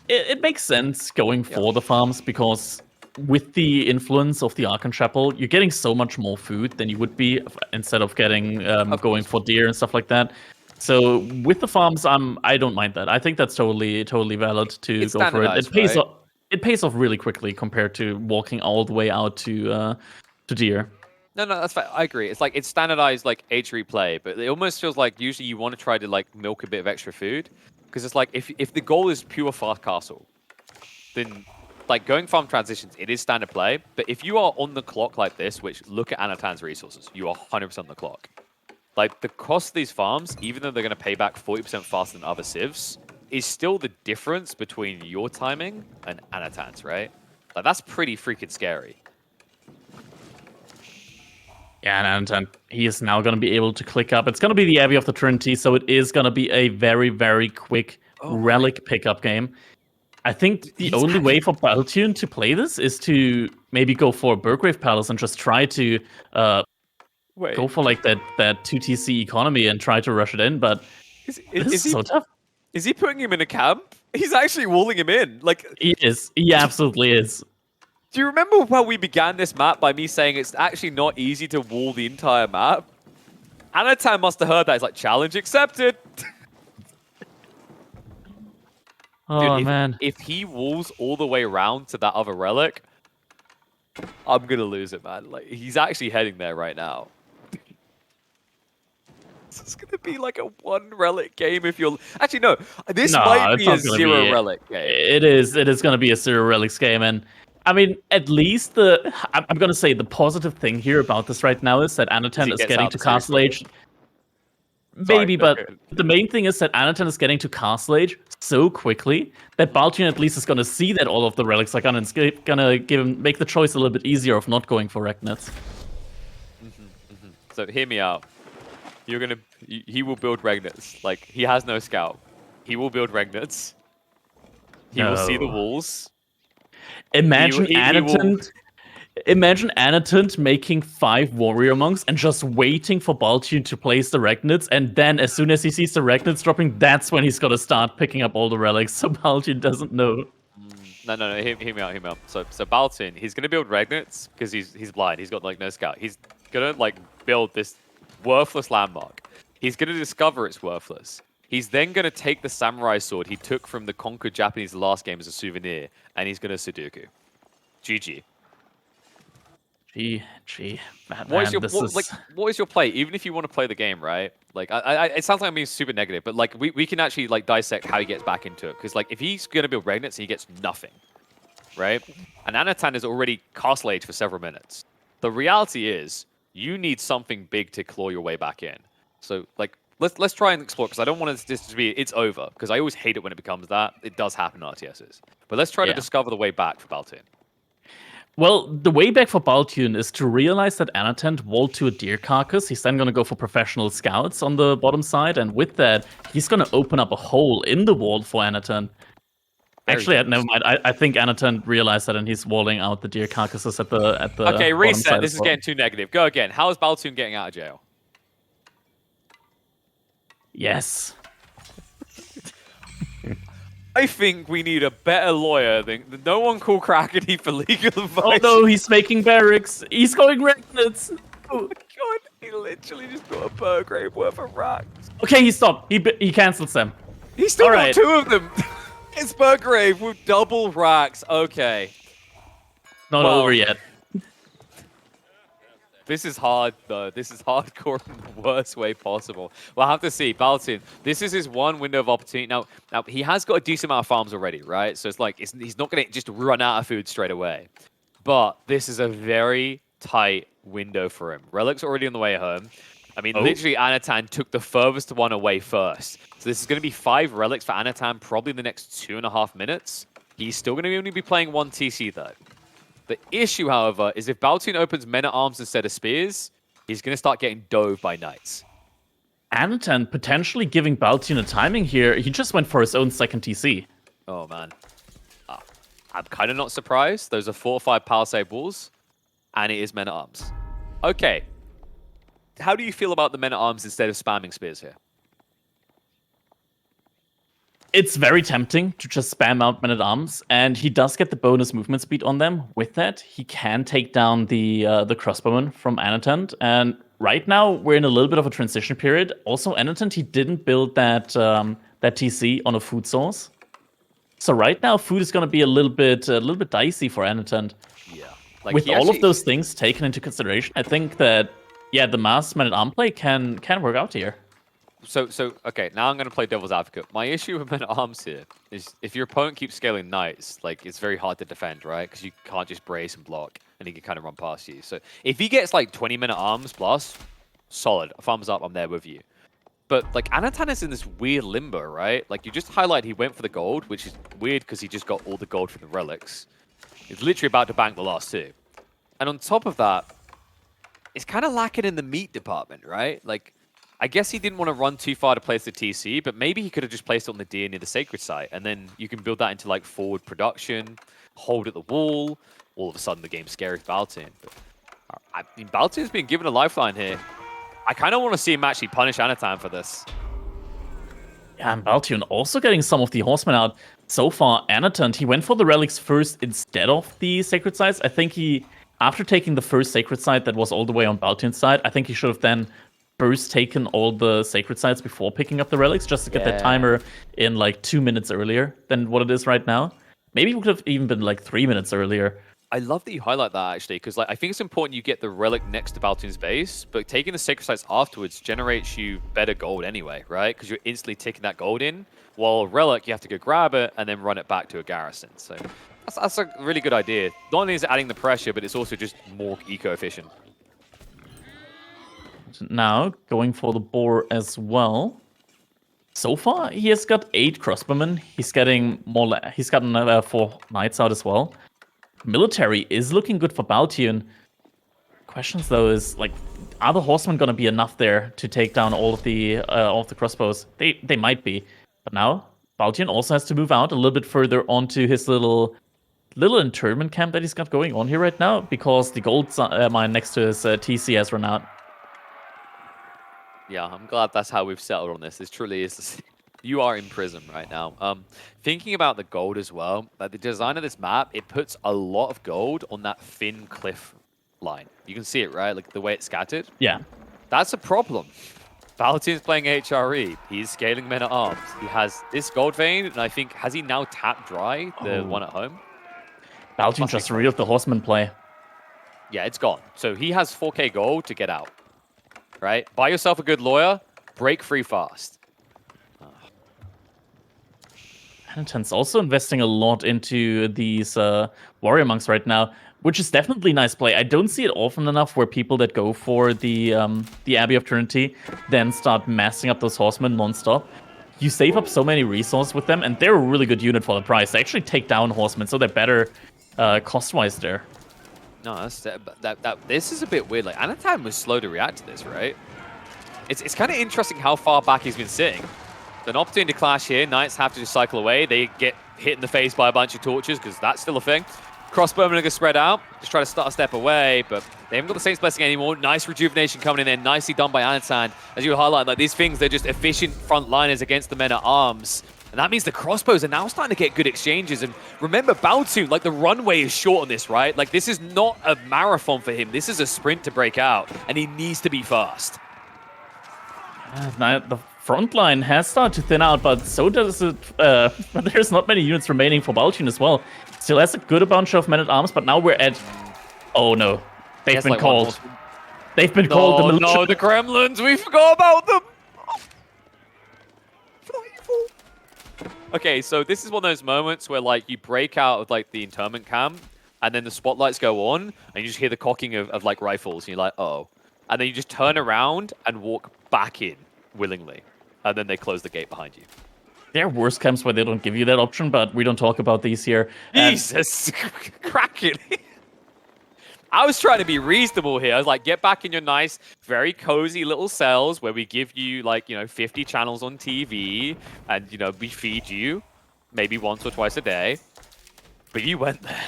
It makes sense going for the farms because... with the influence of the Archon Chapel, you're getting so much more food than you would be instead of getting going for deer and stuff like that. So with the farms, I don't mind that. I think that's totally valid to go for it. It pays off really quickly compared to walking all the way out to deer. No, that's fine. I agree. It's like it's standardized like HRE play, but it almost feels like usually you want to try to like milk a bit of extra food because it's like if the goal is pure fast castle, then like going farm transitions, it is standard play. But if you are on the clock like this, which look at Anotand's resources, you are 100% on the clock. Like the cost of these farms, even though they're going to pay back 40% faster than other civs, is still the difference between your timing and Anotand's, right? Like that's pretty freaking scary. Yeah, and he is now going to be able to click up. It's going to be the Abbey of the Trinity, so it is going to be a very, very quick relic pickup game. I think the only way for Baltune to play this is to maybe go for a Burgrave Palace and just try to go for like that 2TC economy and try to rush it in, but this is so tough. Is he putting him in a camp? He's actually walling him in. Like he is. He absolutely is. Do you remember how we began this map by me saying it's actually not easy to wall the entire map? Anotand must have heard that. It's like, challenge accepted. Oh, dude, man. If he walls all the way around to that other relic, I'm going to lose it, man. Like, he's actually heading there right now. This is going to be like a one relic game if you're... Actually, no. This might be a zero relic game. It is going to be a zero relics game, and I mean, at least I'm going to say the positive thing here about this right now is that Anotand is getting to Castle Age. Maybe, but the main thing is that Anotand is getting to Castle Age so quickly that Baltune at least is going to see that all of the relics are going to make the choice a little bit easier of not going for Regnets. So hear me out. He will build Regnets. Like, he has no scout. He will build Regnets. He will see the walls. Imagine Anotand making 5 warrior monks and just waiting for Baltune to place the Regnets, and then as soon as he sees the Regnets dropping, that's when he's gonna start picking up all the relics, so Baltune doesn't know. No, hear me out. So Baltune, he's gonna build Regnets because he's blind, he's got like no scout. He's gonna like build this worthless landmark. He's gonna discover it's worthless. He's then gonna take the samurai sword he took from the conquered Japanese last game as a souvenir, and he's gonna Sudoku. GG. What is your play? Even if you want to play the game, right? Like, it sounds like I'm being super negative, but like, we can actually like dissect how he gets back into it. Because like, if he's gonna build Regnets, he gets nothing, right? And Anotand is already Castle Age for several minutes. The reality is, you need something big to claw your way back in. So like, let's try and explore, because I don't want this to be it's over. Because I always hate it when it becomes that. It does happen in RTSs. But let's try to discover the way back for Baltune. Well, the way back for Baltune is to realize that Anotand walled to a deer carcass. He's then going to go for professional scouts on the bottom side, and with that, he's going to open up a hole in the wall for Anotand. Actually, never mind. I think Anotand realized that, and he's walling out the deer carcasses at the Okay, reset. This is well. getting too negative. Go again. How is Baltune getting out of jail? Yes. I think we need a better lawyer than no one call Crackedy for legal advice. Oh no, he's making barracks. He's going reckless. Oh my god, he literally just got a Burgrave worth of racks. Okay, he stopped. He cancels them. He still got 2 of them. It's Burgrave with double racks. Okay. Not over yet. This is hard, though. This is hardcore in the worst way possible. We'll have to see. Baltune, this is his one window of opportunity. Now, he has got a decent amount of farms already, right? So it's like he's not going to just run out of food straight away. But this is a very tight window for him. Relic's already on the way home. I mean, literally, Anotand took the furthest one away first. So this is going to be 5 Relics for Anotand probably in the next 2.5 minutes. He's still going to only be playing 1 TC, though. The issue, however, is if Baltune opens Men-at-Arms instead of Spears, he's going to start getting dove by Knights. Anotand potentially giving Baltune a timing here. He just went for his own second TC. Oh, man. I'm kind of not surprised. Those are 4 or 5 Palisade Walls, and it is Men-at-Arms. Okay. How do you feel about the Men-at-Arms instead of spamming Spears here? It's very tempting to just spam out Men-at-Arms, and he does get the bonus movement speed on them. With that, he can take down the crossbowman from Anotand. And right now, we're in a little bit of a transition period. Also, Anotand, he didn't build that TC on a food source. So right now, food is going to be a little bit dicey for Anotand. Yeah. With all of those things taken into consideration, I think that the mass Men-at-Arm play can work out here. So okay, now I'm going to play devil's advocate. My issue with Men-at-Arms here is if your opponent keeps scaling Knights, like, it's very hard to defend, right? Because you can't just brace and block, and he can kind of run past you. So if he gets, like, 20 Men-at-Arms plus, solid. Thumbs up, I'm there with you. But, like, Anotand is in this weird limbo, right? Like, you just highlight he went for the gold, which is weird because he just got all the gold from the relics. He's literally about to bank the last 2. And on top of that, it's kind of lacking in the meat department, right? Like, I guess he didn't want to run too far to place the TC, but maybe he could have just placed it on the deer near the sacred site, and then you can build that into like forward production, hold at the wall. All of a sudden, the game's scary for Baltune. But, I mean, Baltune's been given a lifeline here. I kind of want to see him actually punish Anotand for this. Yeah, and Baltune also getting some of the horsemen out. So far, Anotand, he went for the relics first instead of the sacred sites. I think after taking the first sacred site that was all the way on Baltune's side, I think he should have then first taken all the sacred sites before picking up the relics, just to get that timer in like 2 minutes earlier than what it is right now. Maybe it would have even been like 3 minutes earlier. I love that you highlight that, actually, because like I think it's important you get the relic next to Baltune's base, but taking the sacred sites afterwards generates you better gold anyway, right? Because you're instantly taking that gold in, while relic, you have to go grab it and then run it back to a garrison. So that's a really good idea. Not only is it adding the pressure, but it's also just more eco-efficient. Now, going for the boar as well. So far, he has got 8 crossbowmen. He's getting more. He's got another 4 knights out as well. Military is looking good for Baltune. Questions though is like, are the horsemen gonna be enough there to take down all of the crossbows? They might be, but now Baltune also has to move out a little bit further onto his little internment camp that he's got going on here right now, because the gold mine next to his TC has run out. Yeah, I'm glad that's how we've settled on this. This truly is... You are in prison right now. Thinking about the gold as well, like the design of this map, it puts a lot of gold on that thin cliff line. You can see it, right? Like the way it's scattered. Yeah. That's a problem. Baltune's playing HRE. He's scaling Men-at-Arms. He has this gold vein, and I think, has he now tapped dry the one at home? Baltune just reeled the horseman play. Yeah, it's gone. So he has 4k gold to get out. Right? Buy yourself a good lawyer, break free fast. Anotand's also investing a lot into these warrior monks right now, which is definitely nice play. I don't see it often enough where people that go for the Abbey of Trinity then start massing up those horsemen non-stop. You save up so many resources with them, and they're a really good unit for the price. They actually take down horsemen, so they're better cost-wise there. No, this is a bit weird. Like, Anotand was slow to react to this, right? It's kind of interesting how far back he's been sitting. An opportunity to clash here. Knights have to just cycle away. They get hit in the face by a bunch of torches because that's still a thing. Crossbowmen are going to spread out. Just try to start a step away, but they haven't got the Saint's Blessing anymore. Nice rejuvenation coming in there. Nicely done by Anotand. As you highlight, like these things, they're just efficient frontliners against the men-at-arms. And that means the crossbows are now starting to get good exchanges. And remember, Baltune, like the runway is short on this, right? Like this is not a marathon for him. This is a sprint to break out, and he needs to be fast. Now, the front line has started to thin out, but so does it. But there's not many units remaining for Baltune as well. Still has a good bunch of men-at-arms, but now we're at... Oh no, they've been called. They've been called. No, the Gremlins, we forgot about them. Okay, so this is one of those moments where like you break out of like the internment camp, and then the spotlights go on, and you just hear the cocking of like rifles, and you're like, oh. And then you just turn around and walk back in willingly, and then they close the gate behind you. There are worse camps where they don't give you that option, but we don't talk about these here. Jesus, Crackedy. I was trying to be reasonable here. I was like, get back in your nice, very cozy little cells where we give you like, 50 channels on TV and, we feed you maybe once or twice a day. But you went there.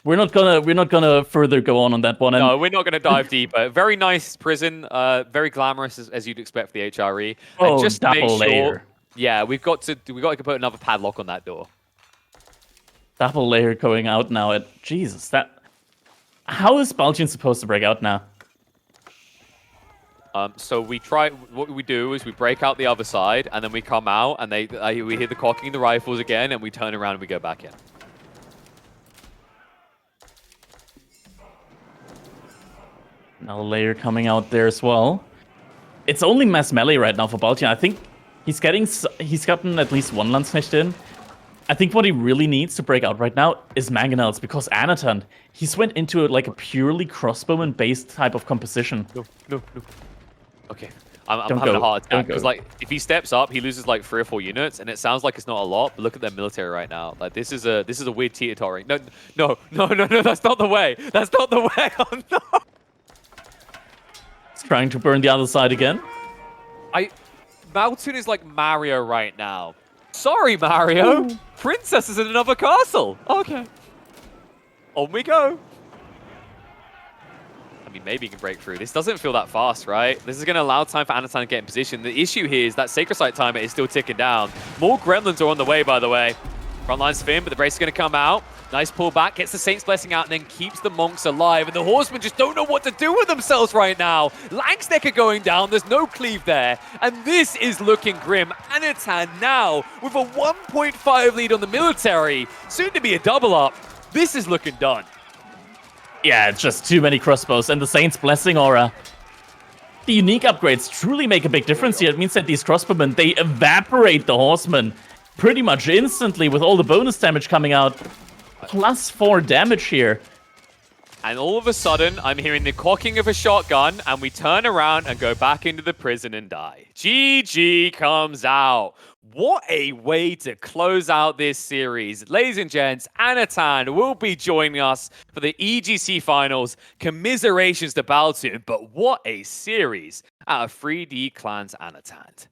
We're not gonna further go on that one. No, we're not gonna dive deeper. Very nice prison, very glamorous as you'd expect for the HRE. Oh, and just double to make layer. Sure, yeah, we got to put another padlock on that door. Double layer going out now. Jesus, how is Baltune supposed to break out now? So what we do is we break out the other side, and then we come out, and we hear the cocking the rifles again, and we turn around and we go back in. Another layer coming out there as well. It's only mass melee right now for Baltune. I think he's gotten at least one Landsknecht in. I think what he really needs to break out right now is mangonels, because Anotand, he's went into like a purely crossbowman-based type of composition. No. Okay, I'm having a heart attack because like if he steps up, he loses like 3 or 4 units, and it sounds like it's not a lot. But look at their military right now. Like this is a weird teeter-tottering. No. That's not the way. That's not the way. Oh no. He's trying to burn the other side again. Baltune is like Mario right now. Sorry, Mario. Ooh. Princess is in another castle. Okay. On we go. I mean, maybe he can break through. This doesn't feel that fast, right? This is going to allow time for Anotand to get in position. The issue here is that Sacred Site timer is still ticking down. More Gremlins are on the way, by the way. Front line's thin, but the brace is going to come out. Nice pullback, gets the Saint's Blessing out, and then keeps the Monks alive. And the Horsemen just don't know what to do with themselves right now. Langstecker going down, there's no cleave there. And this is looking grim. Anotand now with a 1.5 lead on the military. Soon to be a double up. This is looking done. Yeah, it's just too many crossbows. And the Saint's Blessing aura. The unique upgrades truly make a big difference here. It means that these crossbowmen, they evaporate the Horsemen pretty much instantly with all the bonus damage coming out. +4 damage here. And all of a sudden, I'm hearing the cocking of a shotgun, and we turn around and go back into the prison and die. GG comes out. What a way to close out this series. Ladies and gents, Anotand will be joining us for the EGC finals. Commiserations to Baltune, but what a series out of 3D Clans Anotand.